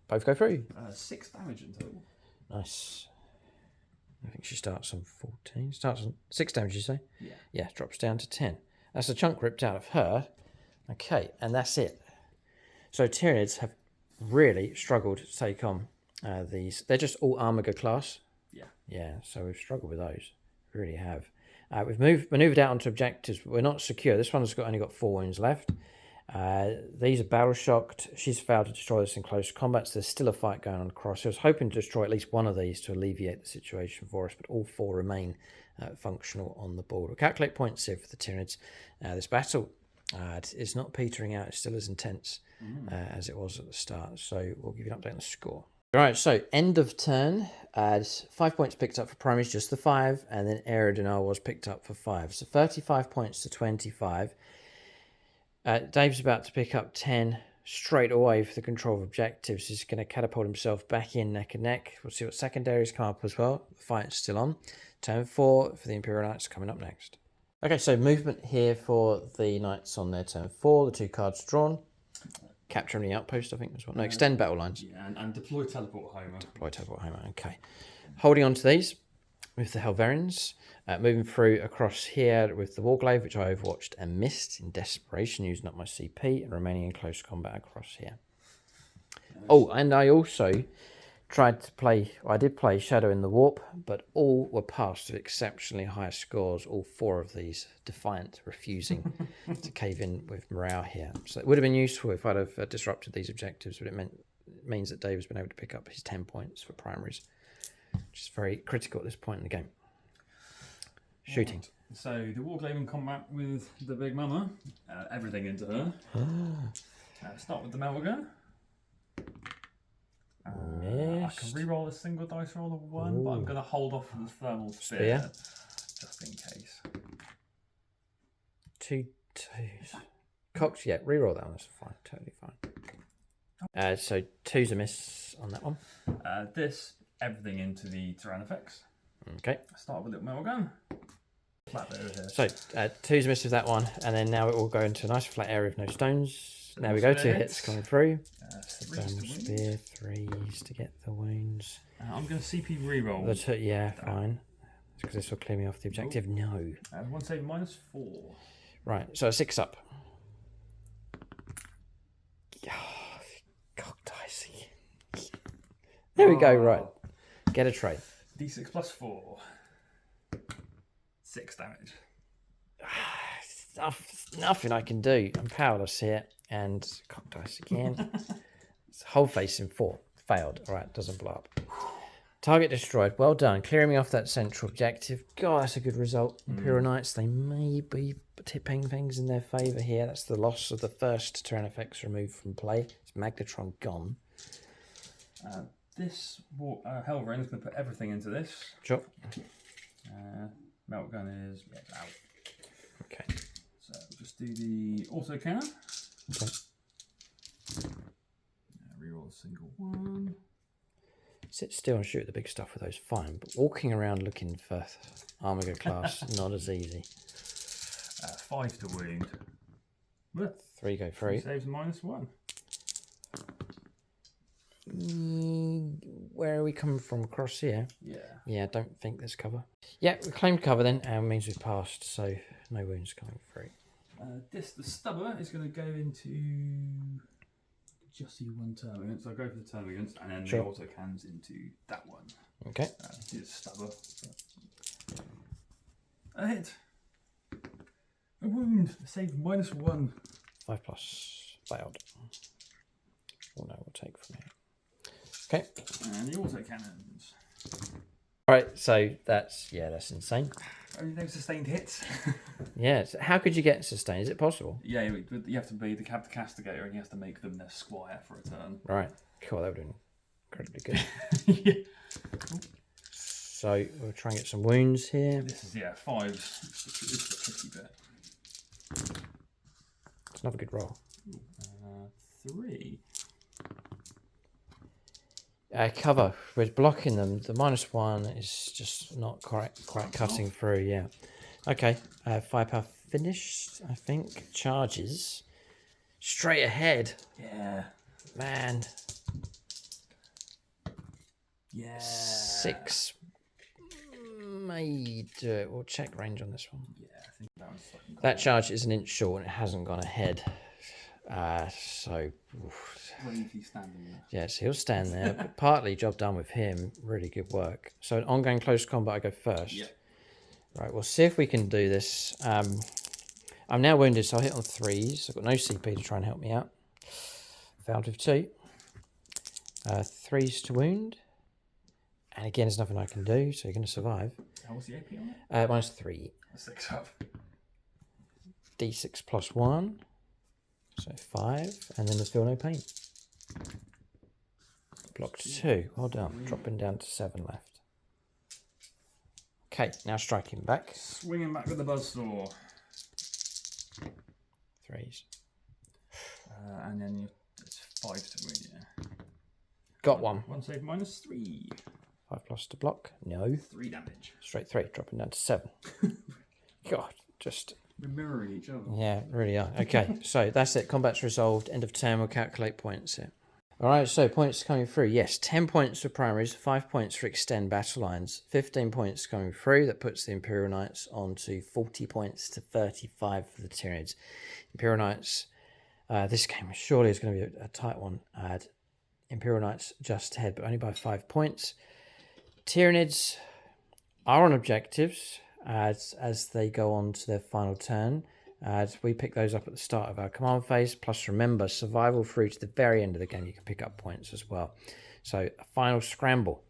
Both go through. 6 damage in total. Nice. I think she starts on 14. Starts on 6 damage, you say? Yeah. Yeah, drops down to 10. That's a chunk ripped out of her. Okay, and that's it. So Tyranids have really struggled to take on these. They're just all Armiger class. Yeah. Yeah, so we've struggled with those. We really have. We've manoeuvred out onto objectives, but we're not secure. This one's only got 4 wounds left. These are battle shocked. She's failed to destroy this in close combat, so there's still a fight going on across. I was hoping to destroy at least one of these to alleviate the situation for us, but all 4 remain functional on the board. We'll calculate points here for the Tyranids. This battle is not petering out. It's still as intense as it was at the start, so we'll give you an update on the score. All right, so end of turn. 5 points picked up for primaries, just the 5, and then Aerodinal was picked up for 5. So 35 points to 25. Dave's about to pick up 10 straight away for the control of objectives. He's going to catapult himself back in neck and neck. We'll see what secondaries come up as well. The fight's still on. Turn 4 for the Imperial Knights coming up next. Okay, so movement here for the Knights on their turn 4. The 2 cards drawn. Capturing the outpost, I think, as well. No, extend battle lines. Yeah, and deploy teleport homer. Deploy teleport homer, okay. Holding on to these with the Helverins. Moving through across here with the Warglaive, which I overwatched and missed in desperation, using up my CP, and remaining in close combat across here. Oh, and I also tried to play, I did play Shadow in the Warp, but all were passed with exceptionally high scores, all 4 of these defiant, refusing to cave in with morale here. So it would have been useful if I'd have disrupted these objectives, but it means that Dave has been able to pick up his 10 points for primaries, which is very critical at this point in the game. Shooting. Right. So the Warglaive in combat with the big mama. Everything into her. Start with the metal gun. I can re-roll a single dice roll of 1, but I'm going to hold off on the thermal spear just in case. 2 twos. Cox, yeah, re-roll that one. That's fine, totally fine. So 2's a miss on that one. Everything into the Tyrannifex. Okay. Start with a little metal gun. Flat bit over here. So 2's a miss with that one, and then now it will go into a nice flat area of no stones. Now we go to hits coming through. Spear, 3s to get the wounds. I'm going to CP reroll. Yeah, fine. Because this will clear me off the objective. No. 1 save -4. Right, so a 6 up. Cock dicey. There we go, right. Get a trade. D6 +4. 6 damage. Nothing I can do. I'm powerless here. And cock dice again. It's whole face in 4. Failed. All right, doesn't blow up. Target destroyed. Well done. Clearing me off that central objective. God, that's a good result. Imperial Knights, they may be tipping things in their favour here. That's the loss of the first Tyrannifex removed from play. It's Magnetron gone. This Helverin is going to put everything into this. Sure. Melt gun is out. Okay. So we'll just do the auto cannon. Okay. Reroll a single 1. Sit still and shoot the big stuff with those, fine. But walking around looking for Armiger class, not as easy. 5 to wound. 3 go through. Saves -1. Where are we coming from? Across here? Yeah. Yeah, I don't think there's cover. Yeah, we claimed cover then, and means we've passed, so no wounds coming through. The stubber is going to go into just the 1 termagant. So I'll go for the termagants, and then the auto cannons into that one. Okay. The stubber. A hit. A wound. Save -1. 5+. Failed. Oh no, we'll take from here. Okay. And the auto cannons. Alright, so that's insane. Only no sustained hits. Yeah, so how could you get sustained? Is it possible? Yeah, you have to be the castigator, and you have to make them their squire for a turn. Right. Cool, that would have been incredibly good. Yeah. So we'll try and get some wounds here. This is 5. It's the tricky bit. It's another good roll. 3. Cover. We're blocking them. The -1 is just not quite cutting through. Yeah. Okay. Firepower finished. I think charges straight ahead. Yeah. Man. Yeah. 6 may do it. We'll check range on this one. Yeah, I think that was fucking cool. That charge is an inch short and it hasn't gone ahead. So. Bravely standing there. Yes, he'll stand there. But partly job done with him. Really good work. So an ongoing close combat, I go first. Yeah. Right, we'll see if we can do this. I'm now wounded, so I'll hit on 3s. I've got no CP to try and help me out. Failed with 2. 3s to wound. And again, there's nothing I can do, so you're going to survive. How was the AP on it? Minus 3. 6 up. D6 plus 1. So 5. And then there's still no pain. Blocked 2. Well done. Dropping down to 7 left. Okay, now striking back. Swinging back with the buzzsaw. 3s. And then it's 5 to win, yeah. Got 1. 1 save minus 3. 5 plus to block. No. 3 damage. Straight 3. Dropping down to 7. God, just... We're mirroring each other. Yeah, really are. Okay, so that's it. Combat's resolved. End of turn. We'll calculate points here. All right, so points coming through. Yes, 10 points for primaries, 5 points for extend battle lines, 15 points coming through. That puts the Imperial Knights on to 40 points to 35 for the Tyranids. Imperial Knights, this game surely is going to be a tight one. Imperial Knights just ahead, but only by 5 points. Tyranids are on objectives as they go on to their final turn. We pick those up at the start of our command phase. Plus, remember, survival through to the very end of the game, you can pick up points as well. So, a final scramble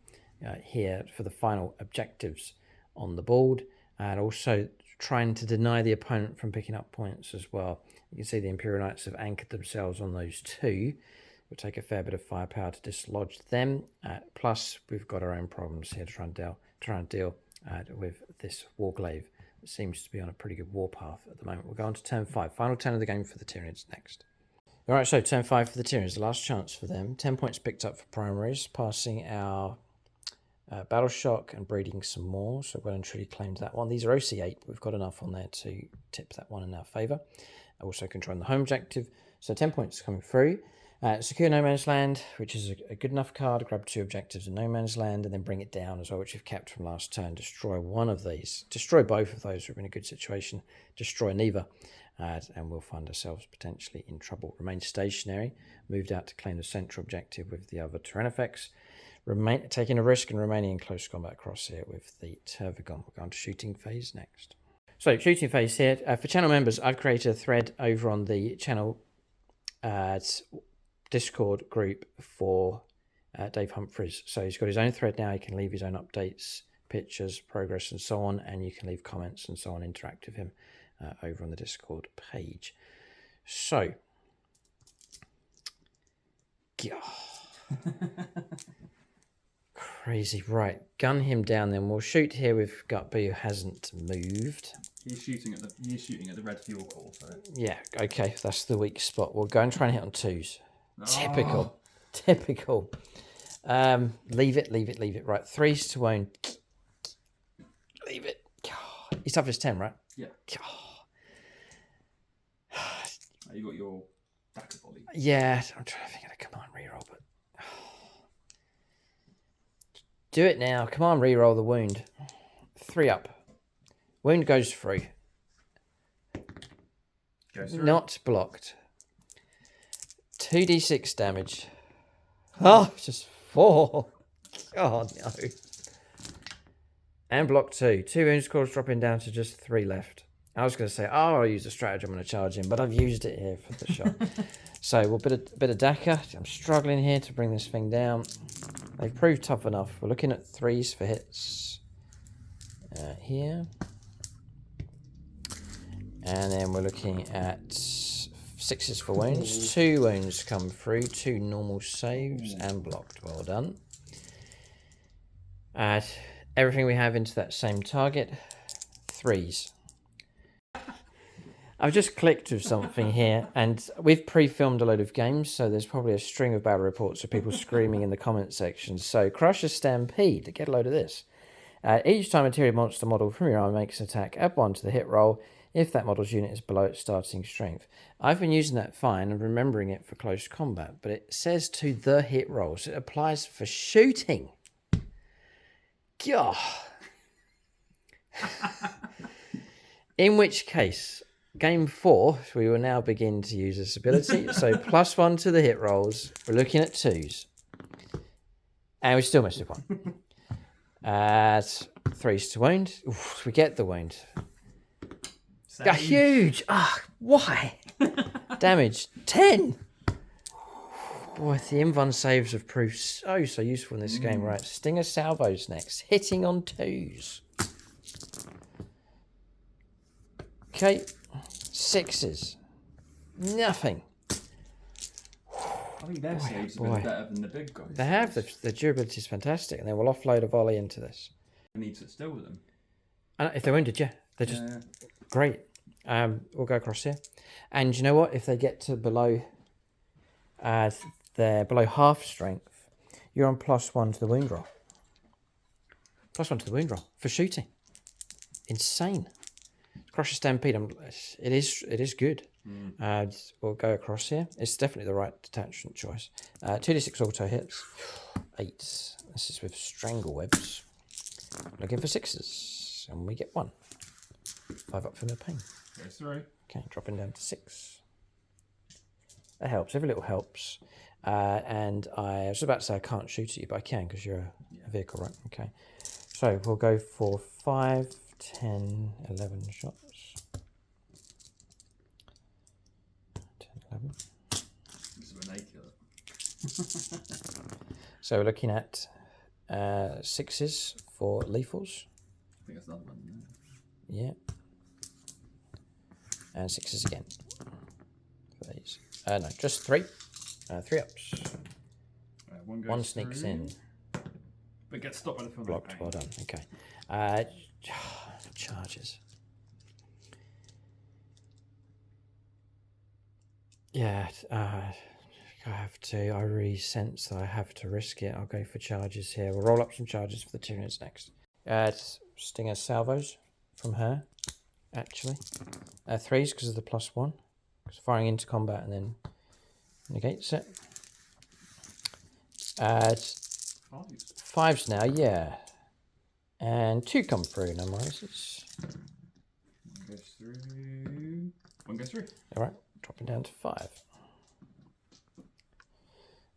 here for the final objectives on the board, and also trying to deny the opponent from picking up points as well. You can see the Imperial Knights have anchored themselves on those 2. It'll take a fair bit of firepower to dislodge them. Plus, we've got our own problems here to try and deal with this Warglaive. It seems to be on a pretty good warpath at the moment. We'll go on to turn 5. Final turn of the game for the Tyranids next. All right, so turn 5 for the Tyranids. The last chance for them. 10 points picked up for primaries, passing our Battle Shock and breeding some more. So well and truly claimed that one. These are OC8. We've got enough on there to tip that one in our favour. Also controlling the home objective. So 10 points coming through. Secure No Man's Land, which is a good enough card. Grab 2 objectives in No Man's Land and then bring it down as well, which we've kept from last turn. Destroy one of these. Destroy both of those. We're in a good situation. Destroy neither. And we'll find ourselves potentially in trouble. Remain stationary. Moved out to claim the central objective with the other Tyrannofex. Taking a risk and remaining in close combat across here with the Tervigon. We're going to shooting phase next. So, shooting phase here. For channel members, I've created a thread over on the channel Discord group for Dave Humphreys. So he's got his own thread now. He can leave his own updates, pictures, progress, and so on. And you can leave comments and so on, interact with him over on the Discord page. So, crazy. Right, gun him down. Then we'll shoot here with Gut B, who hasn't moved. He's shooting at the red fuel core. So. Yeah. Okay, that's the weak spot. We'll go and try and hit on 2s. Oh. Typical. Leave it. Right, 3s to wound. Leave it. He's tough as 10, right? Yeah. You got your Dagger volley. Yeah, I'm trying to think of a command reroll, but do it now. Command reroll the wound. 3 up. Wound goes through. Not blocked. 2d6 damage. Oh, just 4. God, no. And block 2. 2 wound scores dropping down to just 3 left. I was going to say, I'll use a stratagem on a charge in, but I've used it here for the shot. So we'll bit of Daka. I'm struggling here to bring this thing down. They've proved tough enough. We're looking at 3s for hits here. And then we're looking at 6s for wounds. 2 wounds come through. 2 normal saves and blocked. Well done. Add everything we have into that same target. 3s. I've just clicked with something here, and we've pre-filmed a load of games, so there's probably a string of battle reports of people screaming in the comment section. So, Crusher Stampede, get a load of this. Each time a tier monster model from your army makes an attack, add 1 to the hit roll if that model's unit is below its starting strength. I've been using that fine and remembering it for close combat, but it says to the hit roll, so it applies for shooting. Gah. In which case, game 4, we will now begin to use this ability. So +1 to the hit rolls. We're looking at 2s. And we still missed with 1. 3s to wound. Oof, we get the wound. save. huge! Ah, why? Damage 10! Boy, the Invon saves have proved so useful in this game. Right, Stinger Salvos next. Hitting on 2s. Okay, 6s. Nothing. I think their saves have been better than the big guys. They have. The durability is fantastic, and they will offload a volley into this. I need to sit still with them. If they're wounded, yeah. They're just great. We'll go across here. And you know what? If they get to below... they're below half strength, you're on +1 to the wound roll. +1 to the wound roll for shooting. Insane. Crush a Stampede. It is good. We'll go across here. It's definitely the right detachment choice. 2d6 auto hits. 8. This is with Strangle Webs. Looking for 6s. And we get 1. 5 up from the pain. Goes through. Okay, dropping down to 6. That helps. Every little helps. And I was about to say I can't shoot at you, but I can because you're a vehicle, right? Okay. So we'll go for 5, 10, 11 shots. 10, 11. This is when they kill it. So we're looking at 6s for lethals. I think that's another one. Yeah. And 6s again for these. No, just 3. 3 ups. One sneaks in. But gets stopped by the film. Blocked. Well done. Okay. Charges. Yeah. I have to. I really sense that I have to risk it. I'll go for charges here. We'll roll up some charges for the Tyranids next. Stinger Salvos from her. Actually, 3s because of the +1. Because firing into combat and then negates it. 5s now, yeah. And 2 come through, no minuses. One goes through. One goes through. Alright, dropping down to 5.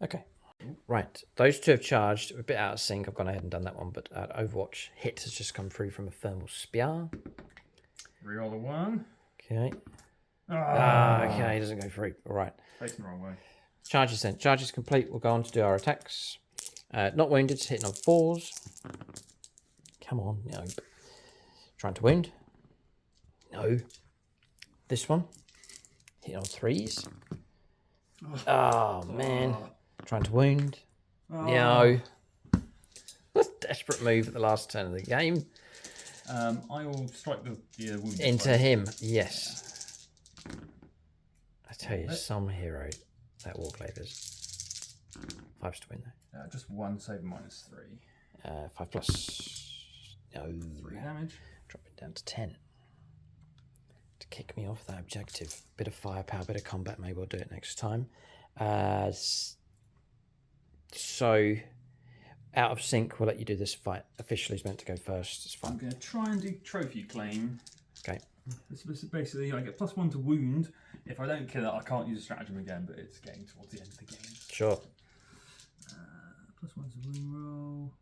Okay. Right, those 2 have charged. We're a bit out of sync. I've gone ahead and done that one, but Overwatch hit has just come through from a thermal spear. Reroll a 1. Okay. Okay, doesn't go through. Alright. Facing the wrong way. Charges then. Charges complete. We'll go on to do our attacks. Not wounded, hitting on 4s. Come on, no. Trying to wound. No. This one. Hitting on 3s. Oh, man. Trying to wound. No. Desperate move at the last turn of the game. I will strike the wound. Into him, yes. I tell you, some hero, that Warclave is. 5s to win though. Just 1 save -3. 5 plus. No. 3 damage. Drop it down to 10. To kick me off that objective. Bit of firepower, bit of combat, maybe we'll do it next time. So, out of sync, we'll let you do this fight. Officially, is meant to go first. It's fine. I'm going to try and do trophy claim. Okay. This is basically, I get +1 to wound. If I don't kill it, I can't use a stratagem again, but it's getting towards the end of the game. Sure. +1 to wound roll.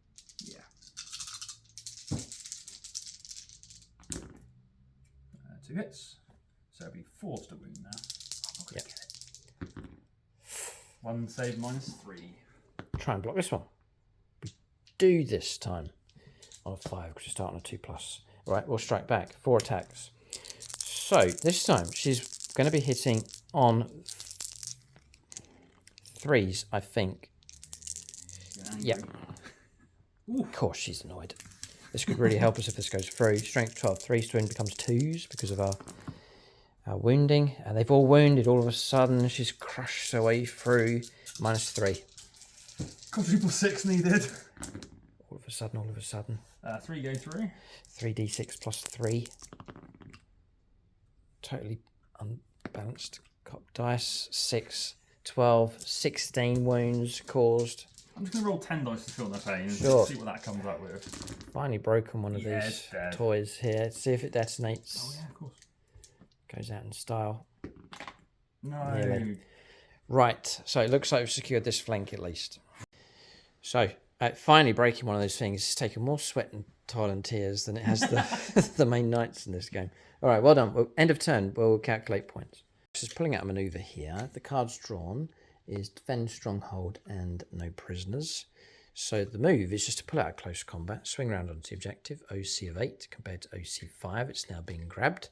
Yeah. 2 hits. So it'll be 4s to wound now. I'm not going to get it. 1 save -3. Try and block this one. We do this time on a 5 because we're starting on a 2+. Right, we'll strike back. 4 attacks. So this time she's going to be hitting on 3s, I think. Yep. Of course she's annoyed. This could really help us if this goes through. Strength 12. 3s to win becomes 2s because of our wounding. And they've all wounded all of a sudden. She's crushed her way through. -3. Quadruple 6 needed. All of a sudden. 3 go through. 3d6 plus 3. Totally unbalanced. Cop dice. 6, 12, 16 wounds caused. I'm just going to roll 10 dice to feel their pain and see what that comes up with. Finally broken one of these toys here. See if it detonates. Oh yeah, of course. Goes out in style. No. Nearly. Right, so it looks like we've secured this flank at least. So, Finally breaking one of those things has taken more sweat and toil and tears than it has the the main knights in this game. All right, well done. Well, end of turn, we'll calculate points. Just pulling out a maneuver here. The cards drawn is defend, stronghold, and no prisoners. So the move is just to pull out a close combat, swing around onto the objective, OC of 8 compared to OC 5. It's now being grabbed.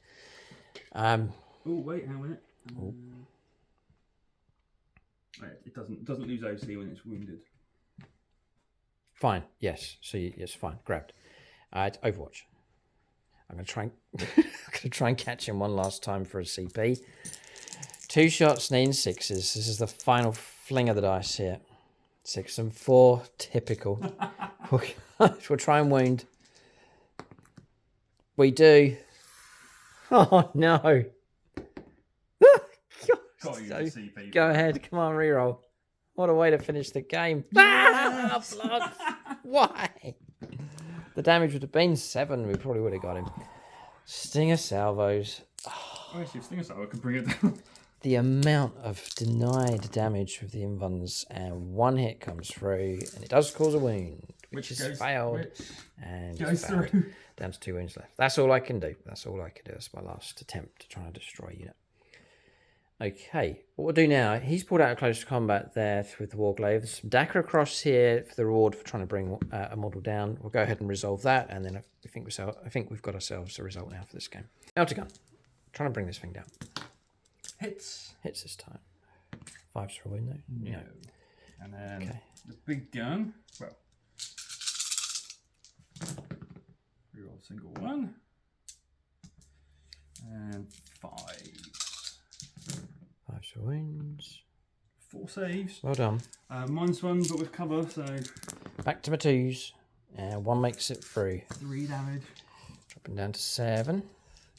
Oh wait, hang on a minute. Oh. It doesn't lose OC when it's wounded. Fine, yes. So yes, fine, grabbed. Overwatch. I'm gonna try and catch him one last time for a CP. 2 shots, needing 6s. This is the final fling of the dice here. 6 and 4, typical. We'll try and wound. We do. Oh no! Go ahead, come on, reroll. What a way to finish the game! Ah, blood! Why? The damage would have been 7. We probably would have got him. Stinger salvos. Oh, actually, if Stinger salvo can bring it down. The amount of denied damage with the invulns, and 1 hit comes through, and it does cause a wound, which is failed, and goes through. Down to 2 wounds left. That's all I can do. That's my last attempt to try and destroy a unit. Okay, what we'll do now, he's pulled out a close combat there with the Warglaives. Dagger across here for the reward for trying to bring a model down. We'll go ahead and resolve that, and then I think we've got ourselves a result now for this game. Elter gun, trying to bring this thing down. Hits this time. 5's for a win though. No. And then the big gun. Well, reroll a single 1 and 5. 5's for wins. 4 saves. Well done. -1, but with cover, so back to my 2s, and 1 makes it through. 3 damage. Dropping down to 7.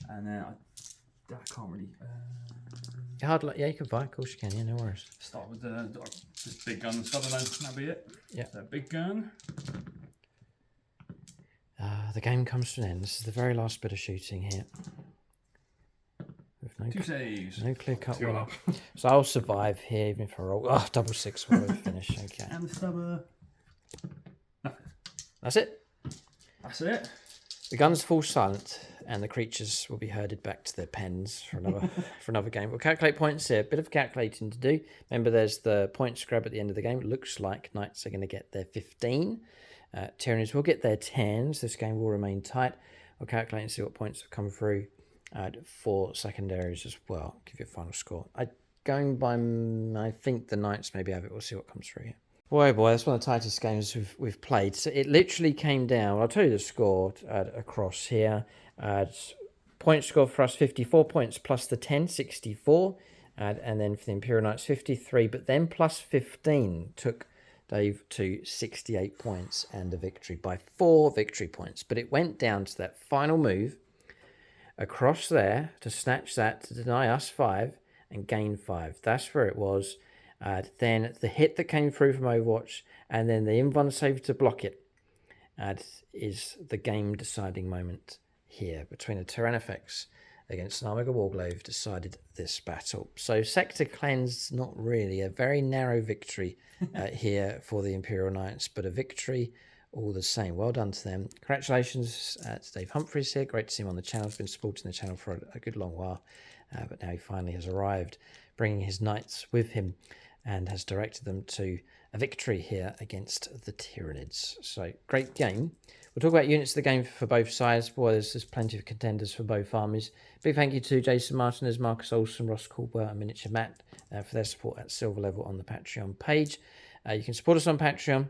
And then I can't really. Hard luck. Yeah, you can buy. Of course you can. Yeah, no worries. Start with the big gun and Sutherland. That'll be it. Yeah. So big gun. The game comes to an end. This is the very last bit of shooting here. With no 2 saves. No clear cut winner. So I'll survive here even if I roll. Oh, double 6 will finish. Okay. And the stubber. Nothing. That's it. That's it. The guns fall silent, and the creatures will be herded back to their pens for another game. We'll calculate points here. A bit of calculating to do. Remember, there's the points grab at the end of the game. It looks like Knights are going to get their 15. Tyranids will get their 10s. This game will remain tight. We'll calculate and see what points have come through for secondaries as well. Give you a final score. Going by, I think the Knights maybe have it. We'll see what comes through here. Boy, that's one of the tightest games we've played. So it literally came down. I'll tell you the score across here. Point score for us, 54 points plus the 10, 64. And then for the Imperial Knights, 53. But then plus 15 took Dave to 68 points and a victory by 4 victory points. But it went down to that final move across there to snatch that, to deny us 5 and gain 5. That's where it was. Then the hit that came through from Overwatch, and then the invuln save to block it, is the game deciding moment here between a Tyrannifex against an Armega Warglaive decided this battle. So Sector Cleanse, not really, a very narrow victory here for the Imperial Knights, but a victory all the same. Well done to them. Congratulations to Dave Humphries here. Great to see him on the channel. He's been supporting the channel for a good long while, but now he finally has arrived, bringing his knights with him, and has directed them to a victory here against the Tyranids. So, great game. We'll talk about units of the game for both sides. Boy, there's plenty of contenders for both armies. Big thank you to Jason Martinez, Marcus Olsen, Ross Caldwell, and Miniature Matt for their support at silver level on the Patreon page. You can support us on Patreon.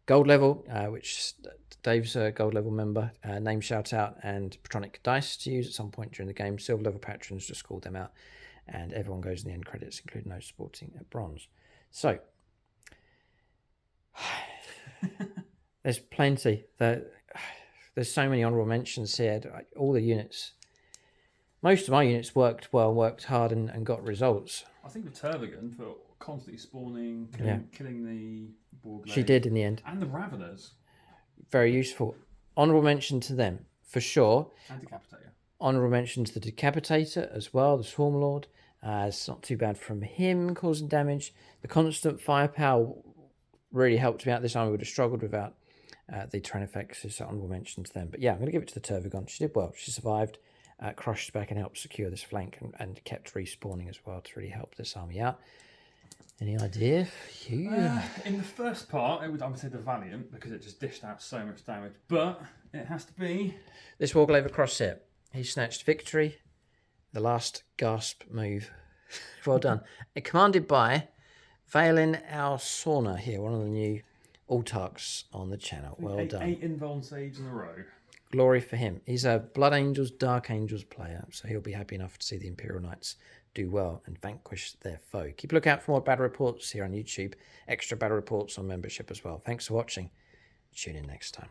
Gold level, which Dave's a gold level member, name shout out and Patronic dice to use at some point during the game. Silver level patrons, just called them out. And everyone goes in the end credits, including those supporting at bronze. So, there's plenty. There's so many honourable mentions here. All the units, most of my units worked well, worked hard, and got results. I think the Tervigan for constantly spawning, killing the Warglaive. She did in the end. And the Raveners. Very useful. Honourable mention to them, for sure. And Decapitator. Honourable mention to the Decapitator as well, the Swarm Lord. It's not too bad from him causing damage. The constant firepower really helped me out. This army would have struggled without the Tyranids effects, so honorable mention to them. But yeah, I'm going to give it to the Tervagon. She did well. She survived, crushed back and helped secure this flank and kept respawning as well to really help this army out. Any idea? In the first part, I would say the Valiant, because it just dished out so much damage. But it has to be... This Warglaive across here. He snatched victory. The last gasp move. Well done. Commanded by Vaelin Alsorna here, one of the new Autarchs on the channel. Well done. 8 invuln saves in a row. Glory for him. He's a Blood Angels, Dark Angels player, so he'll be happy enough to see the Imperial Knights do well and vanquish their foe. Keep a lookout for more battle reports here on YouTube. Extra battle reports on membership as well. Thanks for watching. Tune in next time.